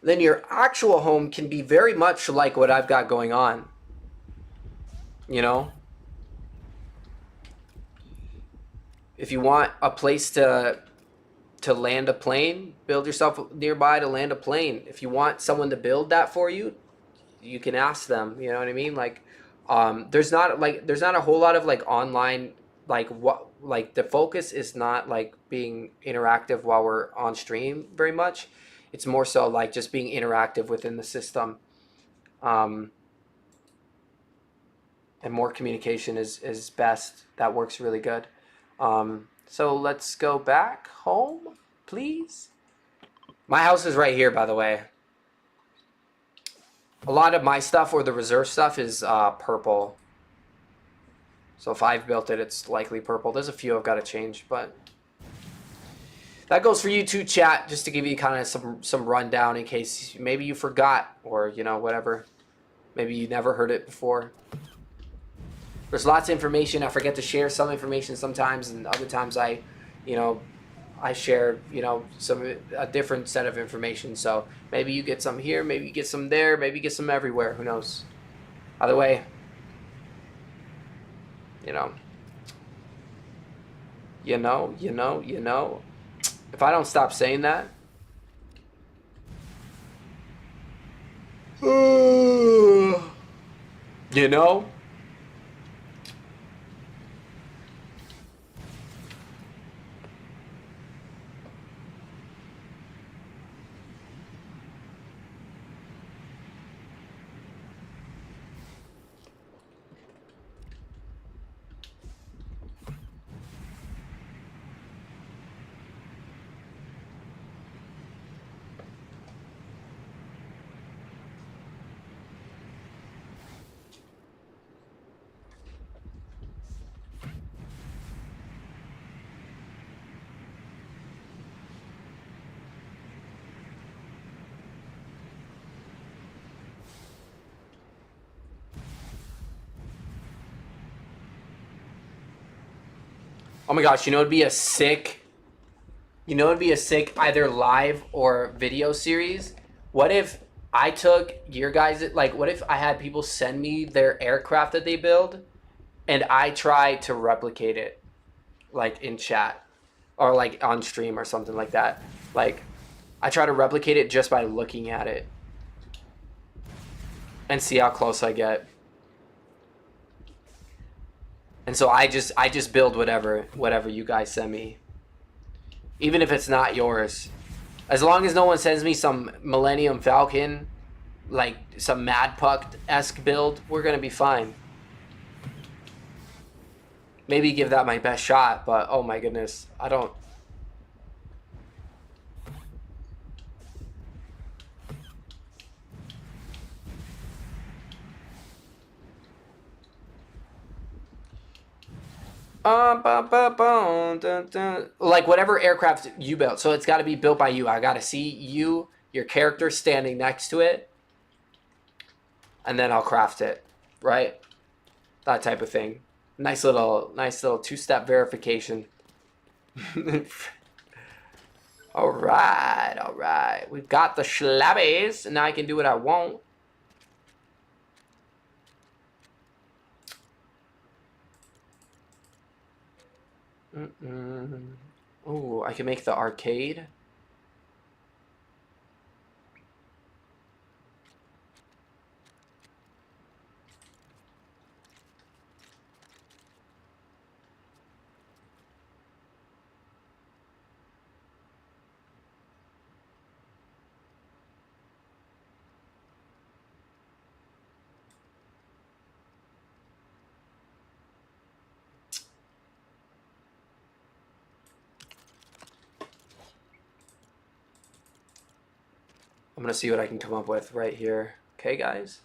Then your actual home can be very much like what I've got going on. You know, if you want a place to land a plane, build yourself nearby to land a plane. If you want someone to build that for you, you can ask them. You know what I mean? Like, there's not a whole lot of like online, like what, like the focus is not like being interactive while we're on stream very much. It's more so like just being interactive within the system. Um, and more communication is best. That works really good. So let's go back home, please. My house is right here, by the way. A lot of my stuff or the reserve stuff is purple. So if I've built it, it's likely purple. There's a few I've got to change, but that goes for you too, chat, just to give you kind of some rundown in case maybe you forgot or, you know, whatever. Maybe you never heard it before. There's lots of information. I forget to share some information sometimes, and other times I share, a different set of information. So maybe you get some here, maybe you get some there, maybe you get some everywhere. Who knows? Either way, you know. If I don't stop saying that, you know. Oh my gosh, it'd be a sick, either live or video series. What if I took your guys, like, what if I had people send me their aircraft that they build and I try to replicate it, like, in chat or, like, on stream or something like that? Like, I try to replicate it just by looking at it and see how close I get. And so I just build whatever you guys send me, even if it's not yours. As long as no one sends me some Millennium Falcon, like some Mad Puck-esque build, we're gonna be fine. Maybe give that my best shot, but oh my goodness, I don't. Like whatever aircraft you built, so it's got to be built by you. I got to see you, your character standing next to it, and then I'll craft it, right? That type of thing. Nice little two-step verification. All right. We've got the schlabbies, and now I can do what I want. Oh, I can make the arcade. I'm going to see what I can come up with right here. Okay, guys?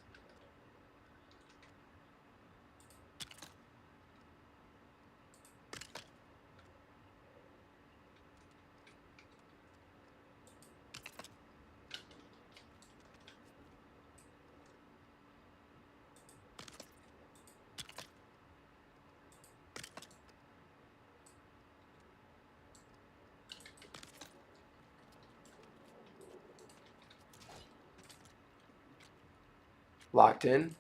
Locked in.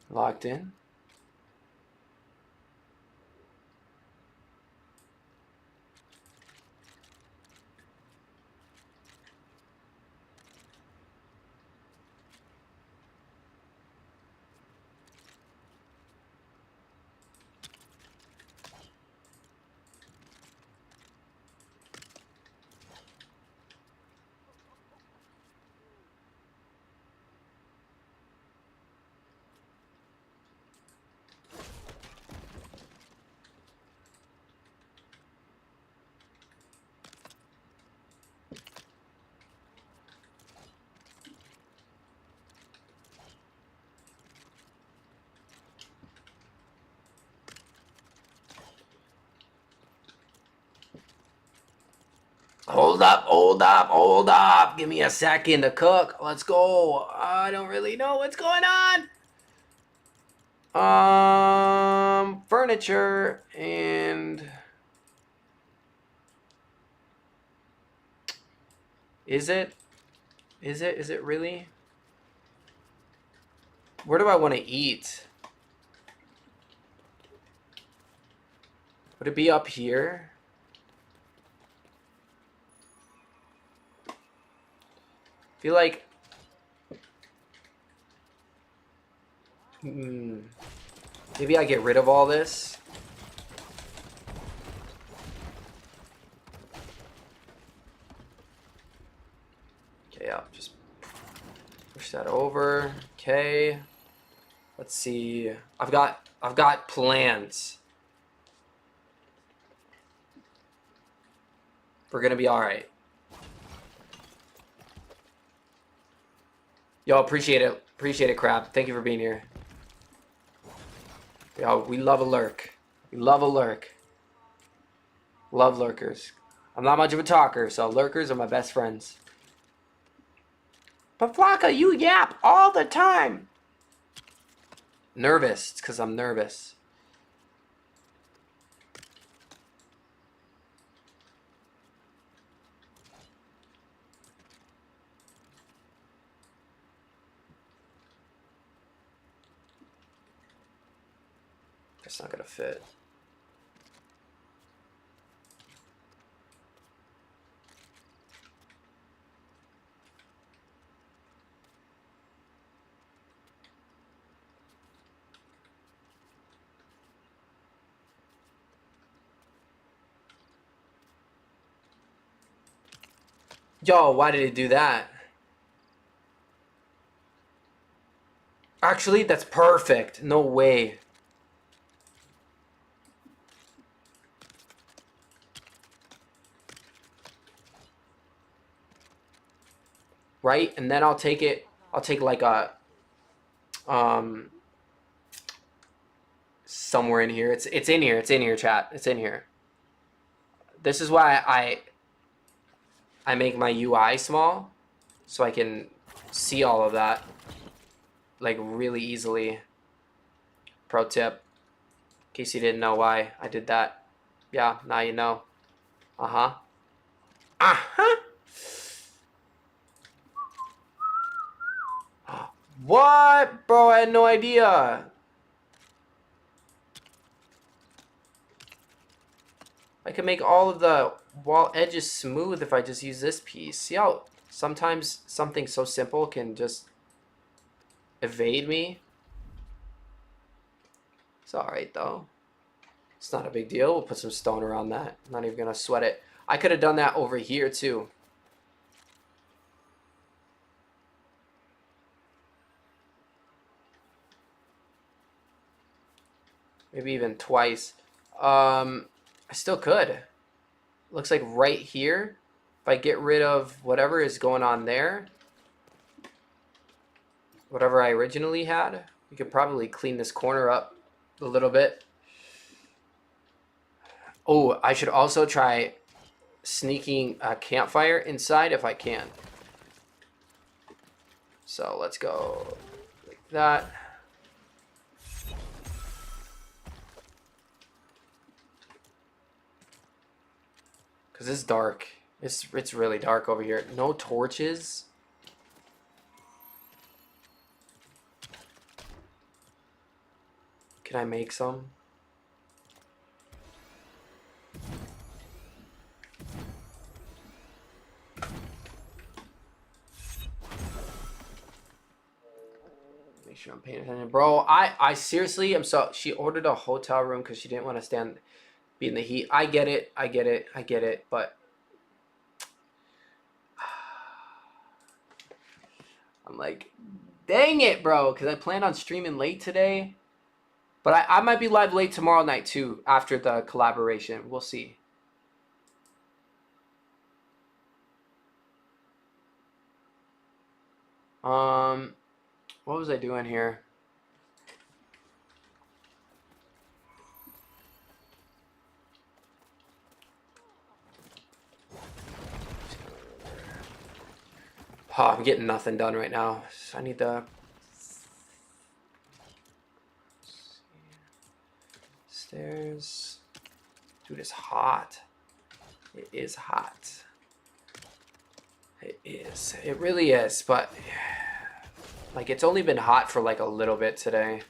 Hold up. Give me a second to cook. Let's go. I don't really know what's going on. Furniture and... Is it? Is it really? Where do I want to eat? Would it be up here? I feel like... maybe I get rid of all this. Okay, I'll just push that over. Okay. Let's see. I've got plans. We're gonna be all right. Yo, appreciate it. Appreciate it, Crab. Thank you for being here. Yo, we love a lurk. We love a lurk. Love lurkers. I'm not much of a talker, so lurkers are my best friends. But Flocka, you yap all the time. Nervous. It's because I'm nervous. That's not gonna fit. Yo, why did it do that? Actually, that's perfect. No way. Right? And then I'll take like a somewhere in here. It's in here. It's in here, chat. It's in here. This is why I make my UI small so I can see all of that like really easily. Pro tip, in case you didn't know why I did that. Yeah, now you know. Uh-huh. Uh-huh. What? Bro, I had no idea. I can make all of the wall edges smooth if I just use this piece. See how sometimes something so simple can just evade me? It's alright though. It's not a big deal. We'll put some stone around that. I'm not even gonna sweat it. I could have done that over here too. Maybe even twice. I still could. Looks like right here, if I get rid of whatever is going on there, whatever I originally had, we could probably clean this corner up a little bit. Oh, I should also try sneaking a campfire inside if I can. So let's go like that. Cause it's dark. It's really dark over here. No torches. Can I make some? Make sure I'm paying attention. Bro, I seriously am so... She ordered a hotel room because she didn't want to be in the heat. I get it. I get it. I get it. But... I'm like, dang it, bro. Because I plan on streaming late today. But I might be live late tomorrow night, too, after the collaboration. We'll see. What was I doing here? Oh, I'm getting nothing done right now. So I need the stairs. Dude, it's hot. It is hot. It is. It really is. But like, it's only been hot for like a little bit today.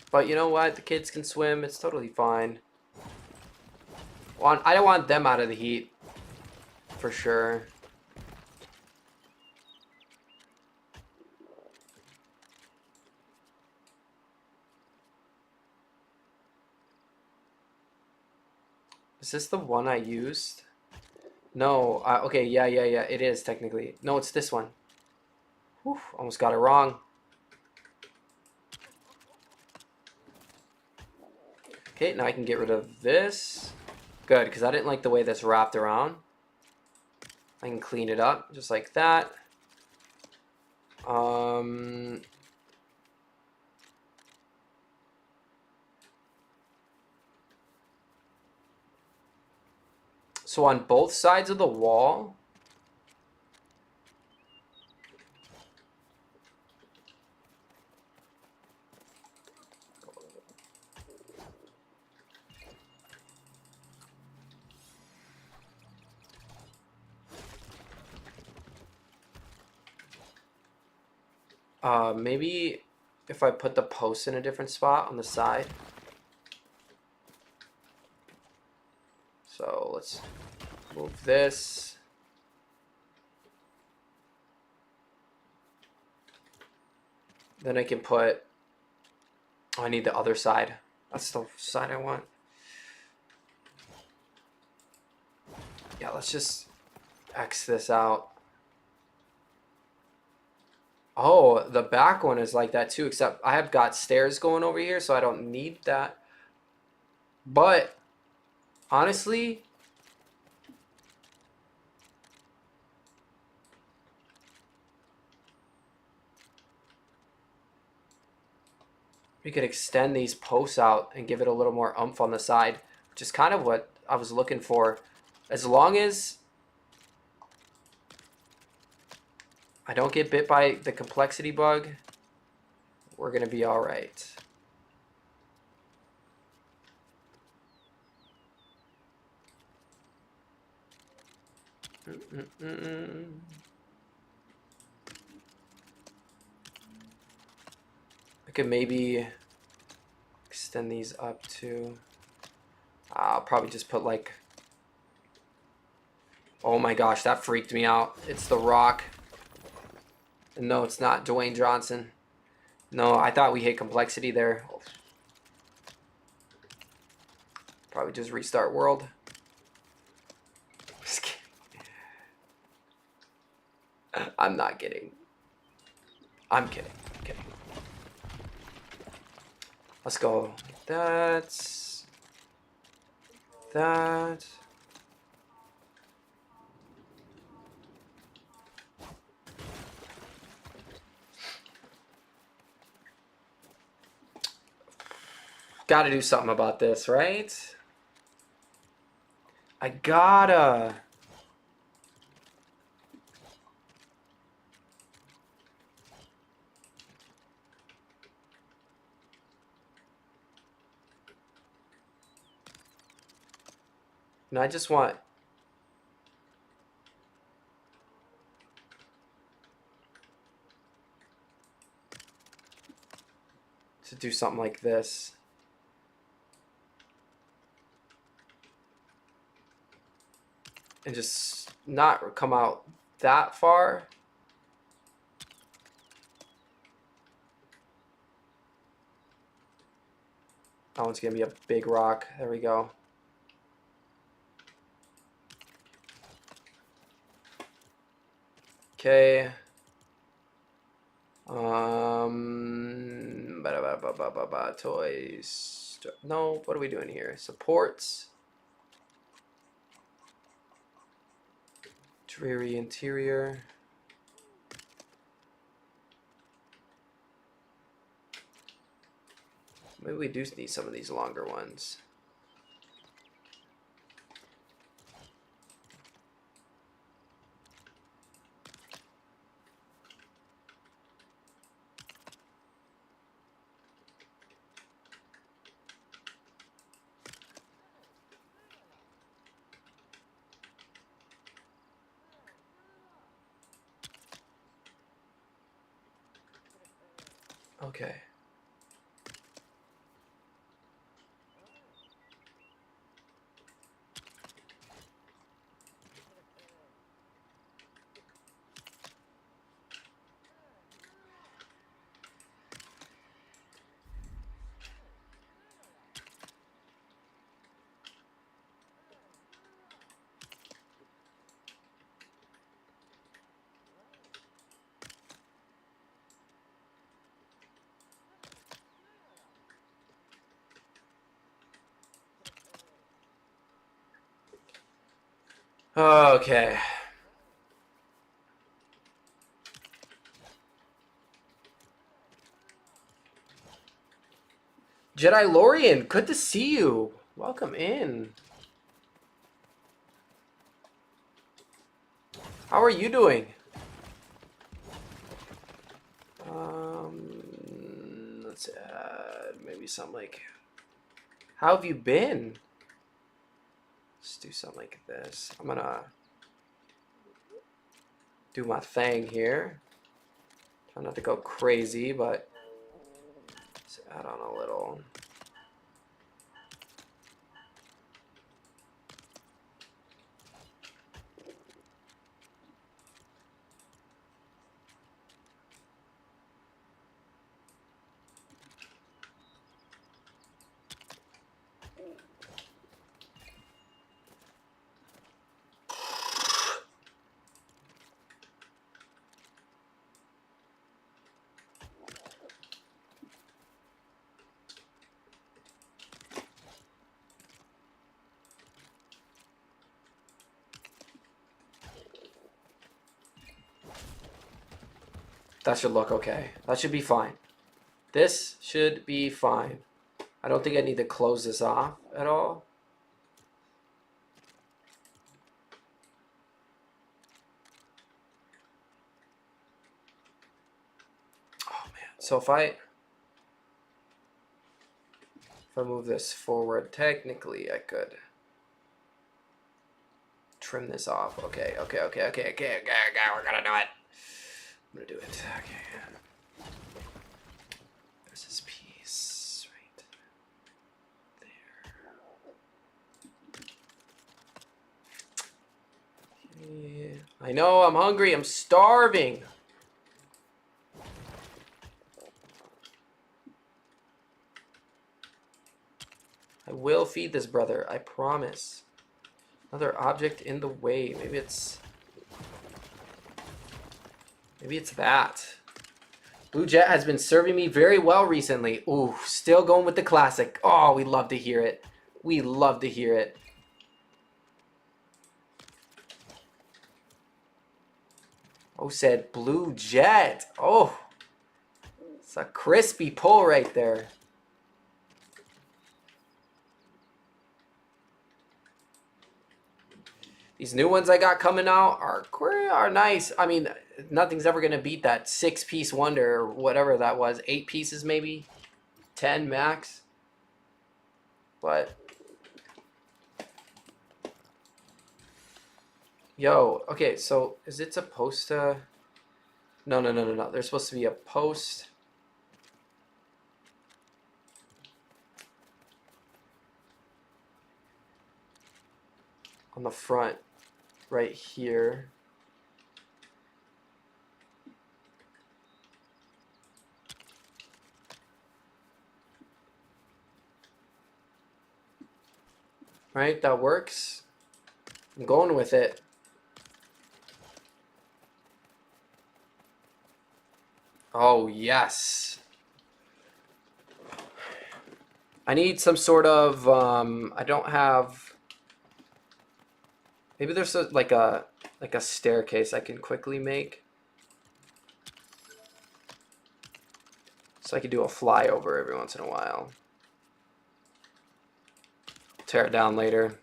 But you know what? The kids can swim. It's totally fine. I don't want them out of the heat. For sure. Is this the one I used? No. Okay, yeah. It is technically. No, it's this one. Whew, almost got it wrong. Okay, now I can get rid of this. Good, because I didn't like the way this wrapped around. I can clean it up just like that. So on both sides of the wall, maybe if I put the posts in a different spot on the side. So let's move this. Then I can put, oh, I need the other side. That's the side I want. Yeah, let's just X this out. Oh, the back one is like that too, except I have got stairs going over here, so I don't need that. But honestly, we could extend these posts out and give it a little more oomph on the side, which is kind of what I was looking for. As long as I don't get bit by the complexity bug, we're going to be all right. I could maybe extend these up too. I'll probably just put like, oh my gosh, that freaked me out. It's The Rock. No, it's not Dwayne Johnson. No, I thought we hit complexity there. Probably just restart world. Just kidding. I'm not kidding. I'm kidding. I'm kidding. Let's go. That's that. Gotta do something about this, right? I gotta. And I just want to do something like this. And just not come out that far. That one's gonna be a big rock. There we go. Okay. Toys. No, what are we doing here? Supports. Dreary interior. Maybe we do need some of these longer ones. Okay. Okay. Jedi Lorian, good to see you. Welcome in. How are you doing? Let's add maybe something like, how have you been? Let's do something like this. I'm gonna do my thing here. Try not to go crazy, but let's add on a little. That should look okay. That should be fine. This should be fine. I don't think I need to close this off at all. Oh man. So if I move this forward, technically I could trim this off. Okay. We're gonna do it. I'm gonna do it. Okay. There's this piece right there. Okay. I know, I'm hungry. I'm starving. I will feed this brother. I promise. Another object in the way. Maybe it's that. Blue Jet has been serving me very well recently. Ooh, still going with the classic. Oh, we love to hear it. We love to hear it. Oh, said Blue Jet. Oh, it's a crispy pull right there. These new ones I got coming out are nice. I mean, nothing's ever going to beat that 6-piece wonder or whatever that was. 8 pieces maybe? 10 max? But yo, okay, so is it supposed to... No. There's supposed to be a post. On the front, right here. Right, that works. I'm going with it. Oh, yes. I need some sort of, I don't have, maybe there's like a staircase I can quickly make. So I could do a flyover every once in a while. Tear it down later.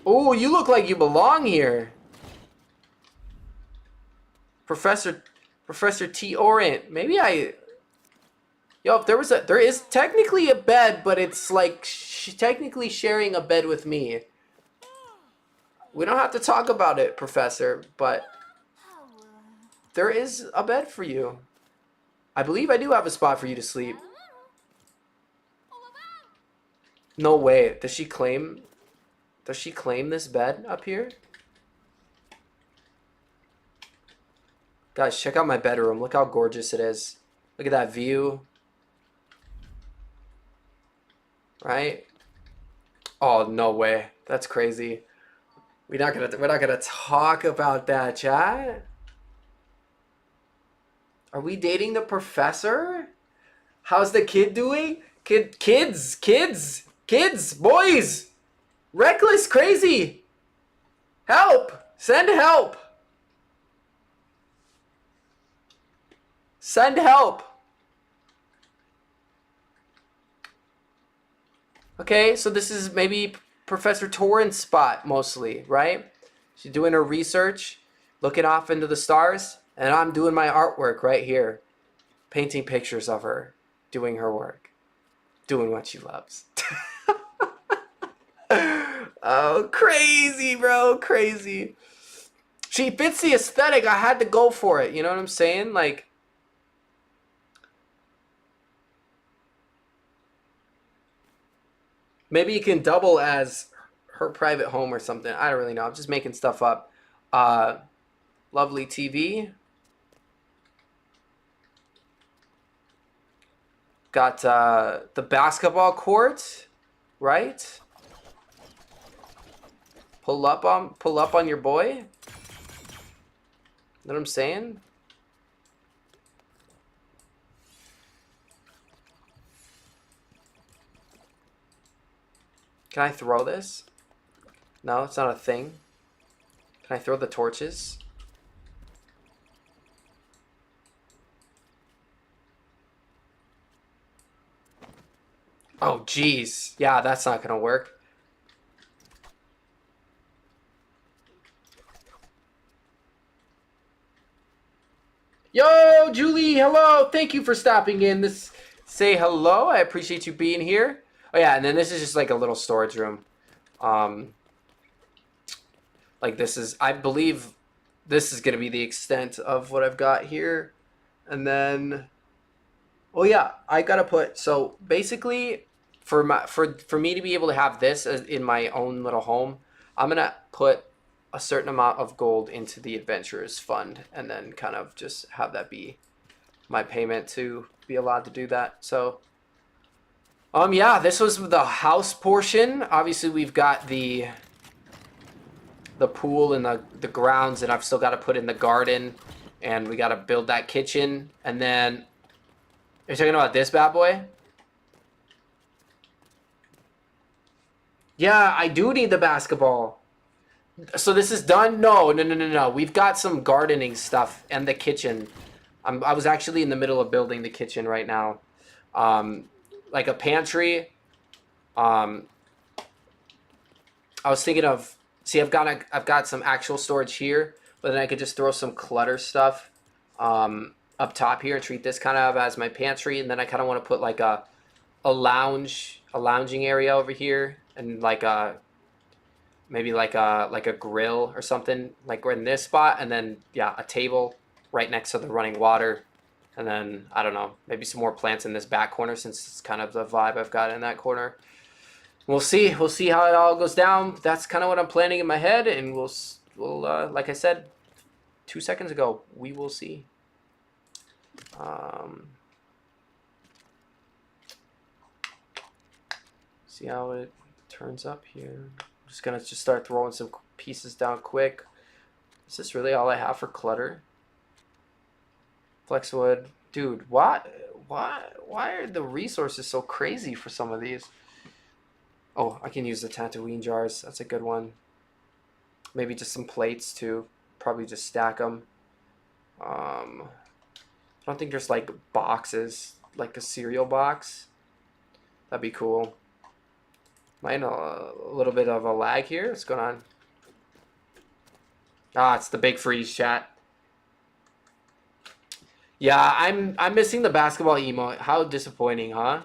Oh, you look like you belong here. Professor T. Orient. Maybe I... Yo, if there is technically a bed, but it's like technically sharing a bed with me. We don't have to talk about it, Professor, but there is a bed for you. I believe I do have a spot for you to sleep. No way. Does she claim this bed up here? Guys, check out my bedroom. Look how gorgeous it is. Look at that view. Right? Oh, no way. That's crazy. We're not gonna talk about that, chat. Are we dating the professor? How's the kid doing? Kids, boys! Reckless, crazy! Help! Send help! Send help! Okay, so this is maybe Professor Torrance spot mostly, right? She's doing her research, looking off into the stars, and I'm doing my artwork right here, painting pictures of her, doing her work, doing what she loves. Oh, crazy, bro, crazy. She fits the aesthetic. I had to go for it. You know what I'm saying? Like, maybe you can double as her private home or something. I don't really know. I'm just making stuff up. Lovely TV. Got the basketball court, right? Pull up on your boy. Know what I'm saying? Can I throw this? No, it's not a thing. Can I throw the torches? Oh, jeez. Yeah, that's not gonna work. Yo, Julie, hello. Thank you for stopping in. Say hello. I appreciate you being here. Oh yeah, and then this is just like a little storage room. Like this is, I believe this is gonna be the extent of what I've got here. And then, oh yeah, I gotta put, so basically for me to be able to have this in my own little home, I'm gonna put a certain amount of gold into the adventurers fund and then kind of just have that be my payment to be allowed to do that. So yeah, this was the house portion. Obviously we've got the pool and the grounds, and I've still got to put in the garden, and we got to build that kitchen. And then you're talking about this bad boy? Yeah, I do need the basketball. So this is done? No. We've got some gardening stuff and the kitchen. I was actually in the middle of building the kitchen right now. Like a pantry. I was thinking of, see, I've got some actual storage here, but then I could just throw some clutter stuff up top here and treat this kind of as my pantry. And then I kind of want to put like a lounging area over here, and like maybe like a grill or something like we're in this spot, and then yeah, a table right next to the running water, and then I don't know, maybe some more plants in this back corner since it's kind of the vibe I've got in that corner. We'll see how it all goes down. That's kind of what I'm planning in my head, and we'll like I said 2 seconds ago, we will see. See how it turns up here. I'm just gonna start throwing some pieces down quick. Is this really all I have for clutter? Flexwood, dude. Why are the resources so crazy for some of these? Oh, I can use the Tatooine jars. That's a good one. Maybe just some plates too. Probably just stack them. I don't think there's like boxes, like a cereal box. That'd be cool. Mine a little bit of a lag here. What's going on? Ah, it's the big freeze, chat. Yeah, I'm missing the basketball emote. How disappointing, huh?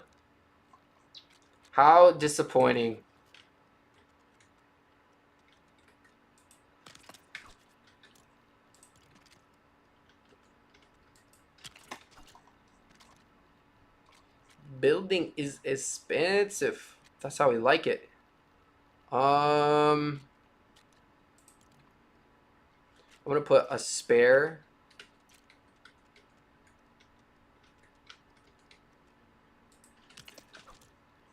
How disappointing. Building is expensive. That's how we like it. I'm gonna put a spare.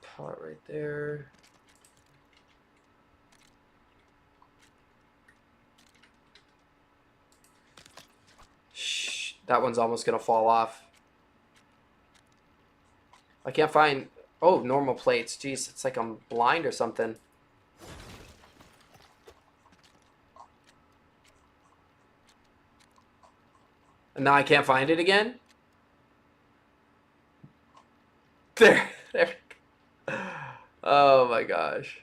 Pot right there. Shh, that one's almost gonna fall off. I can't find. Oh, normal plates. Jeez, it's like I'm blind or something. And now I can't find it again? There. There. Oh my gosh.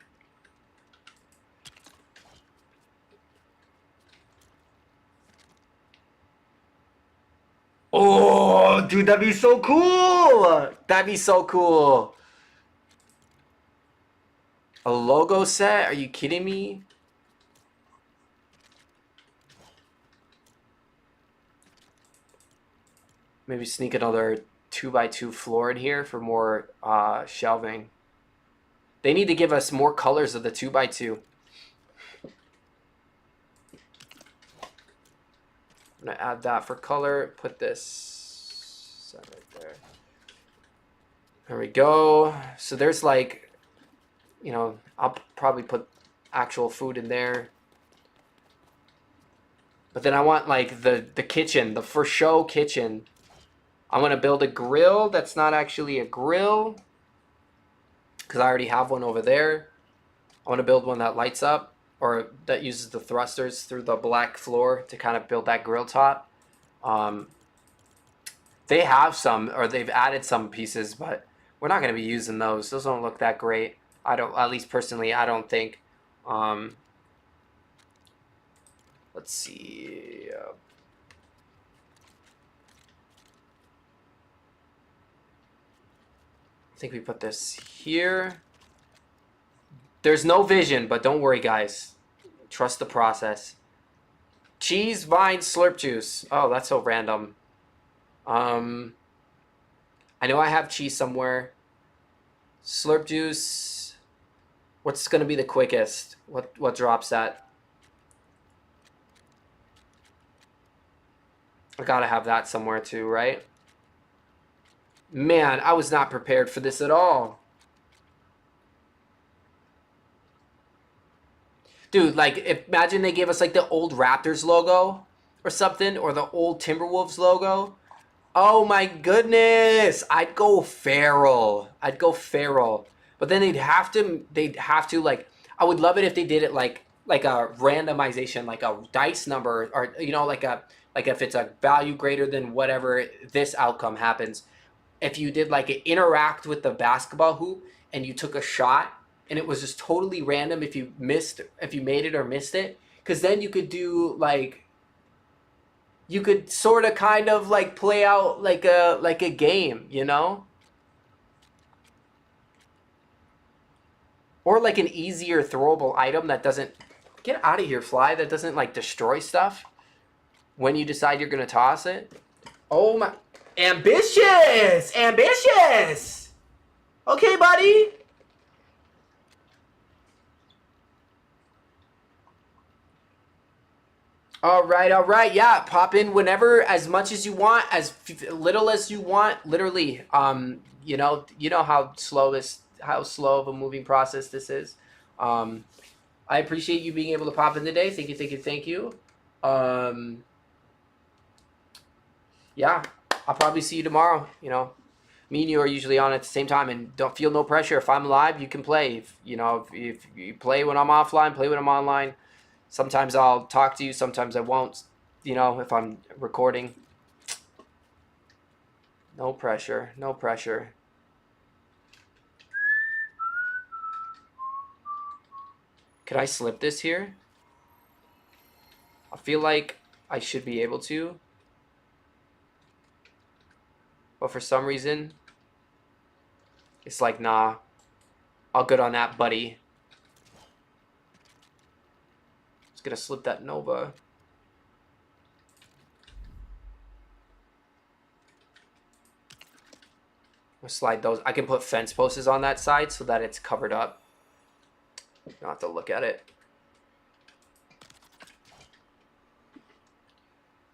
Oh, dude, that'd be so cool. That'd be so cool. A logo set? Are you kidding me? Maybe sneak another 2x2 floor in here for more shelving. They need to give us more colors of the 2x2. I'm gonna add that for color. Put this right there. There we go. So there's like, you know, I'll probably put actual food in there. But then I want like the kitchen, the for show kitchen. I'm gonna build a grill that's not actually a grill, because I already have one over there. I want to build one that lights up, or that uses the thrusters through the black floor to kind of build that grill top. They have some, or they've added some pieces, but we're not going to be using those. Those don't look that great. I don't, at least personally, I don't think. Let's see. I think we put this here. There's no vision, but don't worry, guys. Trust the process. Cheese, vine, slurp juice. Oh, that's so random. I know I have cheese somewhere. Slurp juice. What's gonna be the quickest? What drops that? I gotta have that somewhere too, right? Man, I was not prepared for this at all. Dude, like, imagine they gave us like the old Raptors logo or something, or the old Timberwolves logo. Oh my goodness, I'd go feral. I'd go feral. But then they'd have to like, I would love it if they did it like a randomization, like a dice number, or you know, like if it's a value greater than whatever this outcome happens. If you did like an interact with the basketball hoop and you took a shot and it was just totally random if you made it or missed it, because then you could do like, you could sort of kind of like play out like a game, you know? Or like an easier throwable item that doesn't, get out of here, fly, that doesn't like destroy stuff when you decide you're gonna toss it. Oh my, ambitious! Ambitious! Okay, buddy. All right, all right. Yeah, pop in whenever, as much as you want, as little as you want. Literally, you know how slow of a moving process this is. Um, I appreciate you being able to pop in today. Thank you, thank you, thank you. Um, yeah, I'll probably see you tomorrow. You know, me and you are usually on at the same time, and don't feel no pressure. If I'm live, you can play. If you play when I'm offline, play when I'm online. Sometimes I'll talk to you, sometimes I won't. You know, if I'm recording. No pressure, no pressure. Could I slip this here? I feel like I should be able to. But for some reason, it's like, nah, all good on that, buddy. Just gonna slip that Nova. We'll slide those. I can put fence posts on that side so that it's covered up. You don't have to look at it.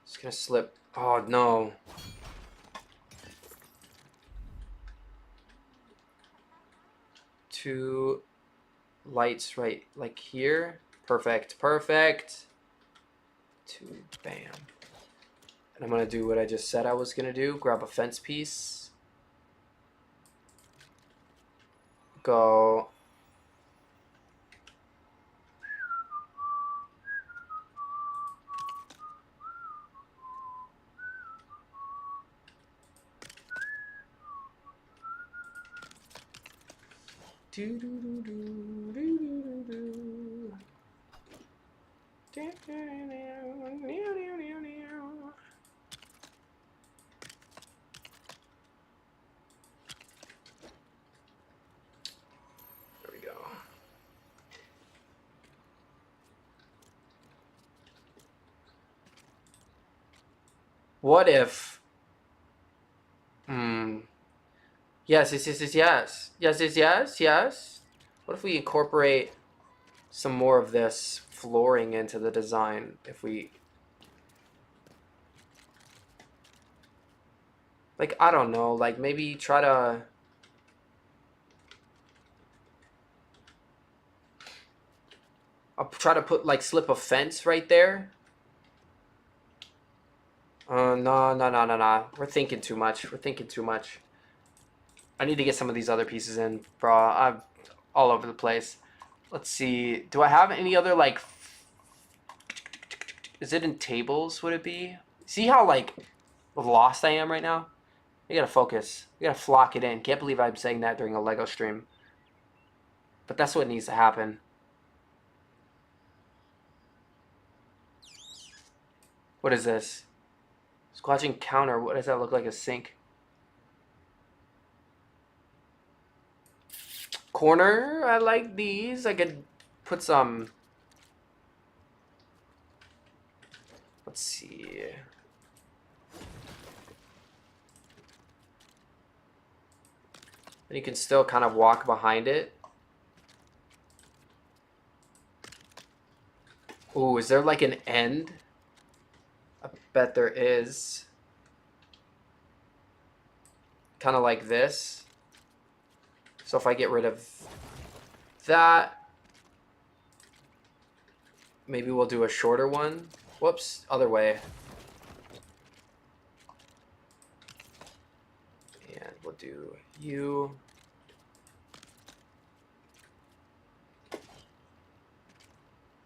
It's gonna slip. Oh no. Two lights right like here. Perfect, perfect. Two, bam. And I'm gonna do what I just said I was gonna do. Grab a fence piece. Go. There we go. What if? Yes, yes, yes, yes, yes. Yes, yes, yes, yes. What if we incorporate some more of this flooring into the design? If we... Like, I don't know. Like, maybe try to... I'll try to put, like, slip a fence right there. No. We're thinking too much. We're thinking too much. I need to get some of these other pieces in, bro. I'm all over the place. Let's see. Do I have any other, like... Is it in tables, would it be? See how, like, lost I am right now? You gotta focus. You gotta flock it in. Can't believe I'm saying that during a Lego stream. But that's what needs to happen. What is this? Squatching counter. What does that look like? A sink? Corner. I like these. I could put some... Let's see. And you can still kind of walk behind it. Ooh, is there like an end? I bet there is. Kind of like this. So if I get rid of that, maybe we'll do a shorter one. Whoops, other way. And we'll do you.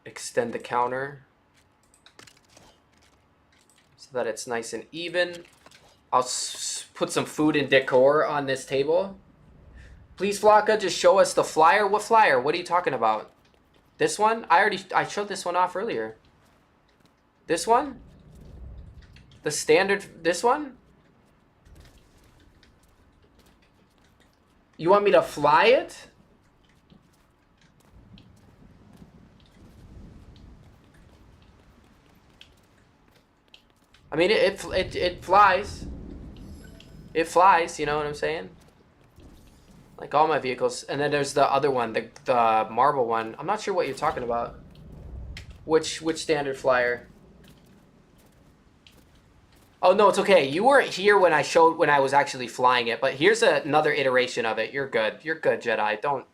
Extend the counter so that it's nice and even. I'll put some food and decor on this table. Please, Flocka, just show us the flyer. What flyer? What are you talking about? This one? I showed this one off earlier. This one? The standard, this one? You want me to fly it? I mean, it flies. It flies, you know what I'm saying? Like all my vehicles. And then there's the other one, the marble one. I'm not sure what you're talking about. Which standard flyer? Oh, no, it's okay. You weren't here when I was actually flying it, but here's another iteration of it. You're good. You're good, Jedi. Don't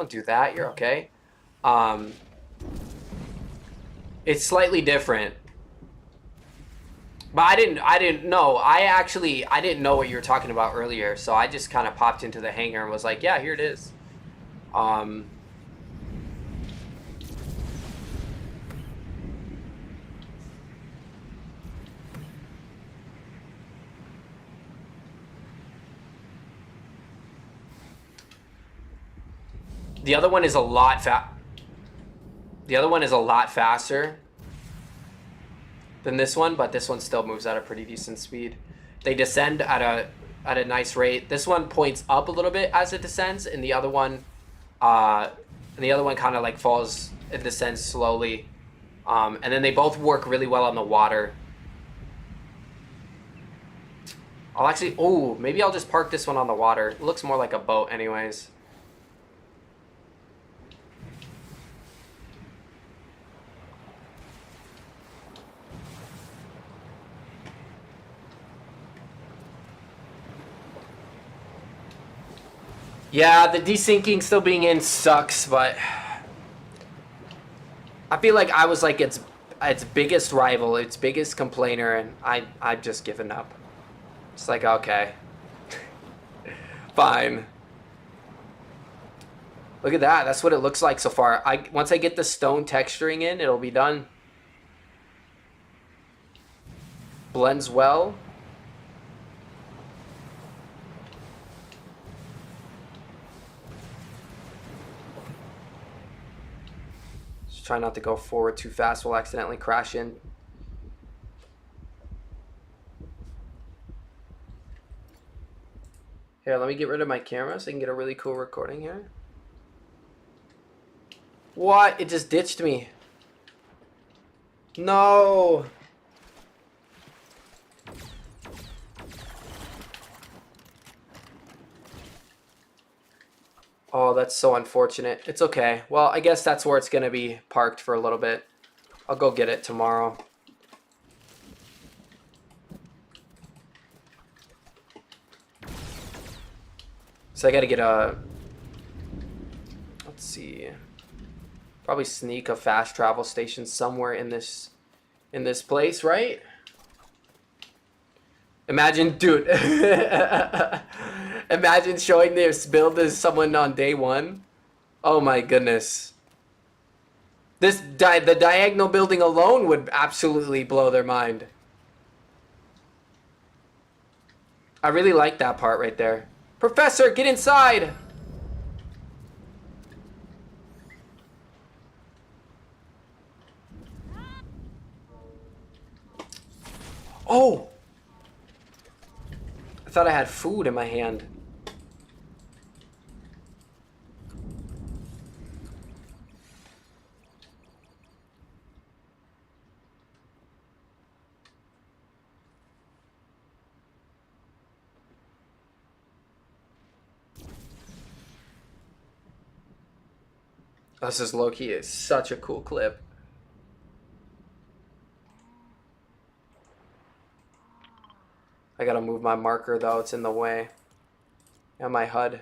do that. You're okay. It's slightly different. But I didn't know. I didn't know what you were talking about earlier, so I just kind of popped into the hangar and was like, yeah, here it is. The other one is a lot faster than this one, but this one still moves at a pretty decent speed. They descend at a nice rate. This one points up a little bit as it descends, and the other one kind of like falls and descends slowly. And then they both work really well on the water. I'll actually... Oh, maybe I'll just park this one on the water. It looks more like a boat anyways. Yeah, the desyncing still being in sucks, but... I feel like I was like its biggest rival, its biggest complainer, and I've just given up. It's like, okay. Fine. Look at that. That's what it looks like so far. Once I get the stone texturing in, it'll be done. Blends well. Just try not to go forward too fast. We'll accidentally crash in. Here, let me get rid of my camera so I can get a really cool recording here. What? It just ditched me. No. Oh, that's so unfortunate. It's okay. Well, I guess that's where it's going to be parked for a little bit. I'll go get it tomorrow. So I got to get a... Let's see. Probably sneak a fast travel station somewhere in this place, right? Imagine, dude. Imagine showing this build to someone on day one. Oh my goodness. The diagonal building alone would absolutely blow their mind. I really like that part right there. Professor, get inside! Oh! I thought I had food in my hand. This is low-key. It's such a cool clip. I gotta move my marker though, it's in the way. And my HUD.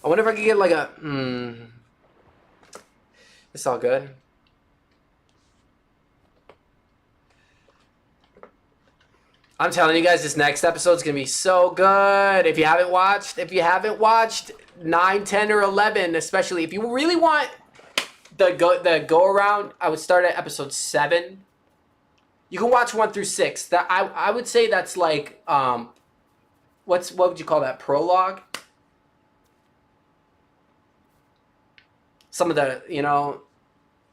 I wonder if I could get like a... It's all good. I'm telling you guys, this next episode is going to be so good. If you haven't watched 9, 10, or 11, especially if you really want the go around, I would start at episode 7. You can watch 1 through 6. That I would say that's like what would you call that? Prologue? Some of the, you know,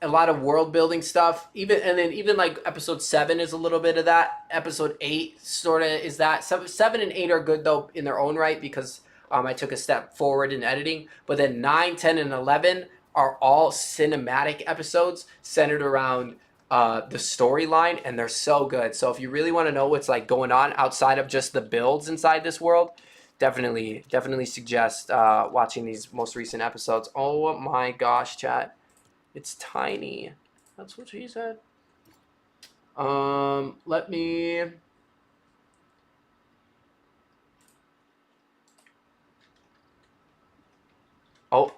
a lot of world building stuff, even like episode 7 is a little bit of that. Episode 8 sort of is that. 7 and 8 are good though in their own right because I took a step forward in editing. But then 9, 10, and 11 are all cinematic episodes centered around the storyline, and they're so good. So if you really want to know what's like going on outside of just the builds inside this world, definitely suggest watching these most recent episodes. Oh my gosh, chat. It's tiny. That's what she said. Let me... Oh,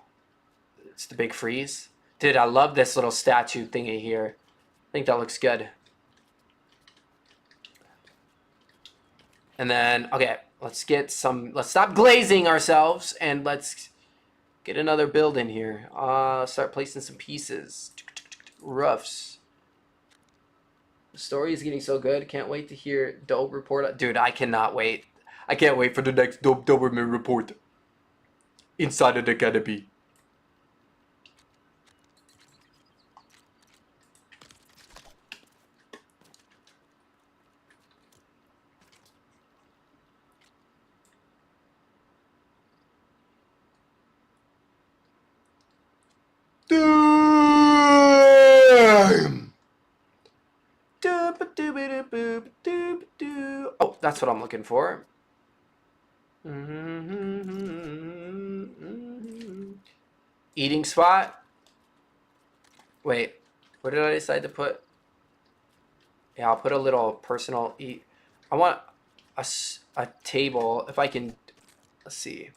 it's the big freeze. Dude, I love this little statue thingy here. I think that looks good. And then, okay, let's stop glazing ourselves and let's get another build in here. Start placing some pieces. Roofs. The story is getting so good. Can't wait to hear Dope report. Dude, I cannot wait. I can't wait for the next Dope Doberman report. Inside of the Canopy. That's what I'm looking for. Eating spot. Wait, what did I decide to put? Yeah, I'll put a little personal eat. I want a table, if I can, let's see.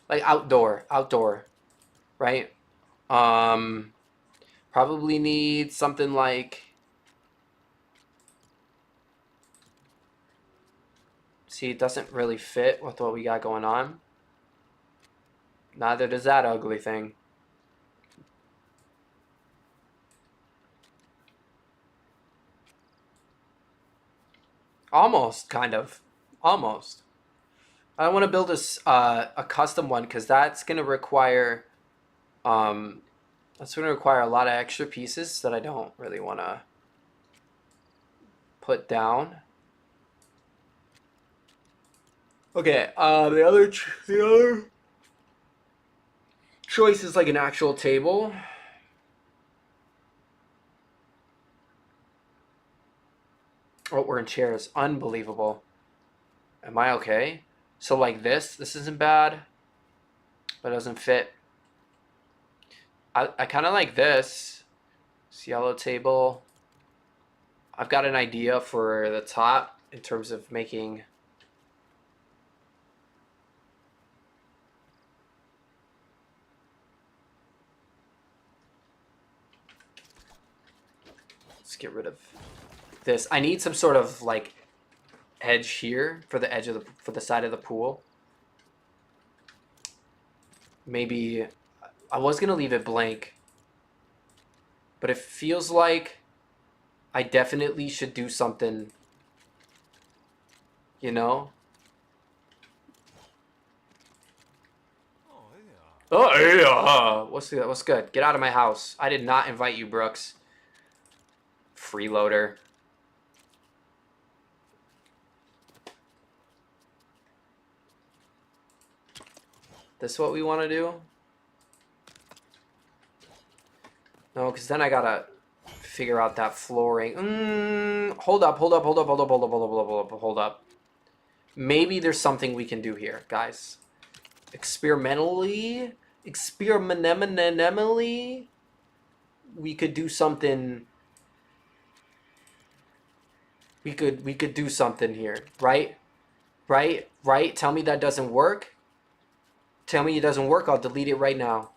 Like outdoor, right? Um, Probably need something like, see, it doesn't really fit with what we got going on. Neither does that ugly thing. Almost, kind of. Almost. I want to build a custom one because um, that's going to require a lot of extra pieces that I don't really want to put down. Okay, the other choice is like an actual table. Oh, we're in chairs. Unbelievable. Am I okay? So like this isn't bad, but it doesn't fit. I kind of like this. This yellow table. I've got an idea for the top in terms of making. Let's get rid of this. I need some sort of like edge here for the edge of for the side of the pool. Maybe I was gonna leave it blank, but it feels like I definitely should do something, you know? Oh yeah. What's good? Get out of my house. I did not invite you, Brooks. Freeloader. This what we want to do? No, because then I gotta figure out that flooring. Hold up. Maybe there's something we can do here, guys. Experimentally, we could do something. We could do something here, right? Right? Tell me that doesn't work. Tell me it doesn't work. I'll delete it right now.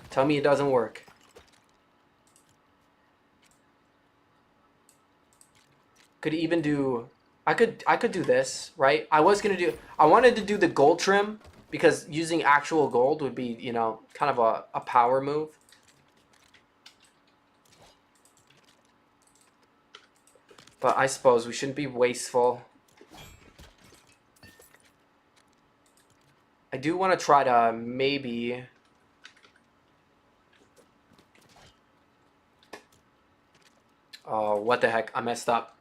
Tell me it doesn't work. Could even do. I could do this, right? I wanted to do the gold trim because using actual gold would be, you know, kind of a power move. But I suppose we shouldn't be wasteful. I do want to try to maybe. Oh, what the heck? I messed up.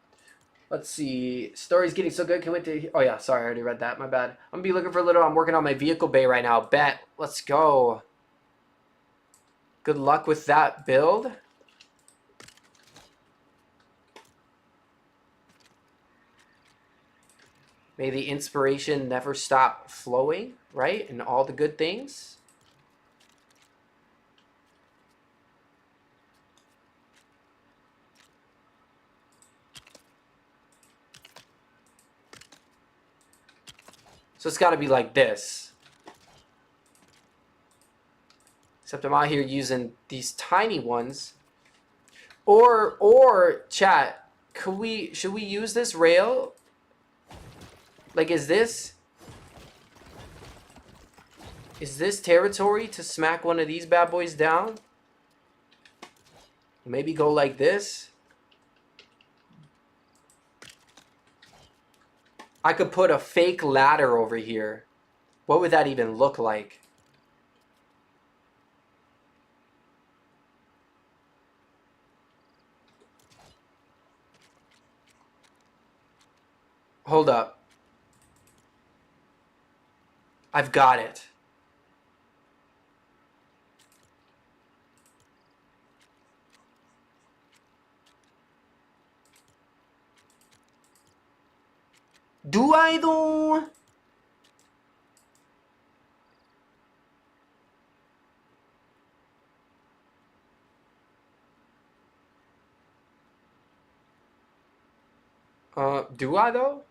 Let's see. Story's getting so good. Can't wait to. Oh, yeah. Sorry, I already read that. My bad. I'm going to be looking for a little. I'm working on my vehicle bay right now. Bet. Let's go. Good luck with that build. May the inspiration never stop flowing, right? And all the good things. So it's got to be like this. Except I'm out here using these tiny ones. Or chat, should we use this rail? Like, is this territory to smack one of these bad boys down? Maybe go like this. I could put a fake ladder over here. What would that even look like? Hold up. I've got it. Do I though? Do I though?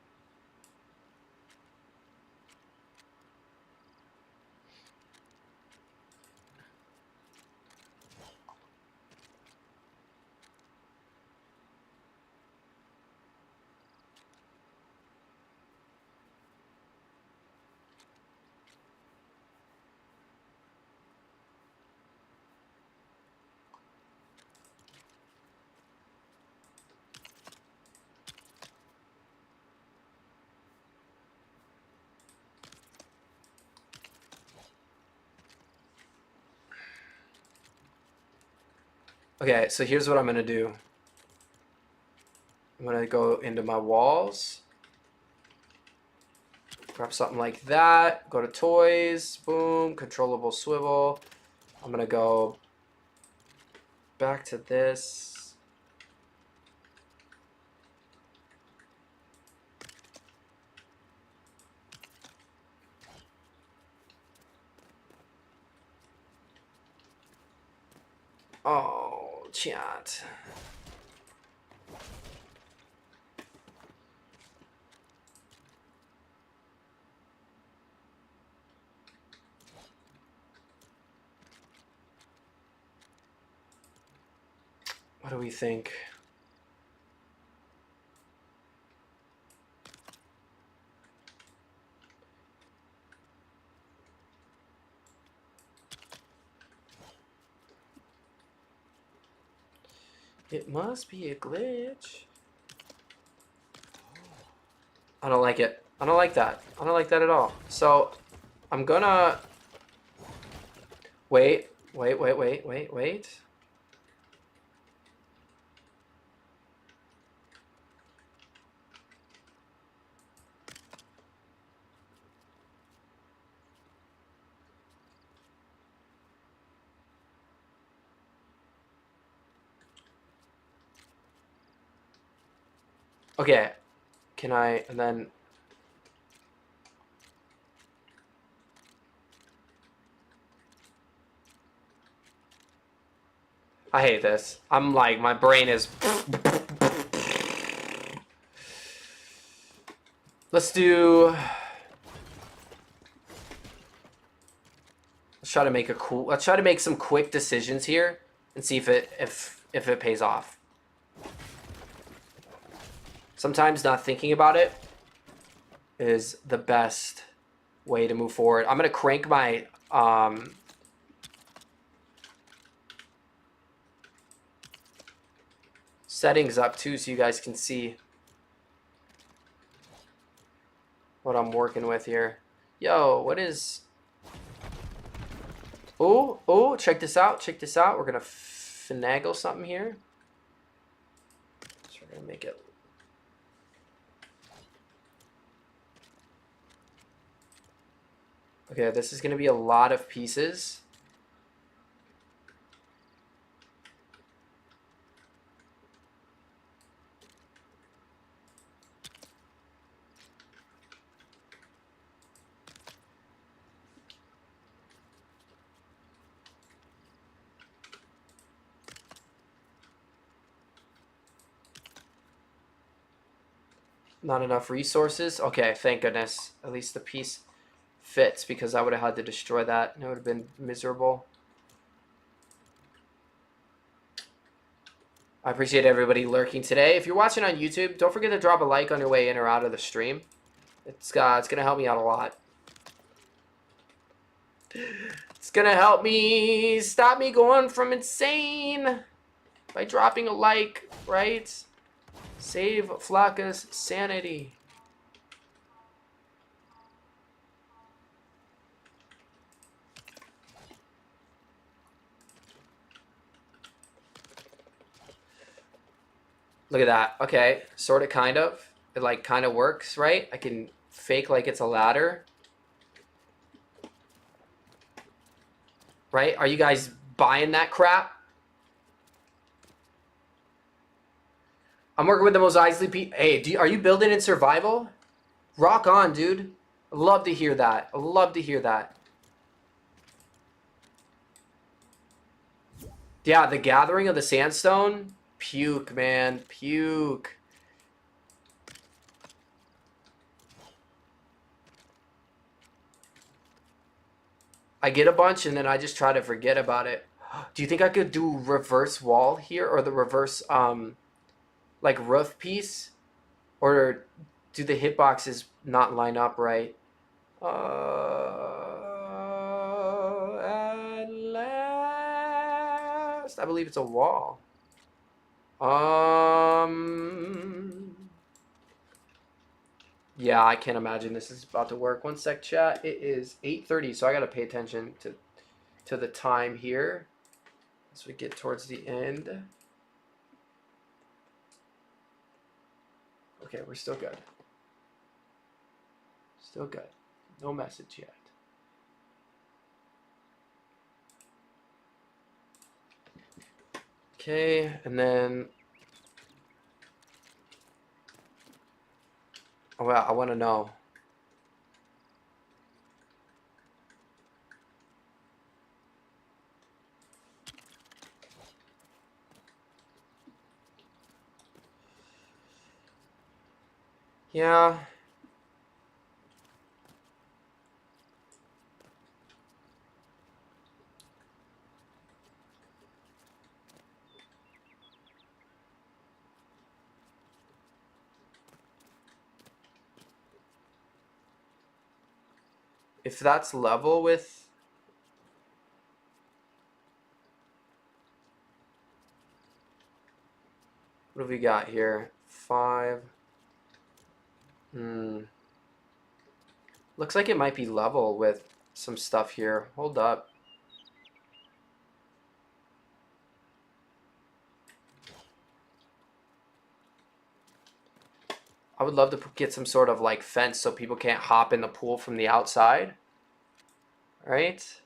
Okay, so here's what I'm gonna do. I'm gonna go into my walls, grab something like that, go to toys, boom, controllable swivel. I'm gonna go back to this. Oh, chat. What do we think? It must be a glitch. I don't like it. I don't like that. I don't like that at all. So I'm gonna wait. Okay, can I, and then, I hate this. I'm like, my brain is, let's do, let's try to make a cool, let's try to make some quick decisions here and see if it pays off. Sometimes not thinking about it is the best way to move forward. I'm gonna crank my settings up too so you guys can see what I'm working with here. Yo, what is... Oh, check this out, We're gonna finagle something here. So we're gonna make it... Okay, this is gonna be a lot of pieces. Not enough resources. Okay, thank goodness. At least the piece fits, because I would have had to destroy that and it would have been miserable. I appreciate everybody lurking today. If you're watching on YouTube, don't forget to drop a like on your way in or out of the stream. It's gonna help me out a lot. It's gonna help me stop me going from insane by dropping a like, right? Save Flacca's sanity. Look at that. Okay, sort of, kind of. It like kind of works, right? I can fake like it's a ladder. Right? Are you guys buying that crap? I'm working with the Mos Eisley. Hey, are you building in survival? Rock on, dude. I love to hear that. I love to hear that. Yeah, the gathering of the sandstone. Puke, man. Puke. I get a bunch and then I just try to forget about it. Do you think I could do reverse wall here or the reverse like roof piece? Or do the hitboxes not line up right? At last, I believe it's a wall. Yeah, I can't imagine this is about to work. One sec, chat. It is 8:30, so I gotta pay attention to the time here as we get towards the end. Okay, we're still good. Still good. No message yet. Okay, and then well, I want to know. Yeah. If that's level with what have we got here? 5. Looks like it might be level with some stuff here. Hold up. I would love to get some sort of like fence so people can't hop in the pool from the outside. Right?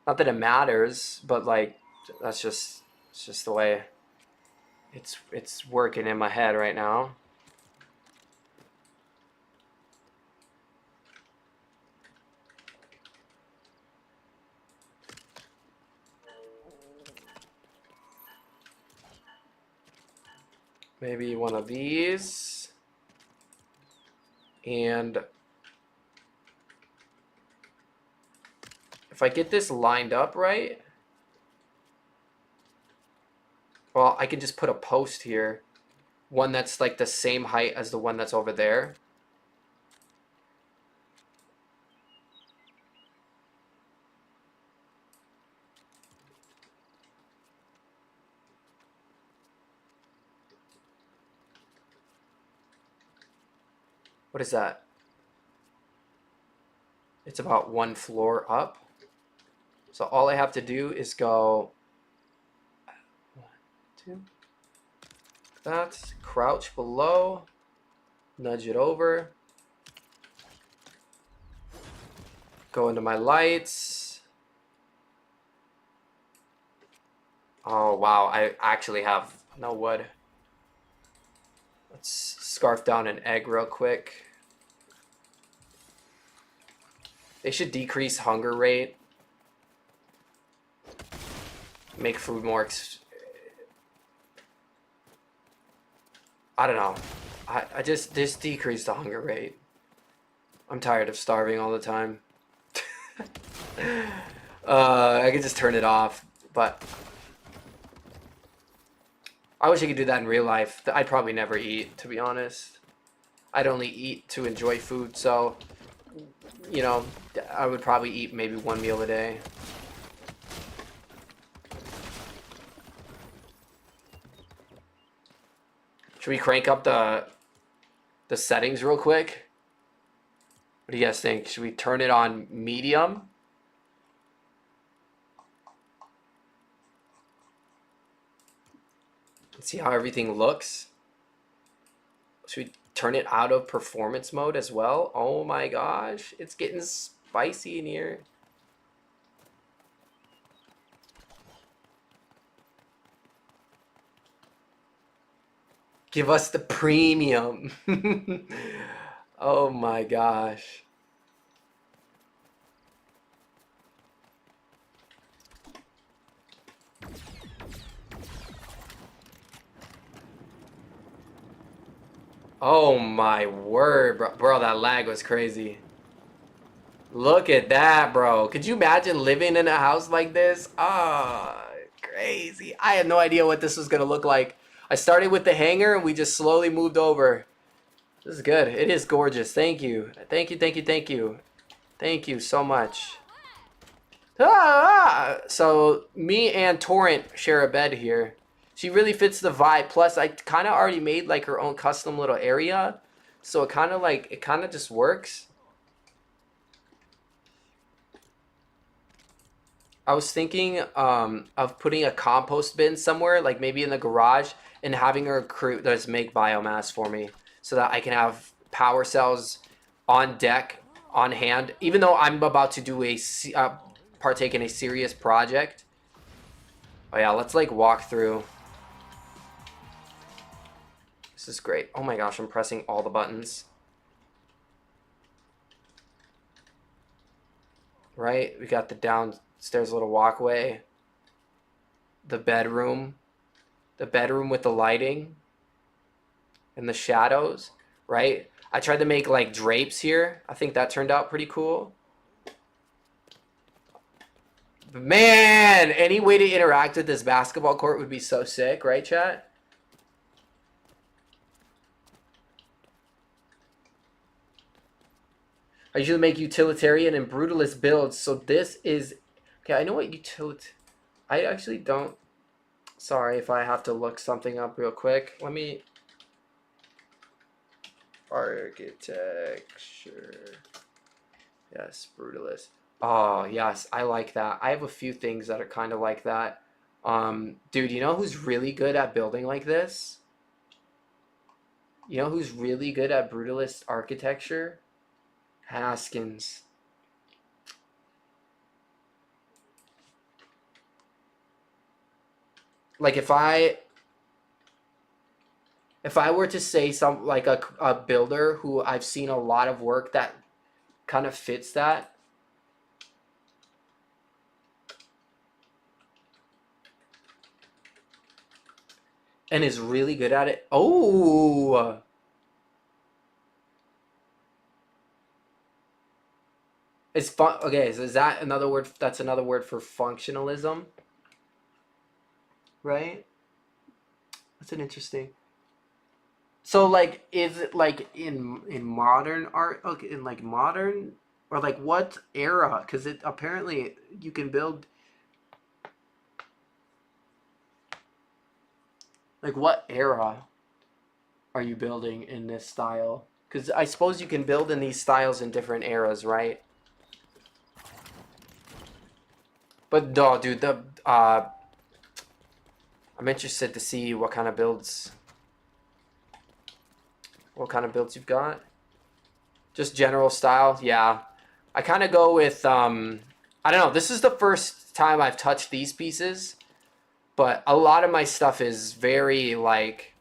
Not that it matters, but like that's just it's just the way it's working in my head right now. Maybe one of these. And if I get this lined up right, well, I can just put a post here. One that's like the same height as the one that's over there. What is that? It's about 1 floor up. So all I have to do is go 1, 2. That, crouch below, nudge it over, go into my lights. Oh wow, I actually have no wood. Let's scarf down an egg real quick. They should decrease hunger rate. Make food more I don't know. I just decrease the hunger rate. I'm tired of starving all the time. I could just turn it off, but I wish I could do that in real life. I'd probably never eat, to be honest. I'd only eat to enjoy food, so you know, I would probably eat maybe 1 meal a day. Should we crank up the settings real quick? What do you guys think? Should we turn it on medium? Let's see how everything looks. Should we turn it out of performance mode as well? Oh my gosh, it's getting spicy in here. Give us the premium. Oh my gosh. Oh my word, bro. Bro, that lag was crazy. Look at that, bro. Could you imagine living in a house like this? Ah, crazy. I had no idea what this was gonna look like. I started with the hangar and we just slowly moved over. This is good. It is gorgeous. Thank you. Thank you, thank you, thank you. Thank you so much. Ah! So me and Torrent share a bed here. She really fits the vibe. Plus, I kind of already made like her own custom little area. So it kind of just works. I was thinking of putting a compost bin somewhere, like maybe in the garage, and having her crew just make biomass for me so that I can have power cells on deck, on hand. Even though I'm about to do partake in a serious project. Oh yeah, let's like walk through. This is great. Oh my gosh, I'm pressing all the buttons. Right? We got the downstairs little walkway. The bedroom. The bedroom with the lighting. And the shadows. Right? I tried to make like drapes here. I think that turned out pretty cool. But man, any way to interact with this basketball court would be so sick, right, chat? I usually make utilitarian and brutalist builds, so this is... Okay, I know what I actually don't... Sorry if I have to look something up real quick. Let me... Architecture. Yes, brutalist. Oh, yes, I like that. I have a few things that are kind of like that. Dude, you know who's really good at building like this? You know who's really good at brutalist architecture? Haskins. Like if I were to say some like a builder who I've seen a lot of work that kind of fits that, and is really good at it. Oh, it's fun. Okay, so is that another word? That's another word for functionalism, right? That's an interesting. So like, is it like in modern art? Okay, in like modern or like what era? Because it apparently you can build like what era are you building in this style? Because I suppose you can build in these styles in different eras, right? But no, dude, I'm interested to see what kind of builds you've got. Just general style, yeah. I kind of go with I don't know. This is the first time I've touched these pieces, but a lot of my stuff is very like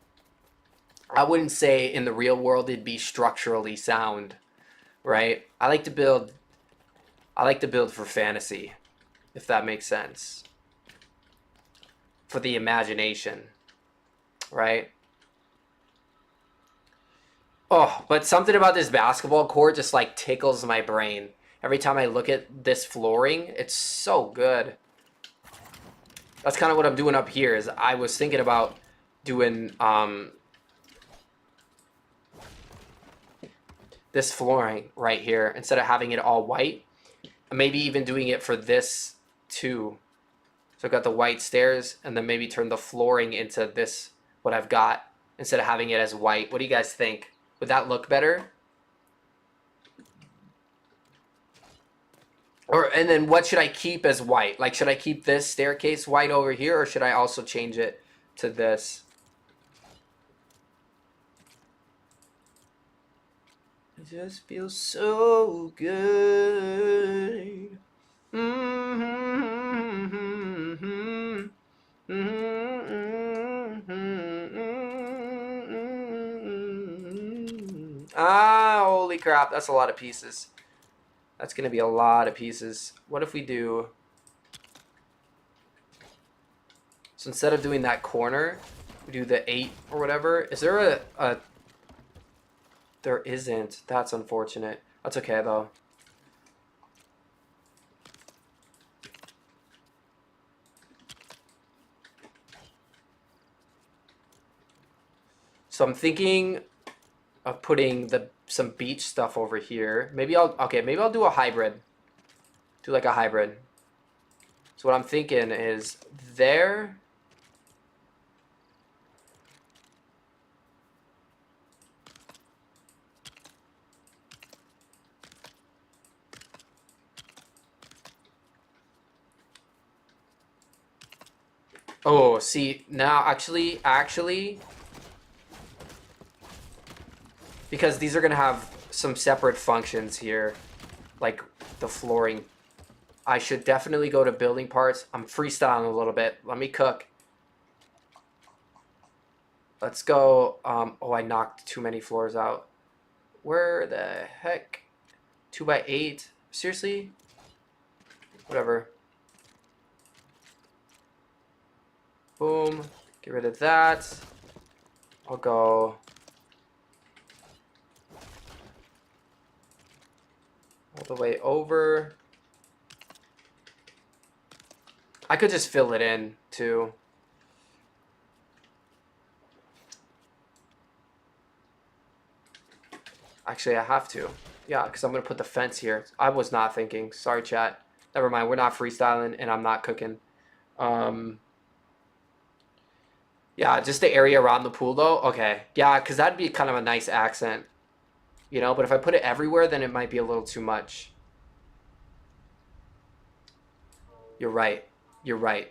I wouldn't say in the real world it'd be structurally sound, right? I like to build for fantasy, if that makes sense. For the imagination, right? Oh, but something about this basketball court just like tickles my brain. Every time I look at this flooring, it's so good. That's kind of what I'm doing up here is I was thinking about doing this flooring right here instead of having it all white. Maybe even doing it for this too. So I've got the white stairs and then maybe turn the flooring into this, what I've got, instead of having it as white. What do you guys think? Would that look better? And then what should I keep as white? Like, should I keep this staircase white over here, or should I also change it to this? It just feels so good. Ah, holy crap. That's a lot of pieces. That's going to be a lot of pieces. What if we do... So instead of doing that corner, we do the 8 or whatever. Is there a... There isn't. That's unfortunate. That's okay, though. So I'm thinking of putting some beach stuff over here. Maybe I'll do a hybrid. Do like a hybrid. So what I'm thinking is there. Oh, see, now actually, because these are gonna have some separate functions here, like the flooring. I should definitely go to building parts. I'm freestyling a little bit. Let me cook. Let's go. Oh, I knocked too many floors out. Where the heck? 2x8? Seriously? Whatever. Boom. Get rid of that. I'll go all the way over. I could just fill it in too. Actually, I have to. Yeah, because I'm going to put the fence here. I was not thinking. Sorry, chat. Never mind. We're not freestyling, and I'm not cooking. Yeah, just the area around the pool, though. Okay. Yeah, because that'd be kind of a nice accent. You know, but if I put it everywhere, then it might be a little too much. You're right. You're right.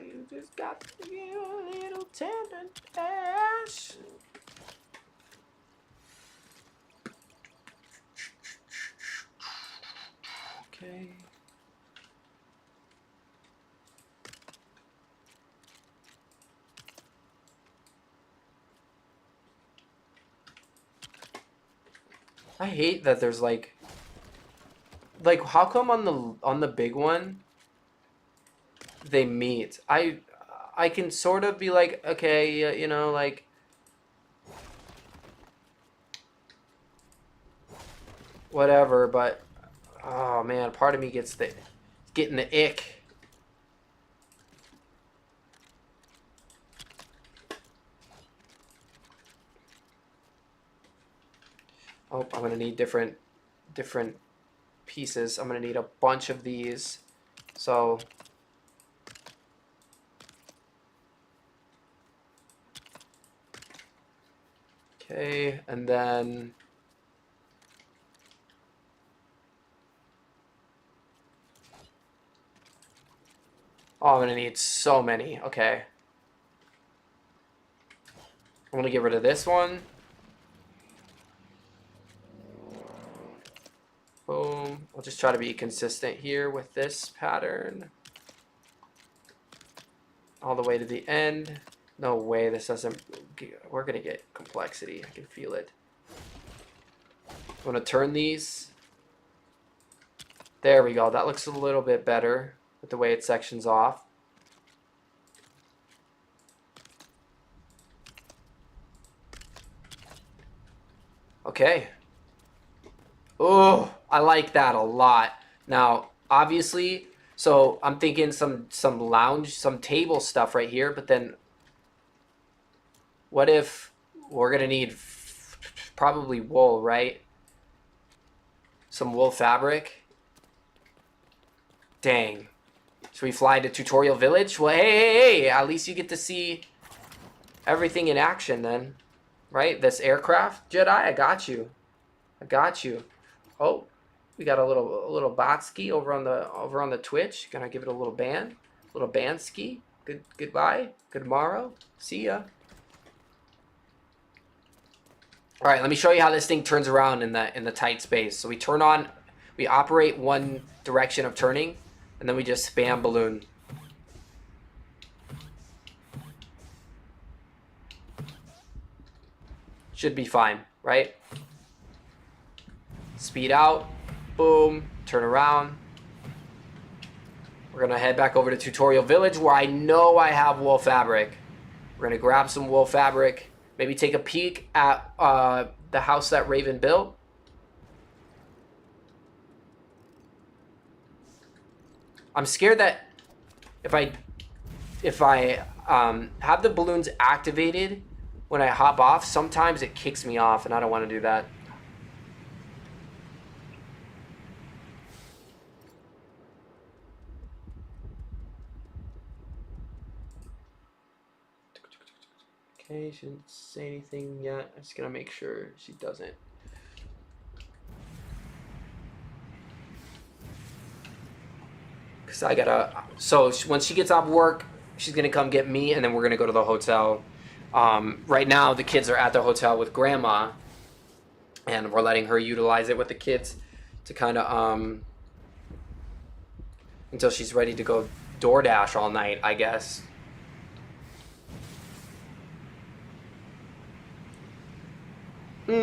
You just got to get a little tender dash. Okay. I hate that there's like how come on the big one they meet? I can sort of be like, okay, you know, like whatever, but oh man, part of me gets getting the ick. Oh, I'm gonna need different pieces. I'm gonna need a bunch of these. So okay, and then oh, I'm gonna need so many. Okay. I'm gonna get rid of this one. Boom. I'll just try to be consistent here with this pattern. All the way to the end. No way this doesn't... We're gonna get complexity. I can feel it. I'm gonna turn these. There we go. That looks a little bit better with the way it sections off. Okay. Oh, I like that a lot. Now, obviously, so I'm thinking some lounge, some table stuff right here, but then what if we're gonna need probably wool, right? Some wool fabric. Dang. Should we fly to Tutorial Village? Well, hey, at least you get to see everything in action then. right? This aircraft, Jedi, I got you. I got you. Oh, we got a little bot ski over on the Twitch. Gonna give it a little band. Little band ski. Goodbye. Good morrow. See ya. All right, let me show you how this thing turns around in the tight space. So we turn on, we operate one direction of turning, and then we just spam balloon. Should be fine, right? Speed out, boom, turn around. We're gonna head back over to Tutorial Village where I know I have wool fabric. We're gonna grab some wool fabric. Maybe take a peek at the house that Raven built. I'm scared that if I have the balloons activated when I hop off, sometimes it kicks me off, and I don't want to do that. Okay, she didn't say anything yet. I'm just gonna make sure she doesn't. Cause I gotta. So once she gets off work, she's gonna come get me, and then we're gonna go to the hotel. Right now, the kids are at the hotel with Grandma, and we're letting her utilize it with the kids to kind of until she's ready to go DoorDash all night, I guess. Why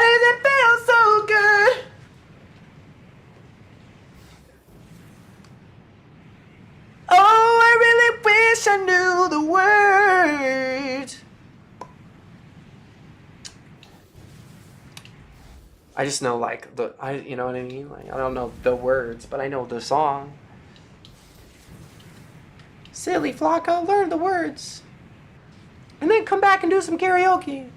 does it feel so good? Oh, I really wish I knew the words. I just know like you know what I mean? Like I don't know the words, but I know the song. Silly Flocka, learn the words. And then come back and do some karaoke.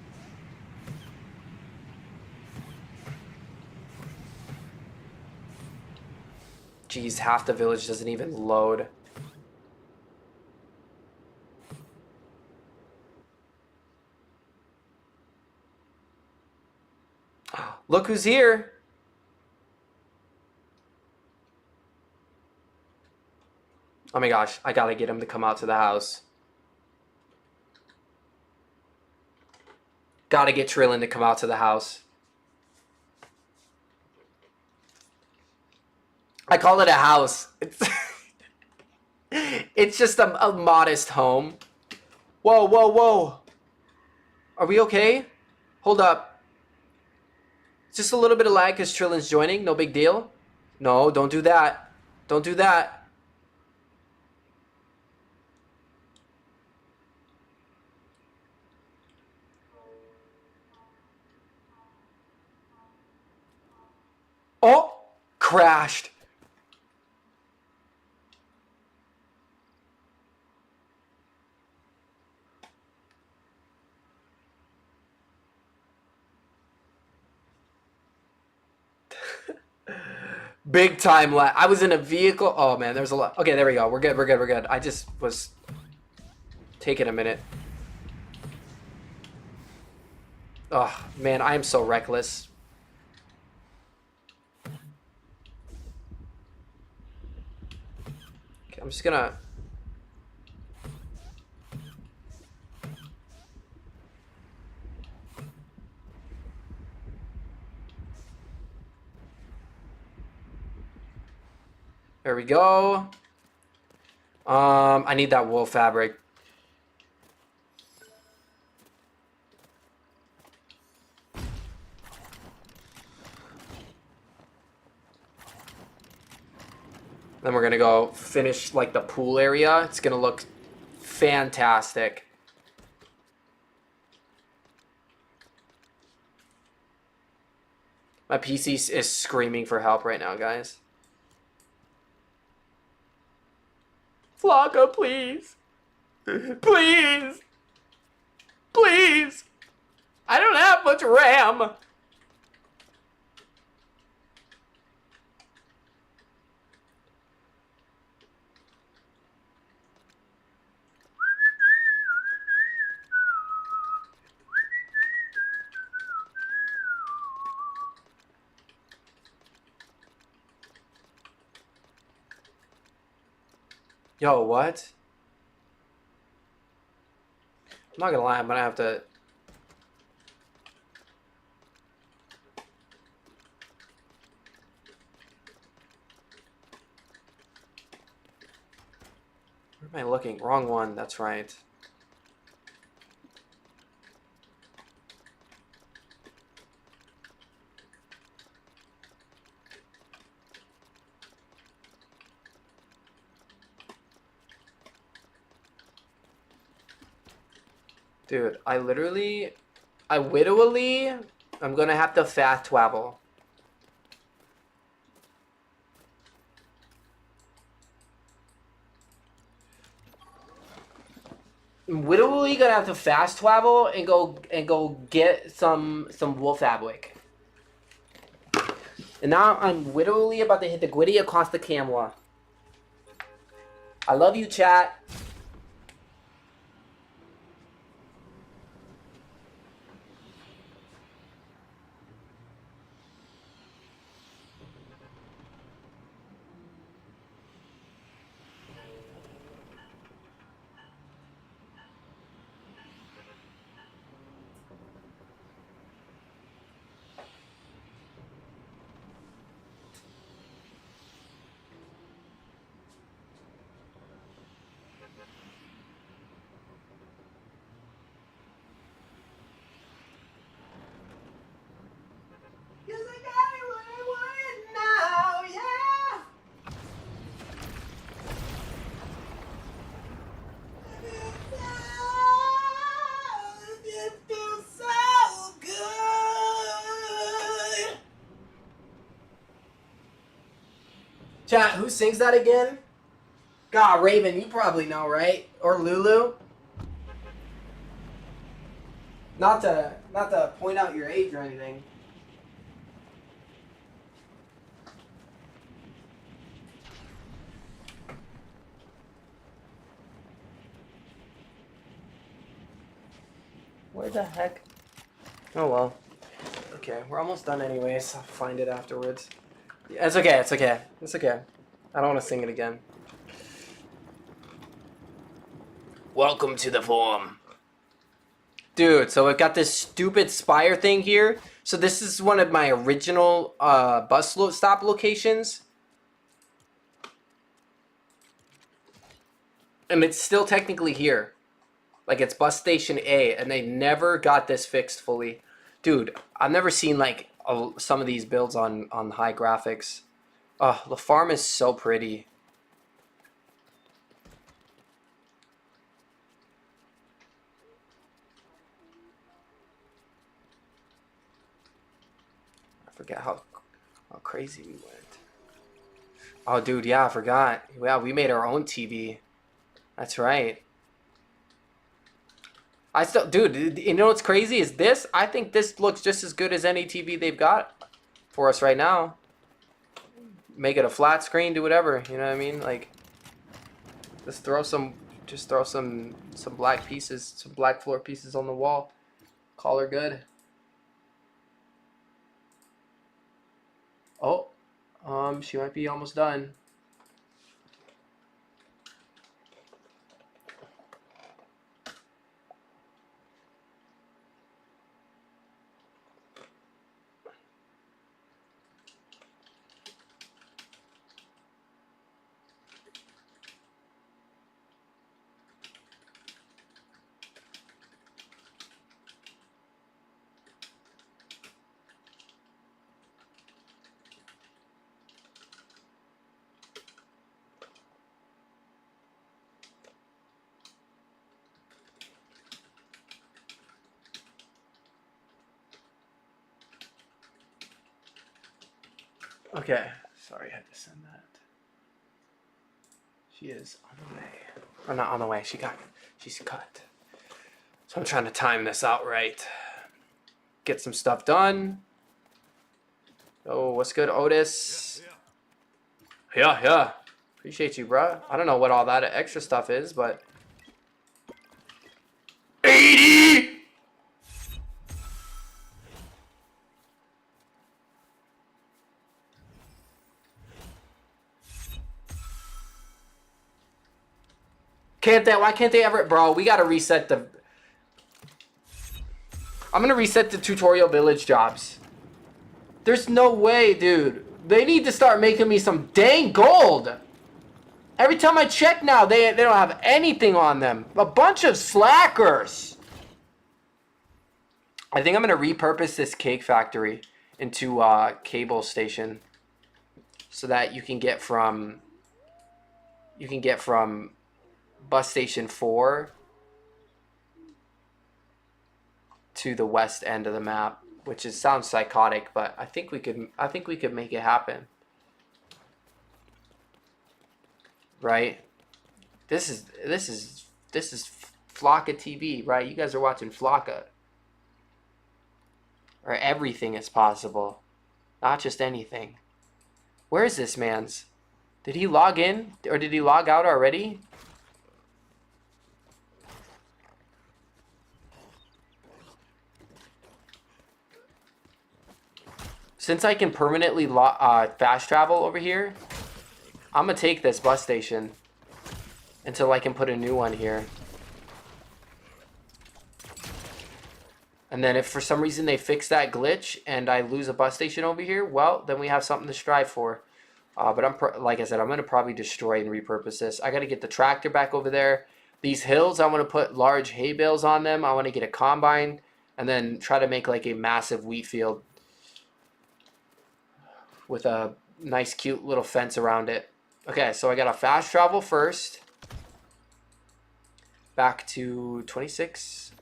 Jeez, half the village doesn't even load. Look who's here. Oh my gosh, I gotta get him to come out to the house. Gotta get Trillin to come out to the house. I call it a house. It's just a modest home. Whoa, whoa, whoa. Are we okay? Hold up. Just a little bit of lag because Trillin's joining. No big deal. No, don't do that. Don't do that. Oh, crashed. Big time lag. I was in a vehicle. Oh man, there's a lot. Okay, there we go. We're good. We're good. We're good. I just was taking a minute. Oh man, I am so reckless. Okay, I'm just gonna. There we go. I need that wool fabric. Then we're gonna go finish like the pool area. It's gonna look fantastic. My PC is screaming for help right now, guys. Flocka, please. Please. Please. I don't have much RAM. Yo, what? I'm not gonna lie, I'm gonna have to... Where am I looking? Wrong one, that's right. Dude, I literally... I'm gonna have to fast travel. I'm literally gonna have to fast travel and go get some wolf fabric. And now I'm literally about to hit the Gwitty across the camera. I love you, chat. Chat, who sings that again? God, Raven, you probably know, right? Or Lulu? Not to point out your age or anything. Where the heck? Oh well. Okay, we're almost done anyways. I'll find it afterwards. Yeah, it's okay, it's okay. It's okay. I don't want to sing it again. Welcome to the forum. Dude, so I've got this stupid spire thing here. So this is one of my original bus stop locations. And it's still technically here. Like, it's bus station A, and they never got this fixed fully. Dude, I've never seen, like, some of these builds on high graphics. Oh, the farm is so pretty. I forget how crazy we went. Oh, dude, yeah, I forgot. Yeah, we made our own TV. That's right. I still, dude, you know what's crazy is this? I think this looks just as good as any TV they've got for us right now. Make it a flat screen, do whatever, you know what I mean? Like, just throw some black pieces, some black floor pieces on the wall. Call her good. Oh, she might be almost done. Okay, sorry I had to send that. She is on the way. Or not on the way, she's cut. So I'm trying to time this out right. Get some stuff done. Oh, what's good, Otis? Yeah. Appreciate you, bruh. I don't know what all that extra stuff is, but... 80! Can't they? Why can't they ever? Bro, we gotta reset the... I'm gonna reset the tutorial village jobs. There's no way, dude. They need to start making me some dang gold. Every time I check now, they don't have anything on them. A bunch of slackers. I think I'm gonna repurpose this cake factory into a cable station, so that you can get from bus station 4 to the west end of the map, which sounds psychotic, but I think we could make it happen. Right? This is Flocka TV, right? You guys are watching Flocka. Or everything is possible, not just anything. Where is this man's? Did he log in or did he log out already? Since I can permanently fast travel over here, I'm gonna take this bus station until I can put a new one here. And then if for some reason they fix that glitch and I lose a bus station over here, well, then we have something to strive for. But like I said, I'm going to probably destroy and repurpose this. I got to get the tractor back over there. These hills, I want to put large hay bales on them. I want to get a combine and then try to make like a massive wheat field with a nice, cute little fence around it. Okay, so I got to fast travel first. Back to 26.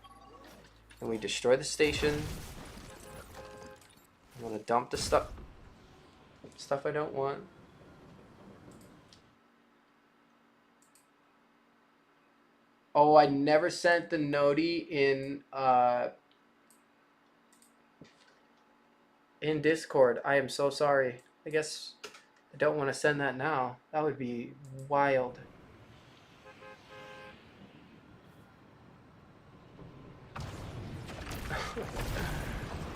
And we destroy the station. I want to dump the stuff I don't want. Oh, I never sent the noti in Discord. I am so sorry. I guess I don't want to send that now. That would be wild.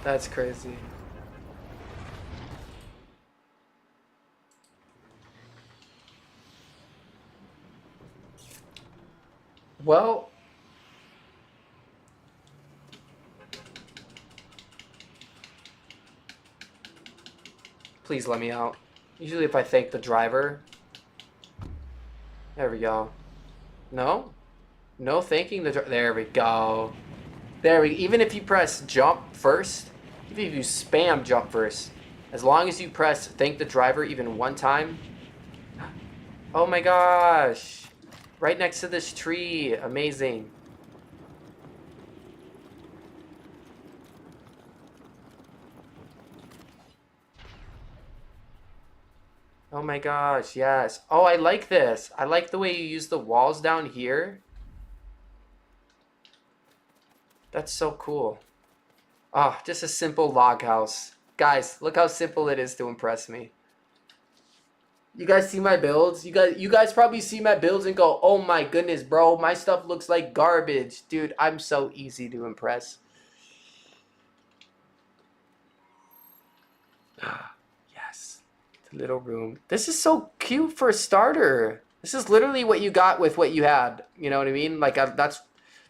That's crazy. Well, please let me out. Usually if I thank the driver. There we go. No? No thanking the driver. There we go. Even if you press jump first, even if you spam jump first, as long as you press thank the driver even one time. Oh my gosh. Right next to this tree. Amazing. Oh my gosh, yes. Oh, I like this. I like the way you use the walls down here. That's so cool. Ah, just a simple log house. Guys, look how simple it is to impress me. You guys see my builds? You guys probably see my builds and go, "Oh my goodness, bro, my stuff looks like garbage." Dude, I'm so easy to impress. Yes. The little room. This is so cute for a starter. This is literally what you got with what you had. You know what I mean? Like that's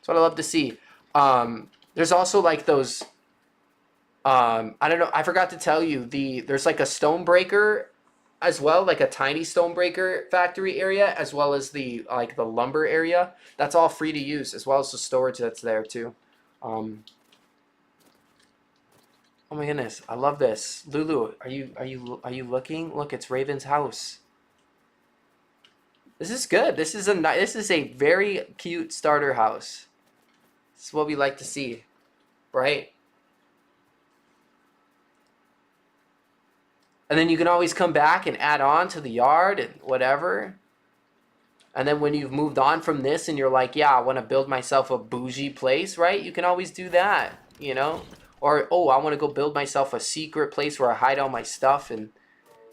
what I love to see. There's also like those I don't know, I forgot to tell you, there's like a stone breaker as well, like a tiny stone breaker factory area, as well as the lumber area. That's all free to use, as well as the storage that's there too. Oh my goodness, I love this. Lulu, are you looking? Look, it's Raven's house. This is good. This is a very cute starter house. This is what we like to see, right? And then you can always come back and add on to the yard and whatever. And then when you've moved on from this and you're like, yeah, I want to build myself a bougie place, right? You can always do that, you know? Or, oh, I want to go build myself a secret place where I hide all my stuff and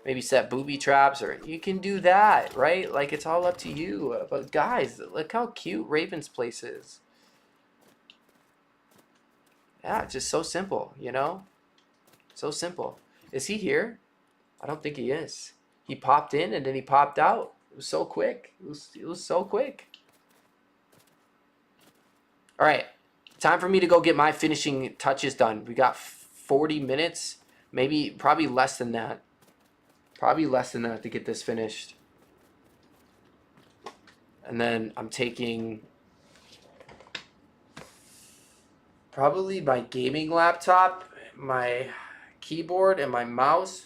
maybe set booby traps, or you can do that, right? Like, it's all up to you. But guys, look how cute Raven's place is. Yeah, it's just so simple, you know? So simple. Is he here? I don't think he is. He popped in and then he popped out. It was so quick. It was so quick. All right, time for me to go get my finishing touches done. We got 40 minutes, maybe, probably less than that. Probably less than that to get this finished. And then I'm taking probably my gaming laptop, my keyboard, and my mouse.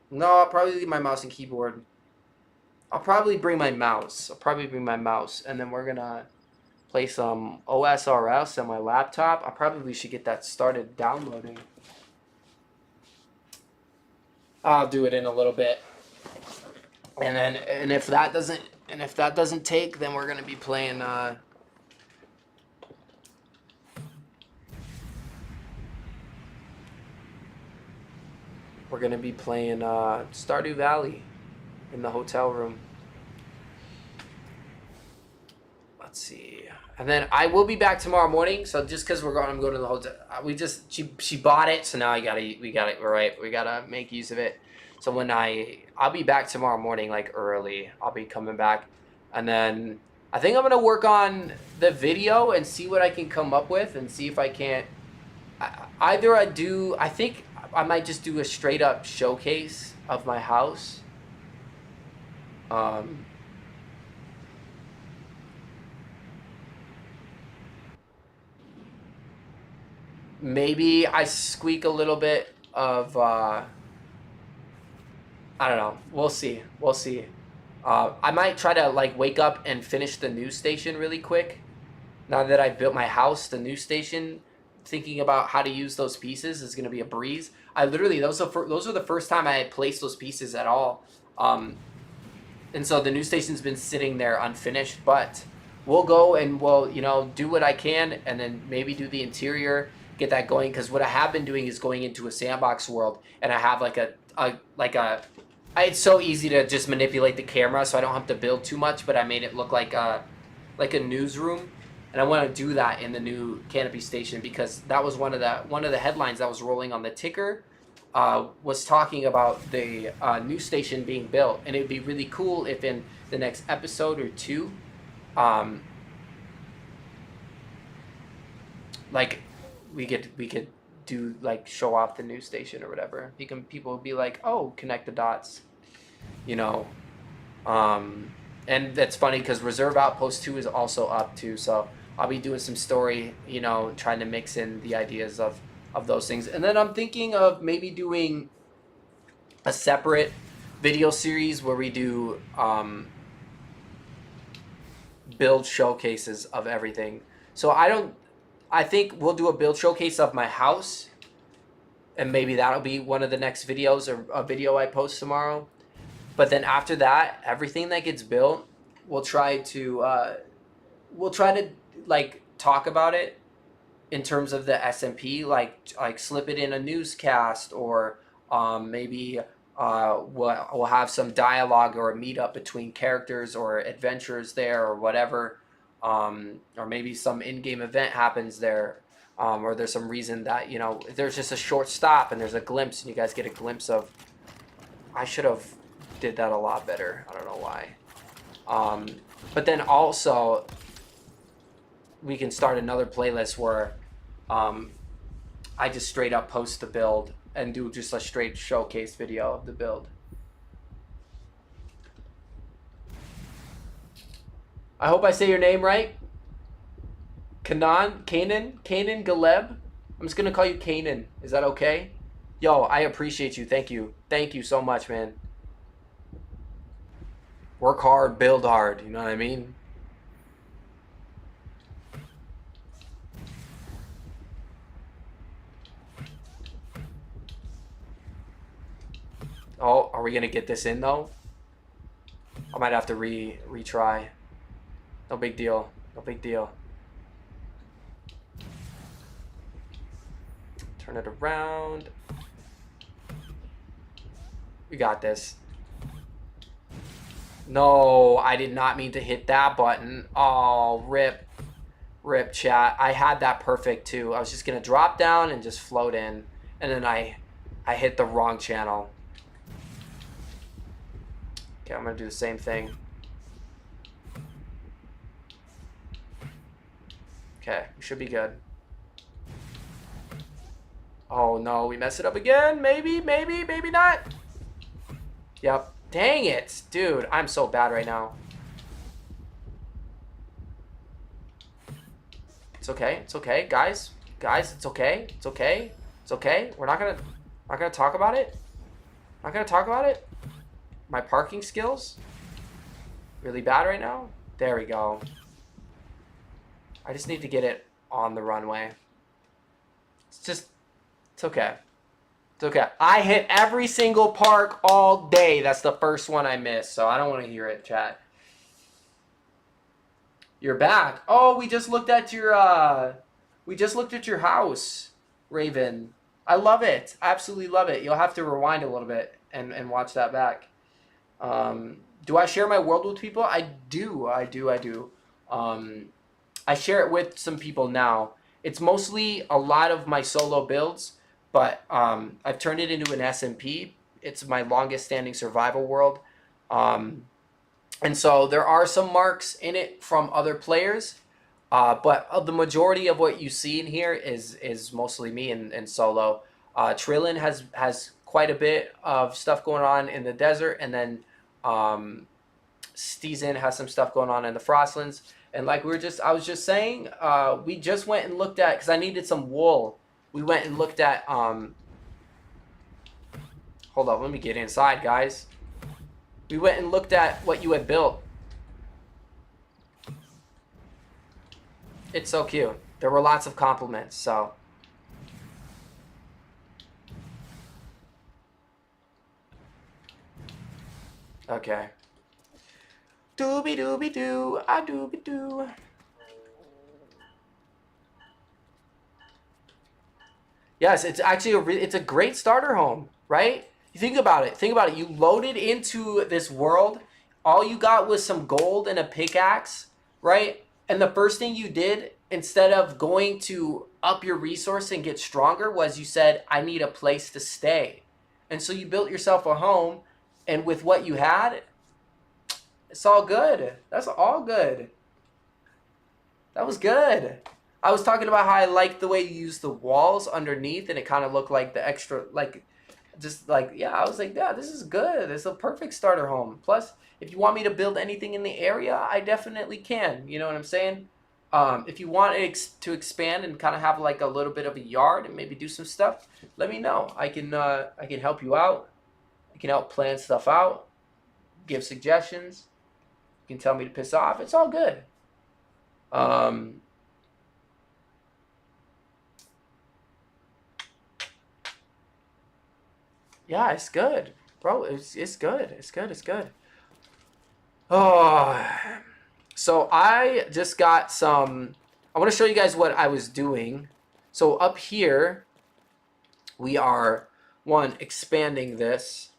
No, I'll probably leave my mouse and keyboard. I'll probably bring my mouse. And then we're gonna play some OSRS on my laptop. I probably should get that started downloading. I'll do it in a little bit. And if that doesn't take, then we're gonna be playing Stardew Valley in the hotel room. Let's see. And then I will be back tomorrow morning. So just because I'm going to the hotel, she bought it, so now we gotta make use of it. So I'll be back tomorrow morning, like early. I'll be coming back, and then I think I'm gonna work on the video and see what I can come up with, and see if I can't. I think I might just do a straight up showcase of my house. Maybe I squeak a little bit of, I don't know. We'll see. I might try to like wake up and finish the news station really quick. Now that I built my house, the news station, thinking about how to use those pieces is going to be a breeze. I literally, those are the first time I had placed those pieces at all. And so the news station's been sitting there unfinished, but we'll go and we'll, do what I can, and then maybe do the interior, get that going. Because what I have been doing is going into a sandbox world, and I have it's so easy to just manipulate the camera, so I don't have to build too much. But I made it look like a newsroom, and I want to do that in the new Canopy station, because that was one of the headlines that was rolling on the ticker. Was talking about the news station being built, and it would be really cool if in the next episode or two, like we could do like show off the news station or whatever. People would be like, oh, connect the dots, and that's funny because Reserve Outpost 2 is also up too, so I'll be doing some story, trying to mix in the ideas of those things. And then I'm thinking of maybe doing a separate video series where we do build showcases of everything. So I think we'll do a build showcase of my house, and maybe that'll be one of the next videos, or a video I post tomorrow. But then after that, everything that gets built, we'll try to like talk about it in terms of the SMP, like slip it in a newscast, or maybe we'll have some dialogue or a meetup between characters or adventurers there, or whatever, or maybe some in-game event happens there, or there's some reason that there's just a short stop and there's a glimpse, and you guys get a glimpse of. I should have did that a lot better. I don't know why. But then also, we can start another playlist where I just straight up post the build and do just a straight showcase video of the build. I hope I say your name right. Kanan Galeb. I'm just gonna call you Kanan. Is that okay? Yo, I appreciate you. Thank you so much, man. Work hard, build hard. You know what I mean? Oh, are we gonna get this in though? I might have to retry. No big deal. Turn it around. We got this. No, I did not mean to hit that button. Oh, rip chat. I had that perfect too. I was just gonna drop down and just float in, and then I hit the wrong channel. Okay, I'm gonna do the same thing. Okay, we should be good. Oh no, we mess it up again. Maybe, maybe, maybe not. Yep. Dang it. Dude, I'm so bad right now. It's okay. It's okay. Guys, it's okay. It's okay. It's okay. We're not gonna talk about it. Not gonna talk about it. My parking skills really bad right now. There we go. I just need to get it on the runway. It's okay. It's okay. I hit every single park all day. That's the first one I missed, so I don't want to hear it, chat. You're back. Oh, we just looked at your house, Raven. I love it. I absolutely love it. You'll have to rewind a little bit and watch that back. Do I share my world with people? I do. I share it with some people now. It's mostly a lot of my solo builds, but I've turned it into an SMP. It's my longest standing survival world. And so there are some marks in it from other players, but the majority of what you see in here is mostly me and solo. Trillin has quite a bit of stuff going on in the desert, and then Steezen has some stuff going on in the Frostlands. And like I was just saying, we just went and looked at, because I needed some wool. We went and looked at, hold up, let me get inside, guys. We went and looked at what you had built. It's so cute. There were lots of compliments, so. Okay. Doobie doobie doo, a doobie doo. Yes, it's actually it's a great starter home, right? You think about it. Think about it. You loaded into this world. All you got was some gold and a pickaxe, right? And the first thing you did, instead of going to up your resource and get stronger, was you said, I need a place to stay. And so you built yourself a home, and with what you had, it's all good. That's all good. That was good. I was talking about how I liked the way you used the walls underneath, and it kind of looked like the extra, like, just like, yeah, I was like, yeah, this is good. It's a perfect starter home. Plus, if you want me to build anything in the area, I definitely can. You know what I'm saying? If you want it to expand and kind of have like a little bit of a yard and maybe do some stuff, let me know. I can help you out. I can help plan stuff out, give suggestions. You can tell me to piss off. It's all good. Yeah, it's good, bro. It's good. It's good. It's good. Oh, so I just got some. I want to show you guys what I was doing. So up here, we are expanding this.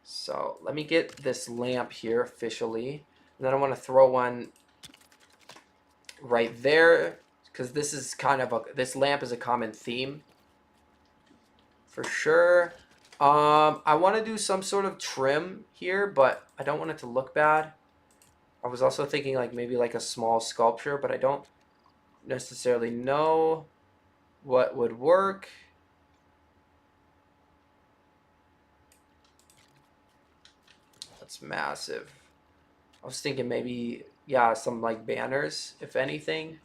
So let me get this lamp here officially, and then I want to throw one right there, because this is kind of this lamp is a common theme for sure. I want to do some sort of trim here, but I don't want it to look bad. I was also thinking like maybe like a small sculpture, but I don't necessarily know what would work. That's massive. I was thinking maybe, yeah, some like banners, if anything.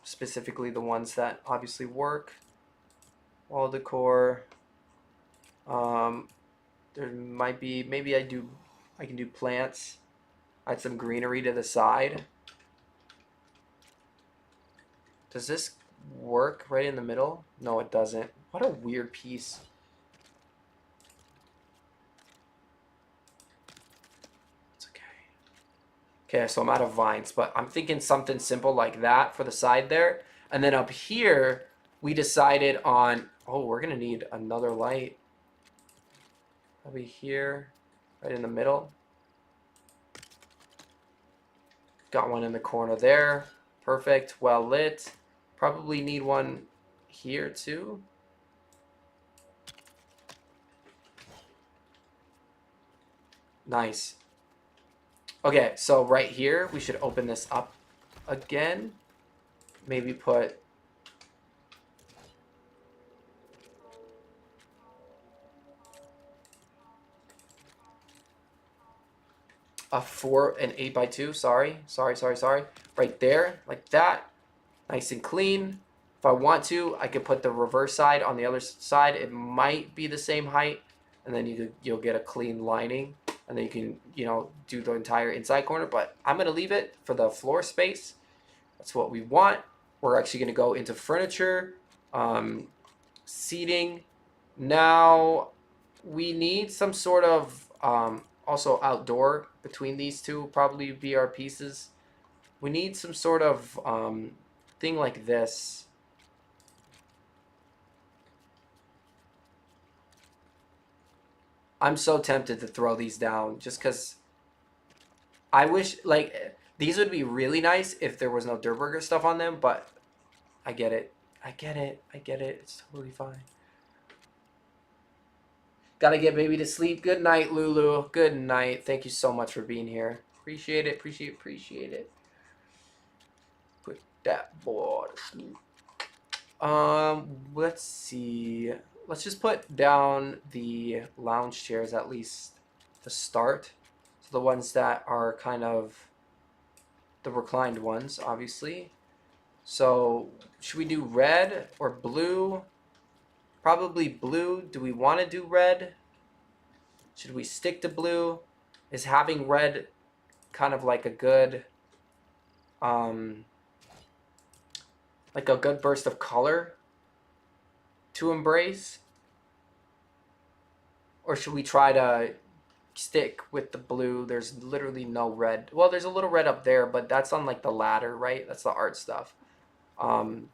Specifically the ones that obviously work. Wall decor. There might be, maybe I can do plants. Add some greenery to the side. Does this work right in the middle? No, it doesn't. What a weird piece. It's okay. Okay, so I'm out of vines, but I'm thinking something simple like that for the side there. And then up here, we decided on, oh, we're gonna need another light. That'll be here, right in the middle. Got one in the corner there. Perfect, well lit. Probably need one here too. Nice. Okay, so right here, we should open this up again. Maybe put an 8x2. Sorry. Right there, like that. Nice and clean. If I want to, I could put the reverse side on the other side. It might be the same height, and then you'll get a clean lining, and then you can do the entire inside corner. But I'm gonna leave it for the floor space. That's what we want. We're actually gonna go into furniture, seating. Now we need some sort of also outdoor between these two. Probably be our pieces. We need some sort of thing like this. I'm so tempted to throw these down just because I wish, like, these would be really nice if there was no Durburger stuff on them, but I get it. I get it. It's totally fine. Gotta get baby to sleep. Good night, Lulu. Good night. Thank you so much for being here. Appreciate it. Appreciate it. Put that boy to sleep. Let's see. Let's just put down the lounge chairs at least to start. So the ones that are kind of the reclined ones, obviously. So should we do red or blue? Probably blue. Do we want to do red? Should we stick to blue? Is having red kind of like a good like a good burst of color to embrace? Or should we try to stick with the blue? There's literally no red. Well, there's a little red up there, but that's on like the ladder, right? That's the art stuff. Um,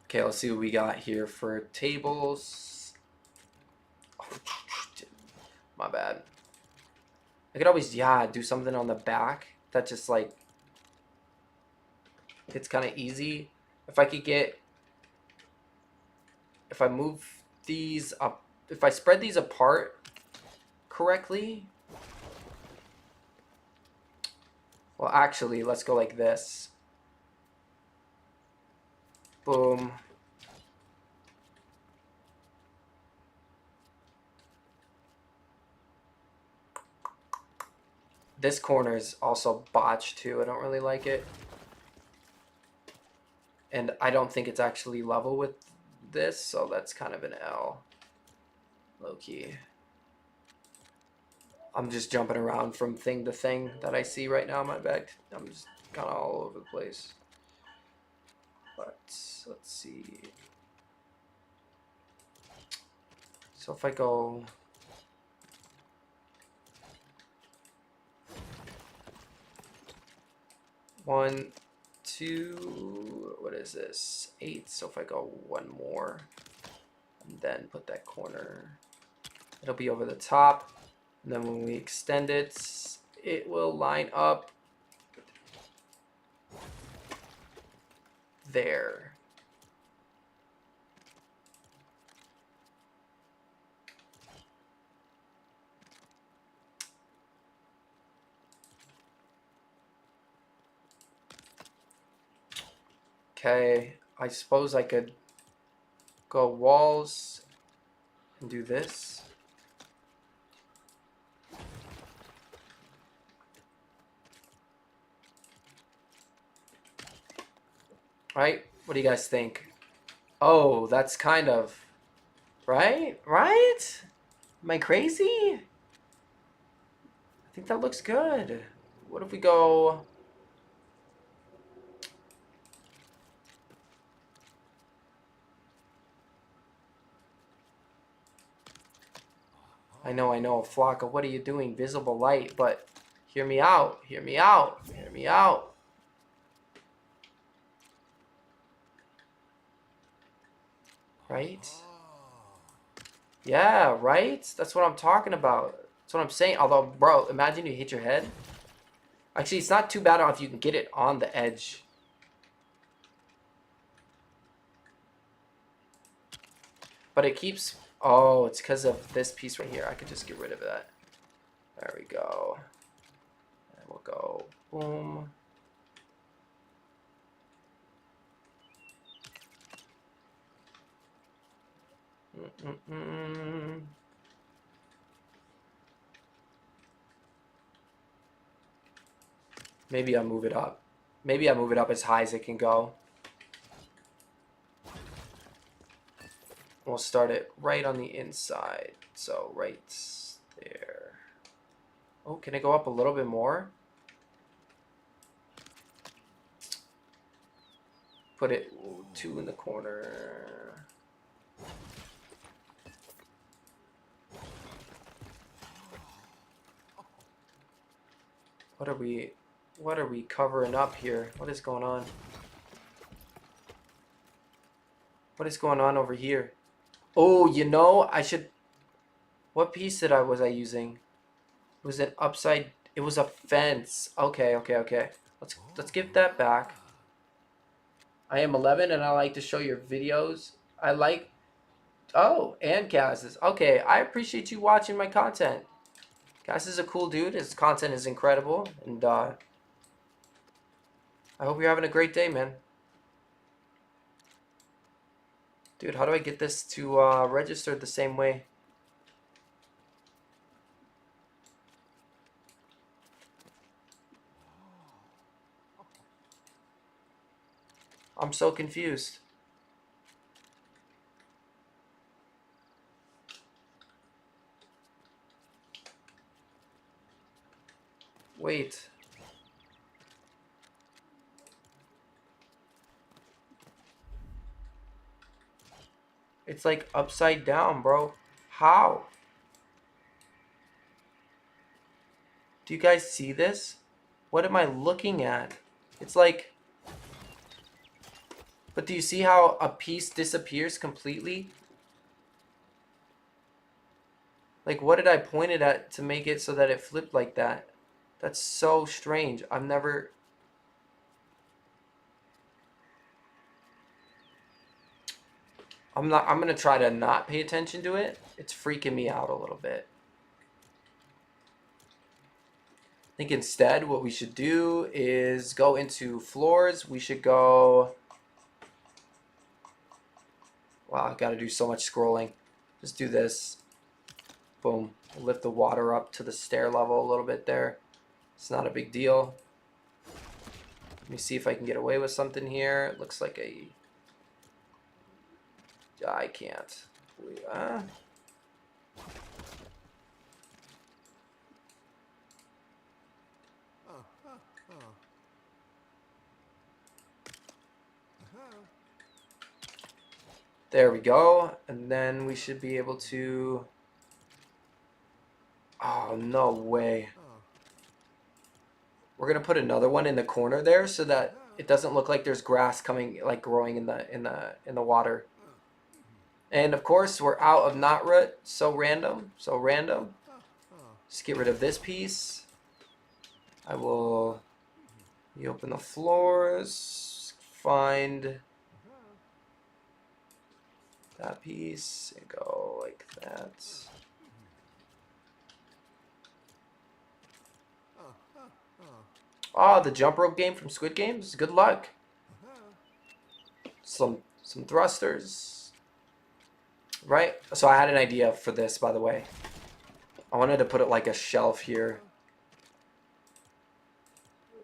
okay, let's see what we got here for tables. Oh, my bad. I could always, yeah, do something on the back that just like it's kind of easy. If I could get, if I move these up, if I spread these apart correctly. Well, actually, let's go like this. Boom. This corner is also botched too. I don't really like it. And I don't think it's actually level with this, so that's kind of an L. Low key. I'm just jumping around from thing to thing that I see right now in my bag. I'm just kind of all over the place. But let's see. So if I go... One, two, what is this? 8. So if I go one more, and then put that corner, it'll be over the top. And then when we extend it, it will line up there. Okay, I suppose I could go walls and do this. Right? What do you guys think? Oh, that's kind of... Right? Right? Am I crazy? I think that looks good. What if we go... I know, Flocka, what are you doing? Visible light, but hear me out. Right? Yeah, right? That's what I'm talking about. That's what I'm saying. Although, bro, imagine you hit your head. Actually, it's not too bad if you can get it on the edge. But it keeps... Oh, it's because of this piece right here. I could just get rid of that. There we go. And we'll go boom. Maybe I'll move it up. Maybe I'll move it up as high as it can go. We'll start it right on the inside. So right there. Oh, can it go up a little bit more? Put it 2 in the corner. What are we covering up here? What is going on? What is going on over here? Oh, you know, I should... What piece was I using? It was an upside... It was a fence. Okay. Let's give that back. I am 11 and I like to show your videos. I like... Oh, and Cass is... Okay, I appreciate you watching my content. Cass is a cool dude. His content is incredible. And I hope you're having a great day, man. Dude, how do I get this to register the same way? I'm so confused. Wait. It's like upside down, bro. How? Do you guys see this? What am I looking at? It's like... But do you see how a piece disappears completely? Like, what did I point it at to make it so that it flipped like that? That's so strange. I'm gonna try to not pay attention to it. It's freaking me out a little bit. I think instead what we should do is go into floors. We should go... Wow, I gotta do so much scrolling. Just do this. Boom. We'll lift the water up to the stair level a little bit there. It's not a big deal. Let me see if I can get away with something here. It looks like a... I can't. There we go. And then we should be able to... Oh, no way. We're gonna put another one in the corner there so that it doesn't look like there's grass coming, like growing in the water. And of course, we're out of knot root. So random. Just get rid of this piece. I will open the floors, find that piece, and go like that. Oh, the jump rope game from Squid Games. Good luck. Some thrusters. Right? So I had an idea for this, by the way. I wanted to put it like a shelf here.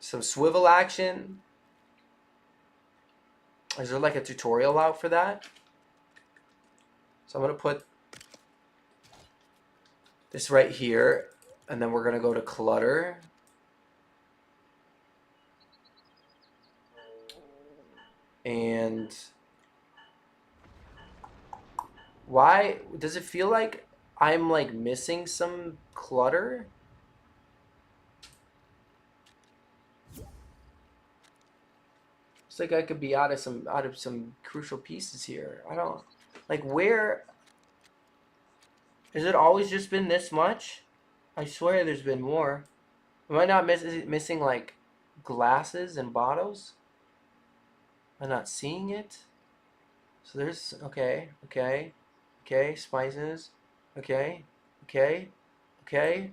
Some swivel action. Is there like a tutorial out for that? So I'm going to put this right here. And then we're going to go to clutter. And why does it feel like I'm like missing some clutter? It's like I could be out of some crucial pieces here. I don't like, where has it always just been this much? I swear there's been more. Am I not missing like glasses and bottles? Am I not seeing it? So there's okay, spices, okay, okay, okay,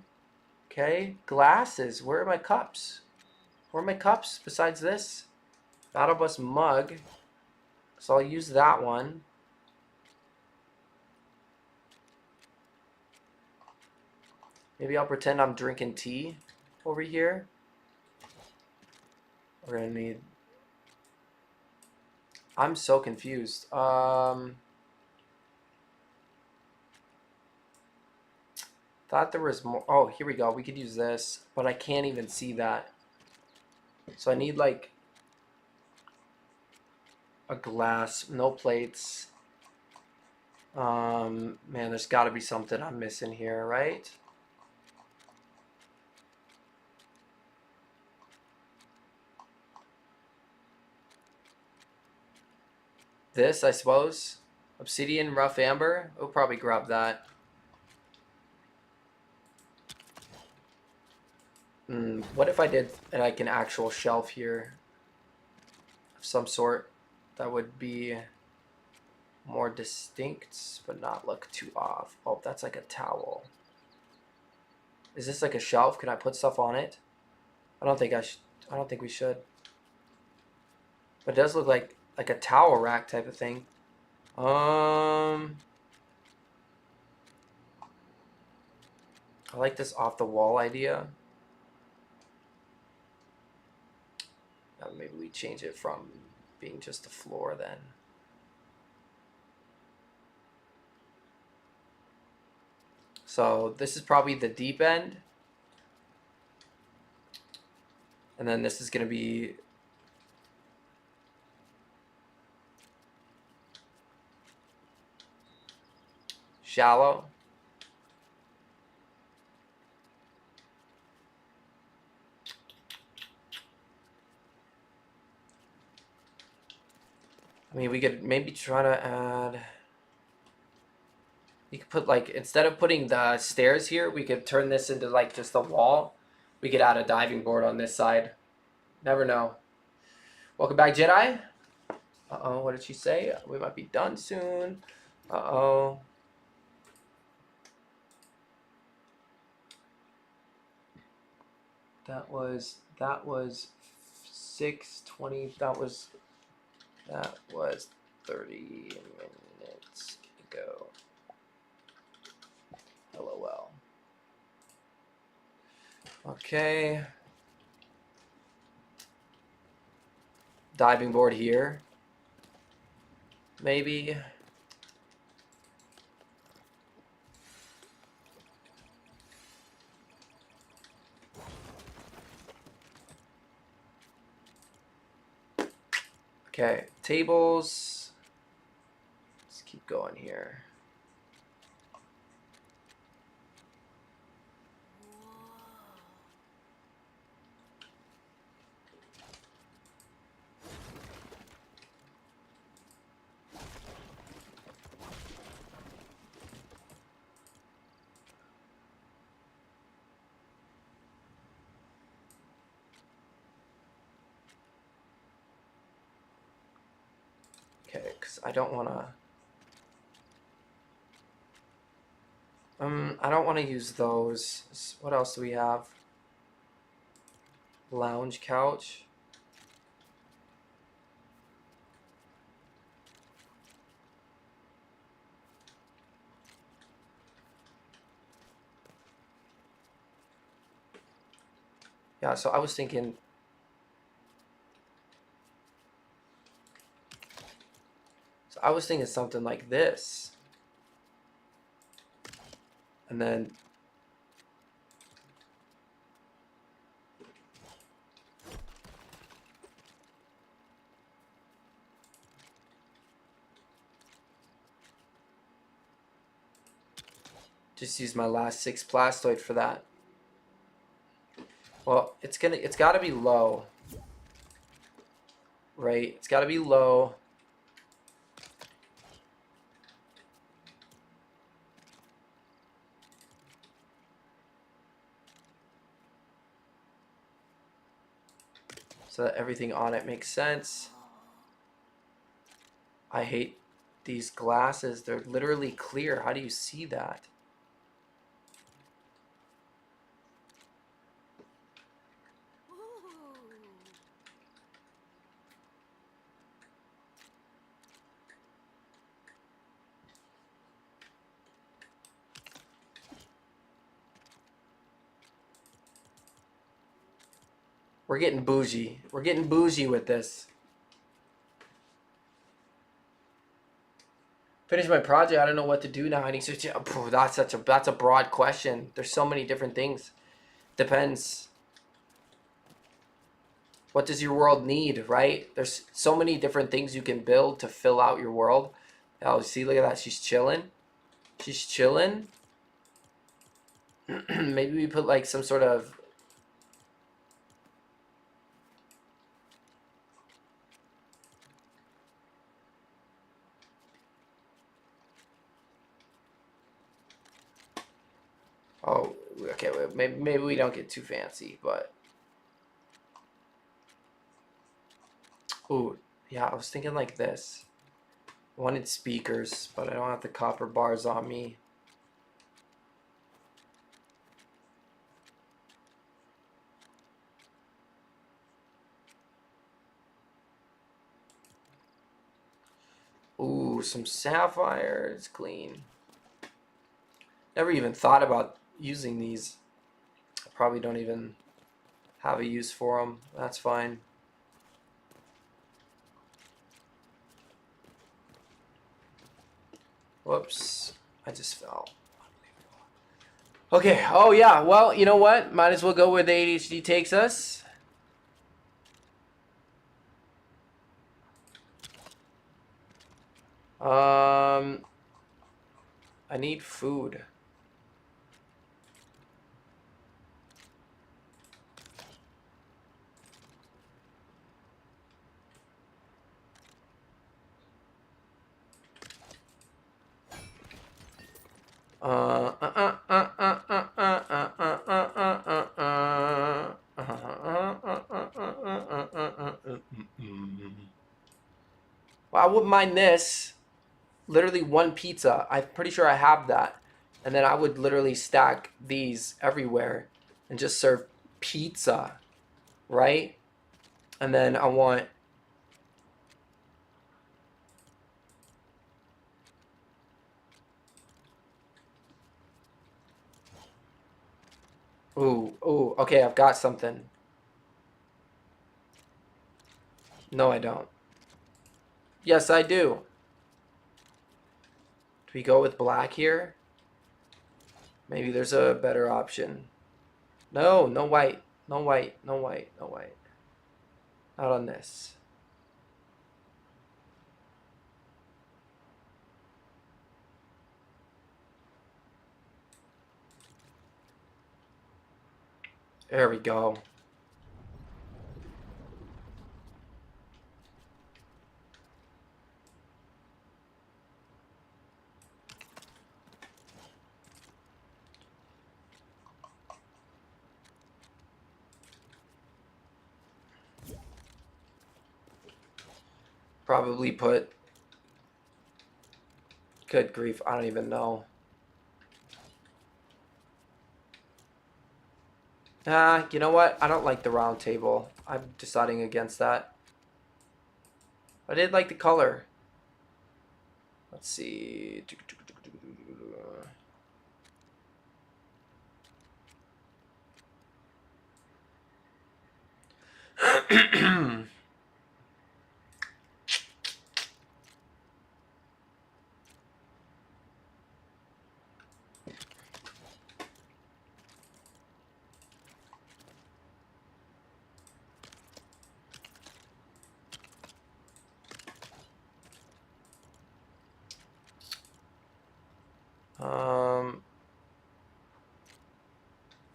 okay, glasses. Where are my cups? Where are my cups besides this? Battle Bus mug. So I'll use that one. Maybe I'll pretend I'm drinking tea over here. We're gonna need. I'm so confused. Thought there was more. Oh, here we go. We could use this, but I can't even see that. So I need like a glass, no plates. Man, there's got to be something I'm missing here, right? This, I suppose. Obsidian, rough amber. We'll probably grab that. What if I did like an actual shelf here of some sort that would be more distinct but not look too off? Oh, that's like a towel. Is this like a shelf? Can I put stuff on it? I don't think I should. I don't think we should. But it does look like a towel rack type of thing. I like this off the wall idea. Maybe we change it from being just the floor then. So this is probably the deep end. And then this is going to be shallow. I mean, we could maybe try to add. You could put like, instead of putting the stairs here, we could turn this into like just a wall. We could add a diving board on this side. Never know. Welcome back, Jedi. Uh-oh, what did she say? We might be done soon. Uh-oh. That was 6:20. That was 30 minutes ago. LOL. Okay. Diving board here. Maybe. Okay, tables. Let's keep going here. Okay, because I don't want to. I don't want to use those. What else do we have? Lounge couch. Yeah, so I was thinking. So I was thinking something like this. And then just use my last 6 plastoid for that. Well, it's got to be low. Right? It's got to be low. so that everything on it makes sense. I hate these glasses. They're literally clear. How do you see that? We're getting bougie. We're getting bougie with this. Finish my project. I don't know what to do now. I need to. That's a broad question. There's so many different things. Depends. What does your world need, right? There's so many different things you can build to fill out your world. Oh, see, look at that. She's chilling. She's chilling. Maybe we put like some sort of... Oh, okay. Maybe we don't get too fancy, but... Ooh, yeah, I was thinking like this. I wanted speakers, but I don't have the copper bars on me. Ooh, some sapphire. It's clean. Never even thought about using these. I probably don't even have a use for them. That's fine. Whoops. I just fell. Okay. Oh, yeah. Well, you know what? Might as well go where the ADHD takes us. I need food. Well, I wouldn't mind this. Literally one pizza. I'm pretty sure I have that. And then I would literally stack these everywhere and just serve pizza, right? And then I want... Ooh, okay, I've got something. No, I don't. Yes, I do. Do we go with black here? Maybe there's a better option. No, no white. No white, no white, no white. Not on this. There we go. Probably put... Good grief, I don't even know. You know what? I don't like the round table. I'm deciding against that. I did like the color. Let's see.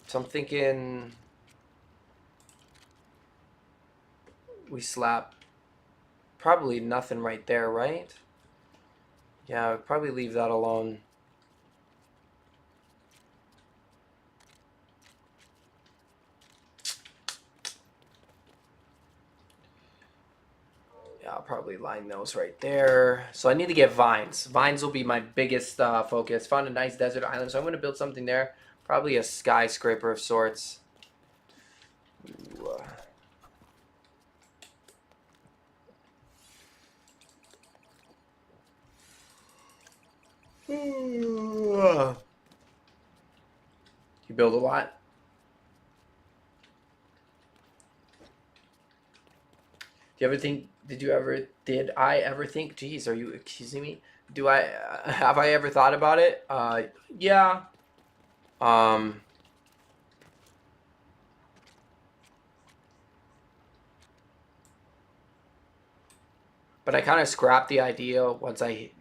So I'm thinking we slap probably nothing right there, right? Yeah, I'd probably leave that alone. probably line those right there. So I need to get vines. Vines will be my biggest focus. Found a nice desert island, so I'm going to build something there. Probably a skyscraper of sorts. Ooh, You build a lot? Do you ever think? Did I ever think? Geez, are you accusing me? Do I? Have I ever thought about it? Yeah. Um. But I kind of scrapped the idea once I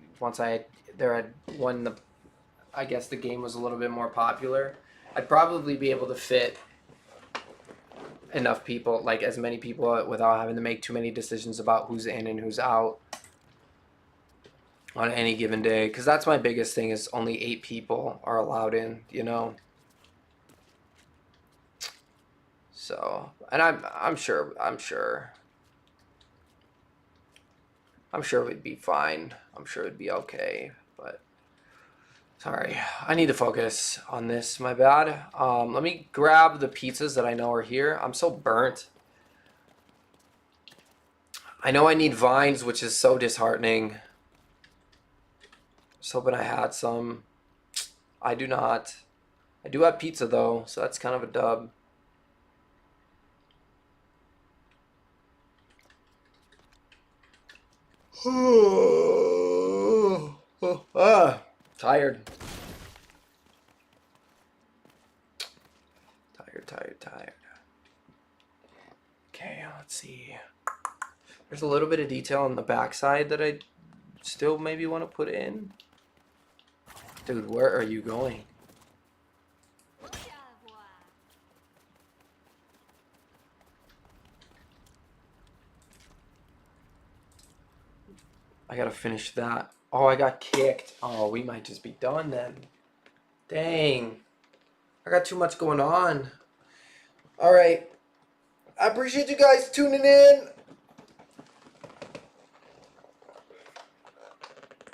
there had when the I guess the game was a little bit more popular. I'd probably be able to fit enough people, like as many people, without having to make too many decisions about who's in and who's out on any given day. Because that's my biggest thing is only 8 people are allowed in, you know. So, and I'm sure we'd be fine. I'm sure it'd be okay. But sorry, I need to focus on this. My bad. Let me grab the pizzas that I know are here. I'm so burnt. I know I need vines, which is so disheartening. Just hoping I had some. I do not. I do have pizza though, so that's kind of a dub. Tired. Tired. Okay, let's see. There's a little bit of detail on the backside that I still maybe want to put in. Dude, where are you going? I gotta finish that. Oh, I got kicked. Oh, we might just be done then. Dang. I got too much going on. Alright. I appreciate you guys tuning in.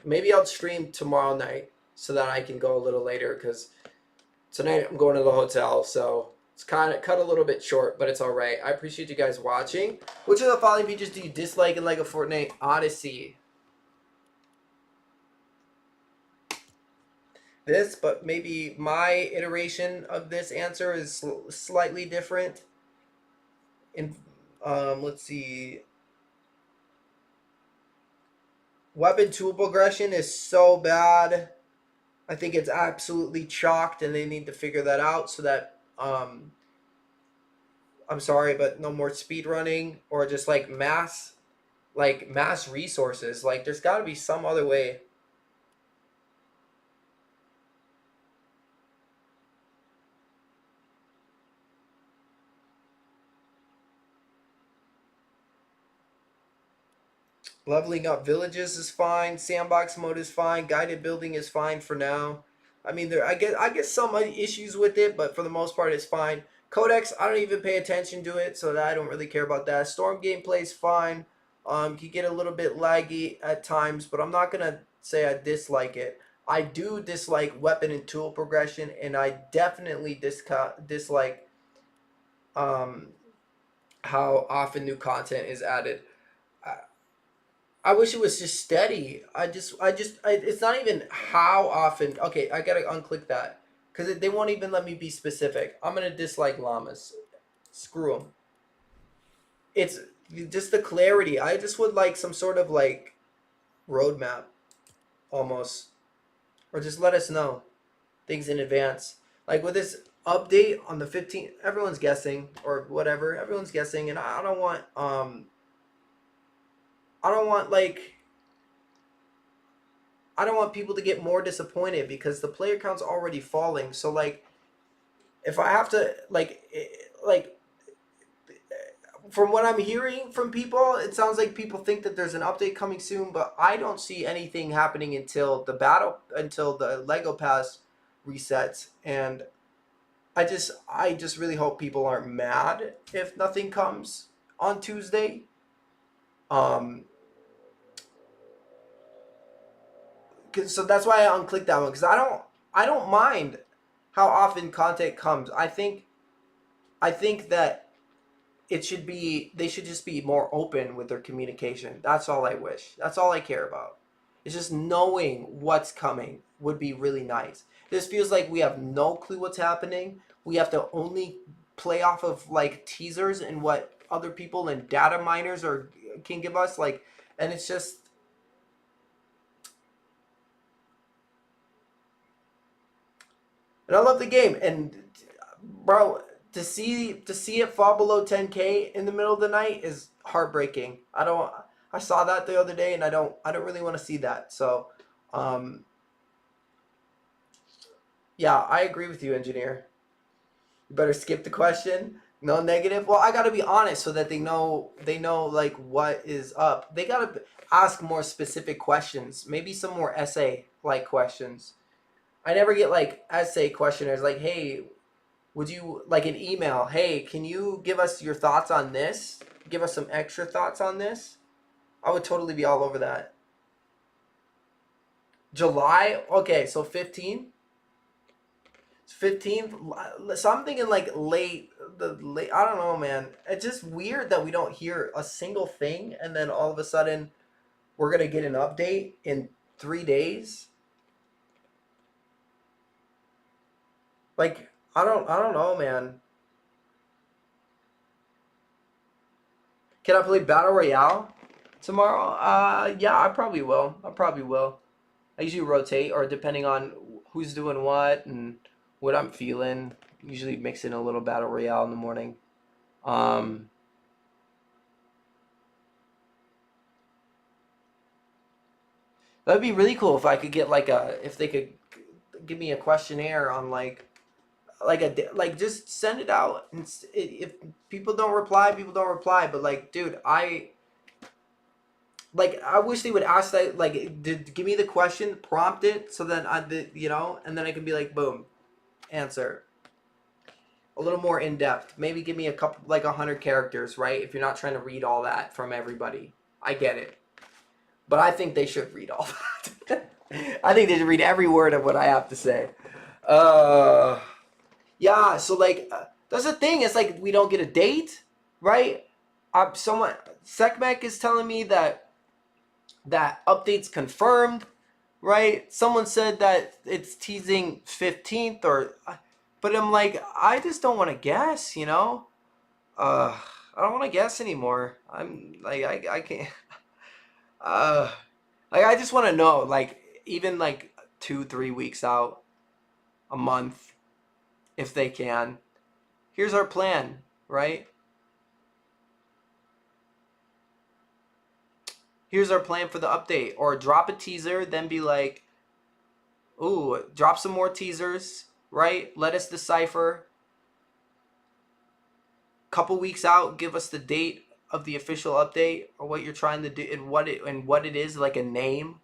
Maybe I'll stream tomorrow night so that I can go a little later because tonight I'm going to the hotel, so it's kind of cut a little bit short, but it's all right. I appreciate you guys watching. Which of the following features do you dislike in LEGO Fortnite Odyssey? This, but maybe my iteration of this answer is slightly different. In let's see. Weapon tool progression is so bad. I think it's absolutely chalked, and they need to figure that out so that I'm sorry, but no more speed running or just like mass resources. Like there's got to be some other way. Leveling up villages is fine. Sandbox mode is fine. Guided building is fine for now. I mean, I get some issues with it, but for the most part, it's fine. Codex, I don't even pay attention to it, so that I don't really care about that. Storm gameplay is fine. You get a little bit laggy at times, but I'm not gonna say I dislike it. I do dislike weapon and tool progression, and I definitely dislike um, how often new content is added. I wish it was just steady. It's not even how often. Okay, I gotta unclick that because they won't even let me be specific. I'm gonna dislike llamas. Screw them. It's just the clarity. I just would like some sort of like roadmap, almost, or just let us know things in advance. Like with this update on the 15th, everyone's guessing or whatever. Everyone's guessing, and I don't want like I don't want people to get more disappointed because the player count's already falling. So like, if I have to like from what I'm hearing from people, it sounds like people think that there's an update coming soon, but I don't see anything happening until the Lego Pass resets, and I just really hope people aren't mad if nothing comes on Tuesday. Um, So that's why I unclicked that one, because I don't mind how often content comes. I think that they should just be more open with their communication. That's all I wish. That's all I care about. It's just knowing what's coming would be really nice. This feels like we have no clue what's happening. We have to only play off of like teasers and what other people and data miners or can give us, like, and it's just, and I love the game. And bro, to see it fall below 10K in the middle of the night is heartbreaking. I saw that the other day, and I don't really want to see that. So, um, yeah, I agree with you, engineer. You better skip the question. No negative. Well, I gotta be honest so that they know like what is up. They gotta ask more specific questions. Maybe some more essay like questions. I never get like essay questionnaires like, hey, would you like an email? Hey, can you give us your thoughts on this? Give us some extra thoughts on this? I would totally be all over that. July? Okay, so 15th? 15th? So I'm thinking like late, I don't know, man. It's just weird that we don't hear a single thing, and then all of a sudden we're going to get an update in 3 days. Like, I don't know, man. Can I play Battle Royale tomorrow? Yeah, I probably will. I probably will. I usually rotate, or depending on who's doing what and what I'm feeling. Usually mix in a little Battle Royale in the morning. Um, that'd be really cool if I could get like if they could give me a questionnaire on like just send it out. And if people don't reply, people don't reply. But like, dude, I wish they would ask that, like, give me the question, prompt it, so then and then I can be like, boom, answer. A little more in depth. Maybe give me a couple, like 100 characters, right? If you're not trying to read all that from everybody, I get it. But I think they should read all that. I think they should read every word of what I have to say. Uh, yeah. So like, that's the thing. It's like we don't get a date, right? Someone Sekmek is telling me that update's confirmed, right? Someone said that it's teasing 15th, but I'm like, I just don't want to guess, you know? Uh, I don't want to guess anymore. I'm like, I can't. Uh, like, I just want to know, like, even like 2, 3 weeks out, a month, if they can. Here's our plan, right? Here's our plan for the update. Or drop a teaser, then be like, ooh, drop some more teasers, right? Let us decipher. Couple weeks out, give us the date of the official update or what you're trying to do and what it is, like a name.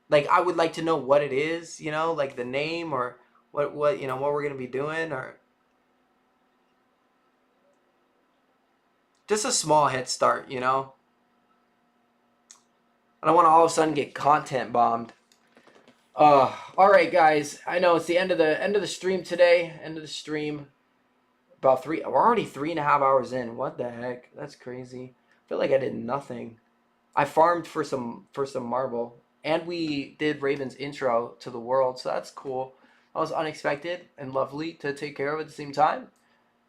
Like, I would like to know what it is, like the name, or what we're gonna be doing, or just a small head start. I don't want to all of a sudden get content bombed. All right, guys. I know it's the end of the stream today. End of the stream. About three. We're already 3.5 hours in. What the heck? That's crazy. I feel like I did nothing. I farmed for some marble, and we did Raven's intro to the world, so that's cool. That was unexpected and lovely to take care of at the same time.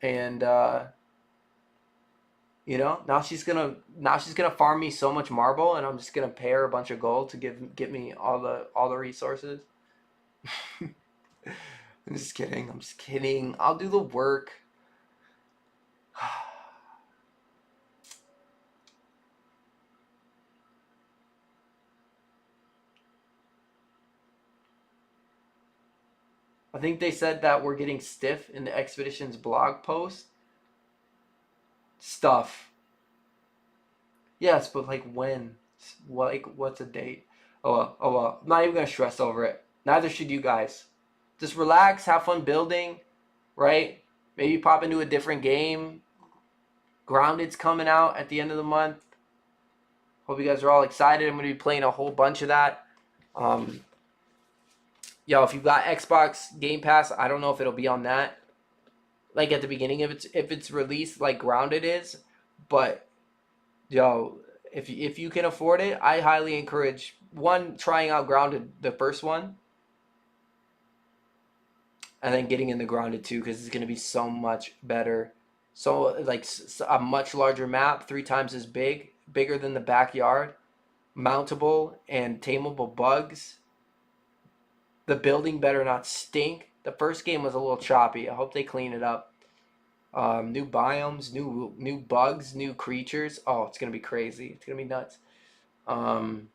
And now she's gonna farm me so much marble, and I'm just gonna pay her a bunch of gold to get me all the resources. I'm just kidding. I'm just kidding. I'll do the work. I think they said that we're getting stiff in the expedition's blog post stuff. Yes, but like when? What's a date? Oh well, oh well. I'm not even gonna stress over it. Neither should you guys. Just relax, have fun building, right? Maybe pop into a different game. Grounded's coming out at the end of the month. Hope you guys are all excited. I'm gonna be playing a whole bunch of that. Um, Yo, if you got Xbox Game Pass, I don't know if it'll be on that. Like at the beginning of if it's released like Grounded is, but yo, if you can afford it, I highly encourage one trying out Grounded, the first one, and then getting in the Grounded 2 because it's gonna be so much better. So like a much larger map, 3 times as big, bigger than the backyard, mountable and tameable bugs. The building better not stink. The first game was a little choppy. I hope they clean it up. New biomes, new bugs, new creatures. Oh, it's gonna be crazy. It's gonna be nuts. Um,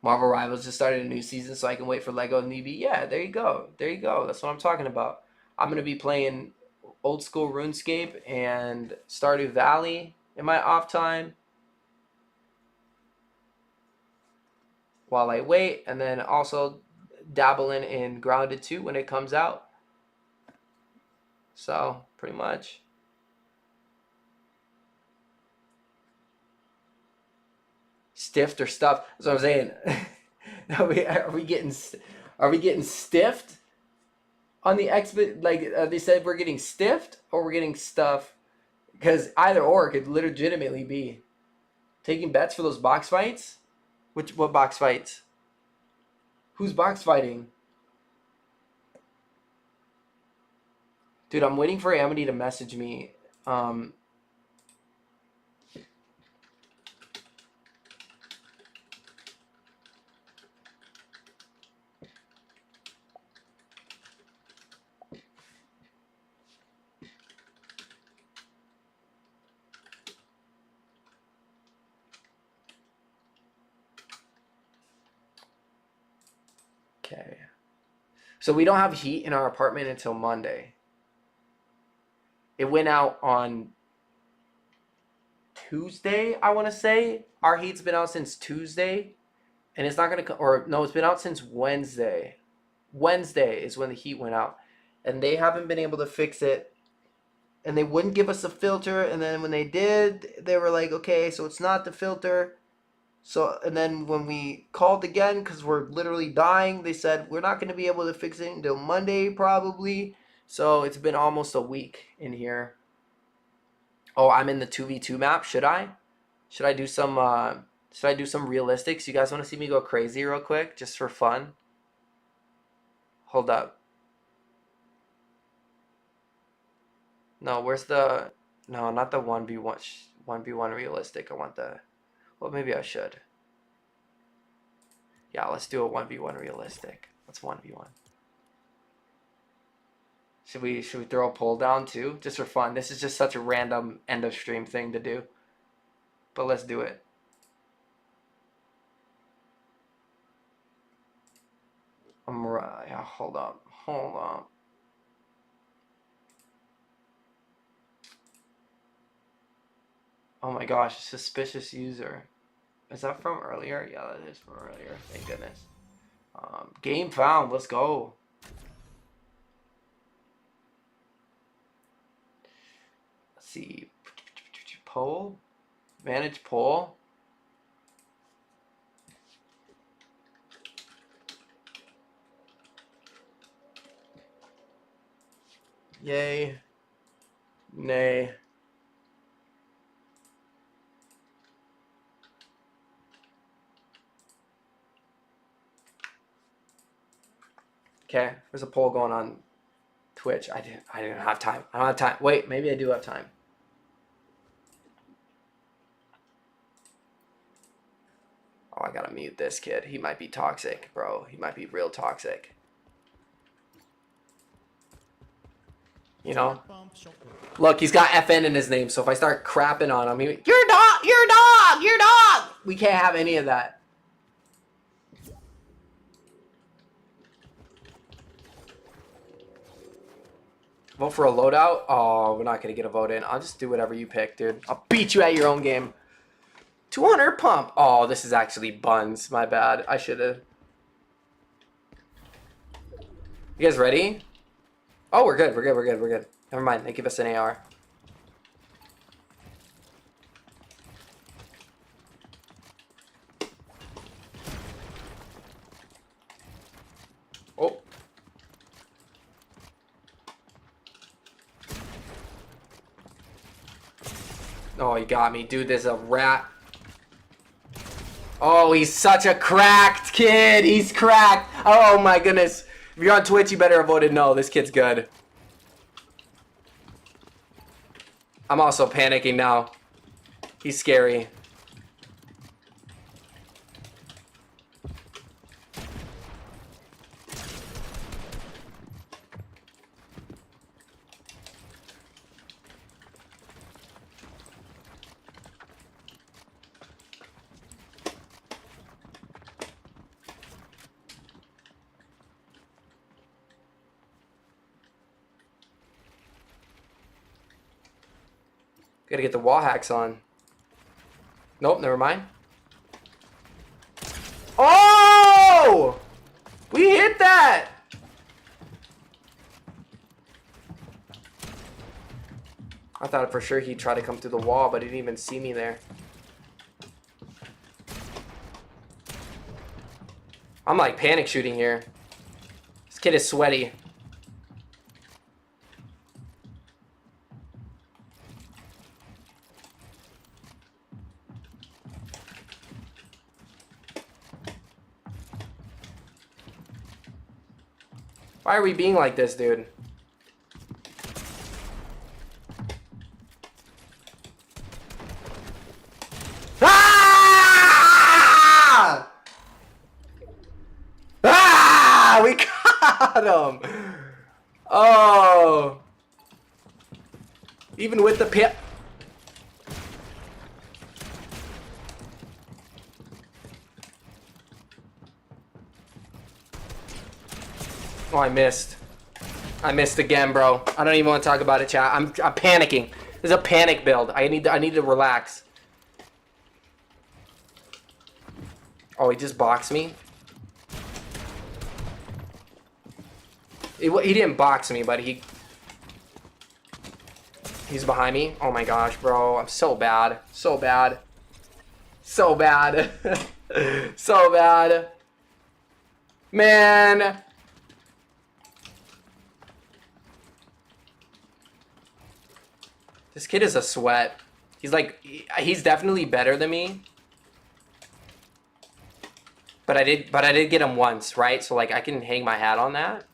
Marvel Rivals just started a new season, so I can wait for Lego Newbie. Yeah, there you go. There you go. That's what I'm talking about. I'm gonna be playing old school RuneScape and Stardew Valley in my off time while I wait, and then also dabbling in Grounded 2 when it comes out. So pretty much. Stiffed or stuffed. That's what I'm saying. Are we getting stiffed on the exhibit? Like they said, we're getting stiffed or we're getting stuff. Because either or could legitimately be taking bets for those box fights. What box fights? Who's box fighting? Dude, I'm waiting for Amity to message me. Okay. So we don't have heat in our apartment until Monday. It went out on Tuesday, I want to say. Our heat's been out since Tuesday. And it's not going to, or no, it's been out since Wednesday. Wednesday is when the heat went out. And they haven't been able to fix it. And they wouldn't give us a filter. And then when they did, they were like, okay, so it's not the filter. So, and then when we called again, because we're literally dying, they said, we're not going to be able to fix it until Monday, probably. So it's been almost a week in here. Oh, I'm in the 2v2 map. Should I? Should I do some realistics? You guys want to see me go crazy real quick, just for fun? Hold up. No, where's the... No, not the 1v1 realistic. I want the... Well, maybe I should. Yeah, let's do a 1v1 realistic. Let's 1v1. Should we throw a poll down too? Just for fun. This is just such a random end of stream thing to do. But let's do it. Yeah, hold up. Hold up. Oh my gosh, suspicious user. Is that from earlier? Yeah, that is from earlier. Thank goodness. Game found. Let's go. Let's see. Poll. Manage poll. Yay. Nay. Okay, there's a poll going on Twitch. I didn't have time. I don't have time. Wait, maybe I do have time. Oh, I gotta mute this kid. He might be toxic, bro. He might be real toxic. You know? Look, he's got FN in his name, so if I start crapping on him, you're dog! We can't have any of that. Vote for a loadout? Oh, we're not going to get a vote in. I'll just do whatever you pick, dude. I'll beat you at your own game. 200 pump. Oh, this is actually buns. My bad. I should have. You guys ready? Oh, we're good. We're good. Never mind. They give us an AR. Oh, he got me. Dude, there's a rat. Oh, he's such a cracked kid. He's cracked. Oh, my goodness. If you're on Twitch, you better have voted no. This kid's good. I'm also panicking now. He's scary. Gotta get the wall hacks on. Nope, never mind. Oh! We hit that! I thought for sure he'd try to come through the wall, but he didn't even see me there. I'm like panic shooting here. This kid is sweaty. Why are we being like this, dude? Ah! Ah! We got him! Oh! Even with the pit. Oh, I missed. I missed again, bro. I don't even want to talk about it, chat. I'm panicking. This is a panic build. I need to relax. Oh, he just boxed me. He didn't box me, but he's behind me. Oh my gosh, bro. I'm so bad. So bad. So bad. So bad. Man. This kid is a sweat. He's definitely better than me. But I did get him once, right? So like I can hang my hat on that.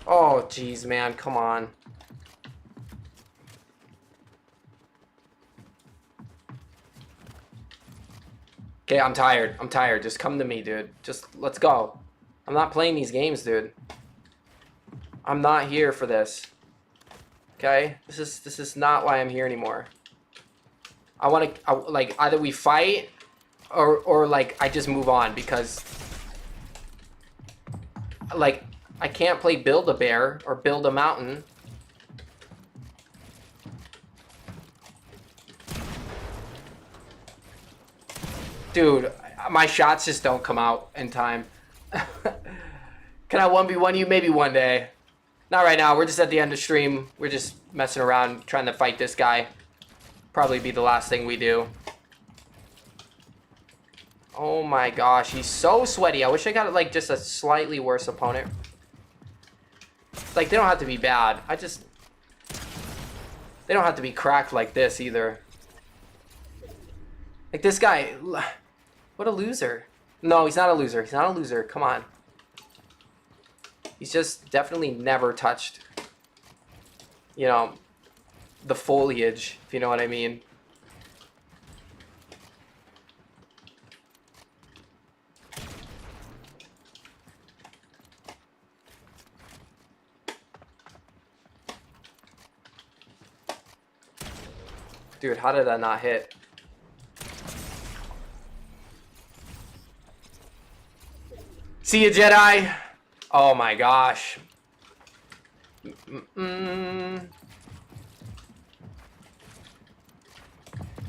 Oh, jeez, man. Come on. Okay, I'm tired. I'm tired. Just come to me, dude. Just let's go. I'm not playing these games, dude. I'm not here for this. Okay? This is not why I'm here anymore. I want to like either we fight or like I just move on because like I can't play Build-A-Bear or Build a Mountain. Dude, my shots just don't come out in time. Can I 1v1 you? Maybe one day. Not right now. We're just at the end of stream. We're just messing around trying to fight this guy. Probably be the last thing we do. Oh my gosh, he's so sweaty. I wish I got like just a slightly worse opponent. Like, they don't have to be bad. They don't have to be cracked like this either. Like, this guy, what a loser. No, he's not a loser. He's not a loser. Come on. He's just definitely never touched, you know, the foliage, if you know what I mean. Dude, how did that not hit? See ya, Jedi! Oh my gosh.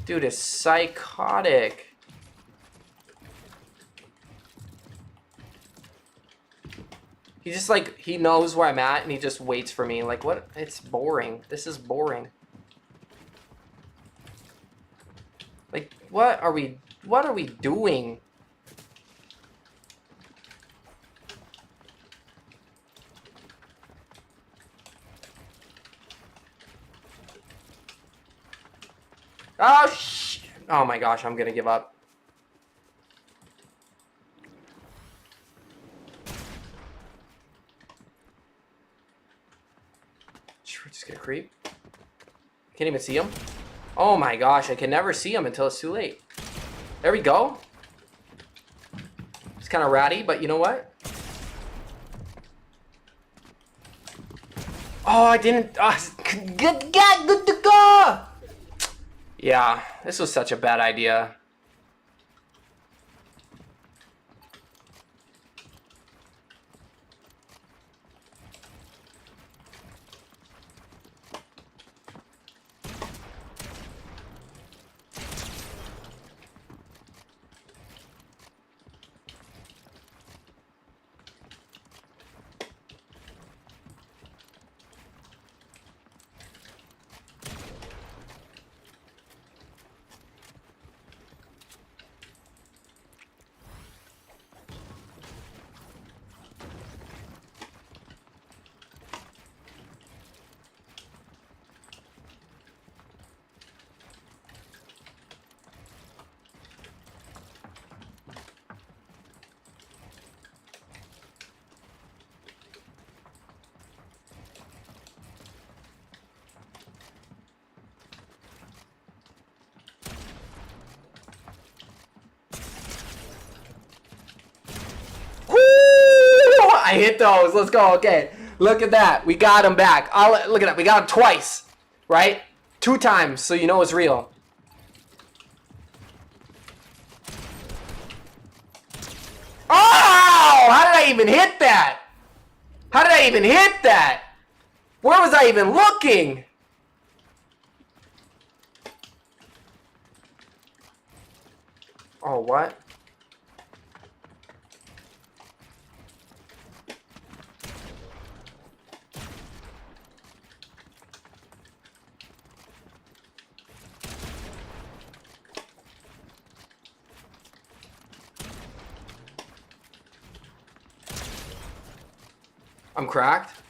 Dude is psychotic. He just like, he knows where I'm at and he just waits for me. Like, what? It's boring. This is boring. Like, what are we doing? Oh, oh my gosh, I'm gonna give up. We're just gonna creep. Can't even see him. Oh my gosh, I can never see him until it's too late. There we go. It's kind of ratty, but you know what? Oh, I didn't. Good to go. Yeah, this was such a bad idea. I hit those. Let's go. Okay. Look at that. We got him back. Look at that. We got him twice. Right? 2 times. So you know it's real. Oh! How did I even hit that? How did I even hit that? Where was I even looking? Oh, what? I'm cracked.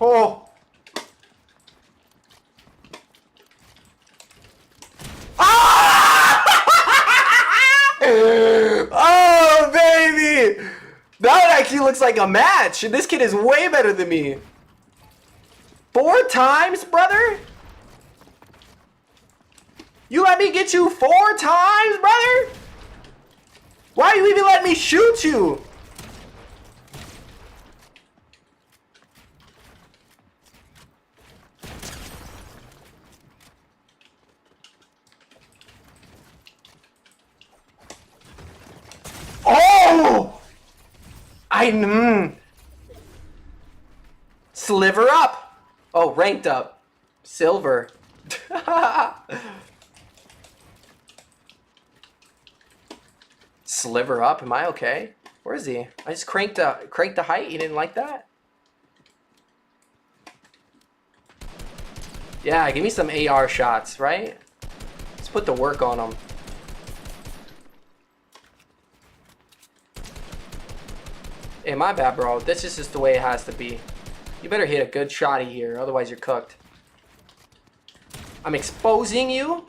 Oh. Ah! Oh, baby. That actually looks like a match. This kid is way better than me. 4 times, brother? You let me get you 4 times, brother? Why are you even letting me shoot you? Oh! Sliver up. Oh, ranked up. Silver. Sliver up. Am I okay? Where is he? I just cranked the height. He didn't like that. Yeah, give me some AR shots, right? Let's put the work on him. Hey, my bad, bro. This is just the way it has to be. You better hit a good shotty here, otherwise you're cooked. I'm exposing you.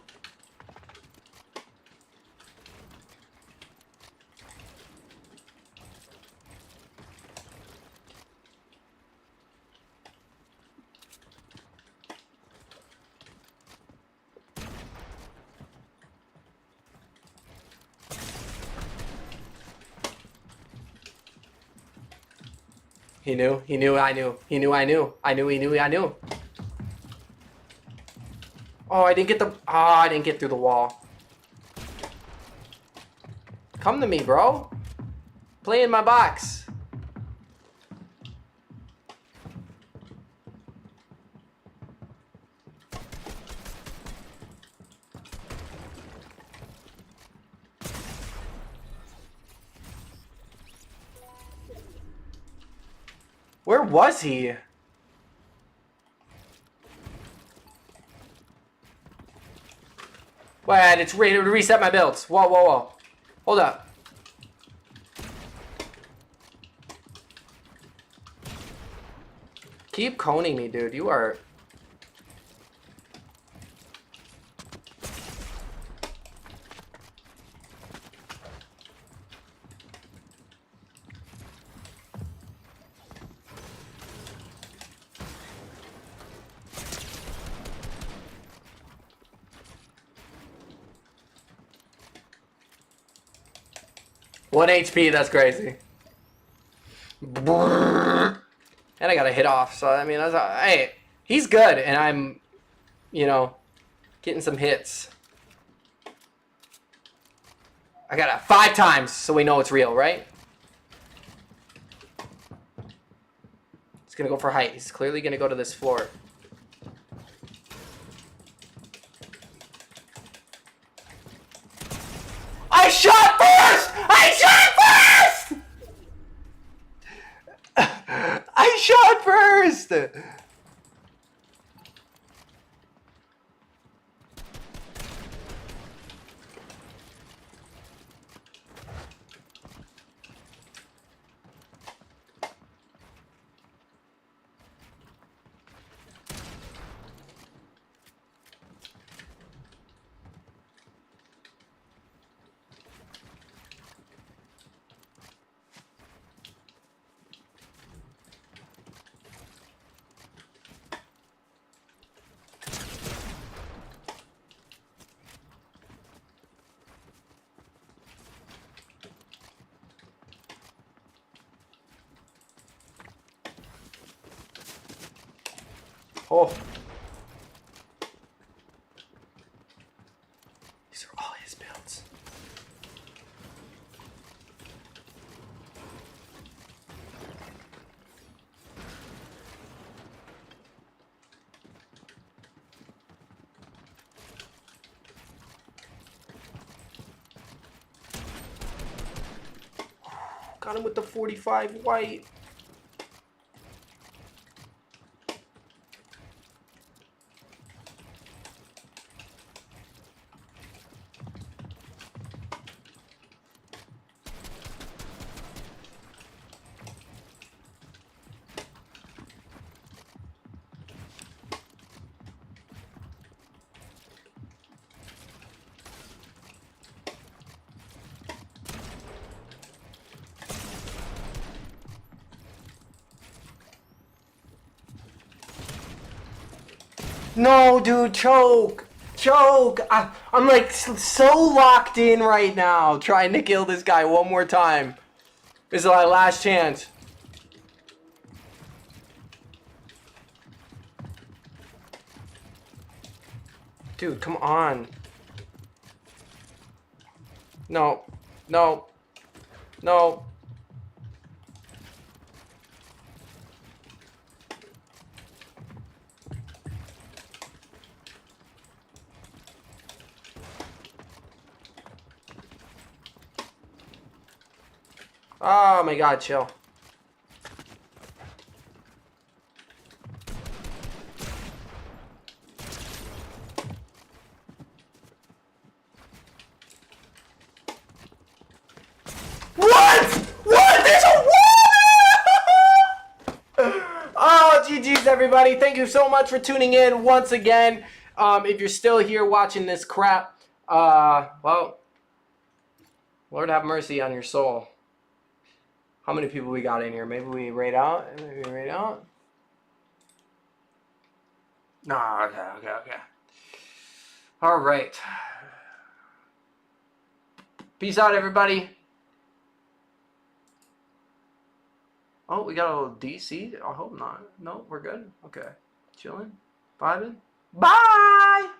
He knew. He knew I knew. He knew I knew. I knew he knew I knew. Oh, I didn't get the... Ah, I didn't get through the wall. Come to me, bro. Play in my box. Where was he? Wait, it's ready to reset my builds. Whoa, whoa, whoa. Hold up. Keep coning me, dude. You are... One HP, that's crazy. And I got a hit off, so I mean, I was like, hey, he's good, and I'm, you know, getting some hits. I got it 5 times, so we know it's real, right? He's gonna go for height. He's clearly gonna go to this floor. I shot first! I shot first! I shot first! Oh. These are all his builds. Got him with the 45 white. No, dude, choke. Choke. I'm like so locked in right now trying to kill this guy one more time. This is my last chance. Dude, come on. No. No. No. Oh my god, chill. What? What? There's a wall! Oh, GG's everybody. Thank you so much for tuning in once again. If you're still here watching this crap, well, Lord have mercy on your soul. How many people we got in here? Maybe we raid out? Maybe we raid out? No, okay. All right. Peace out, everybody. Oh, we got a little DC? I hope not. No, we're good? Okay. Chilling? Vibing? Bye!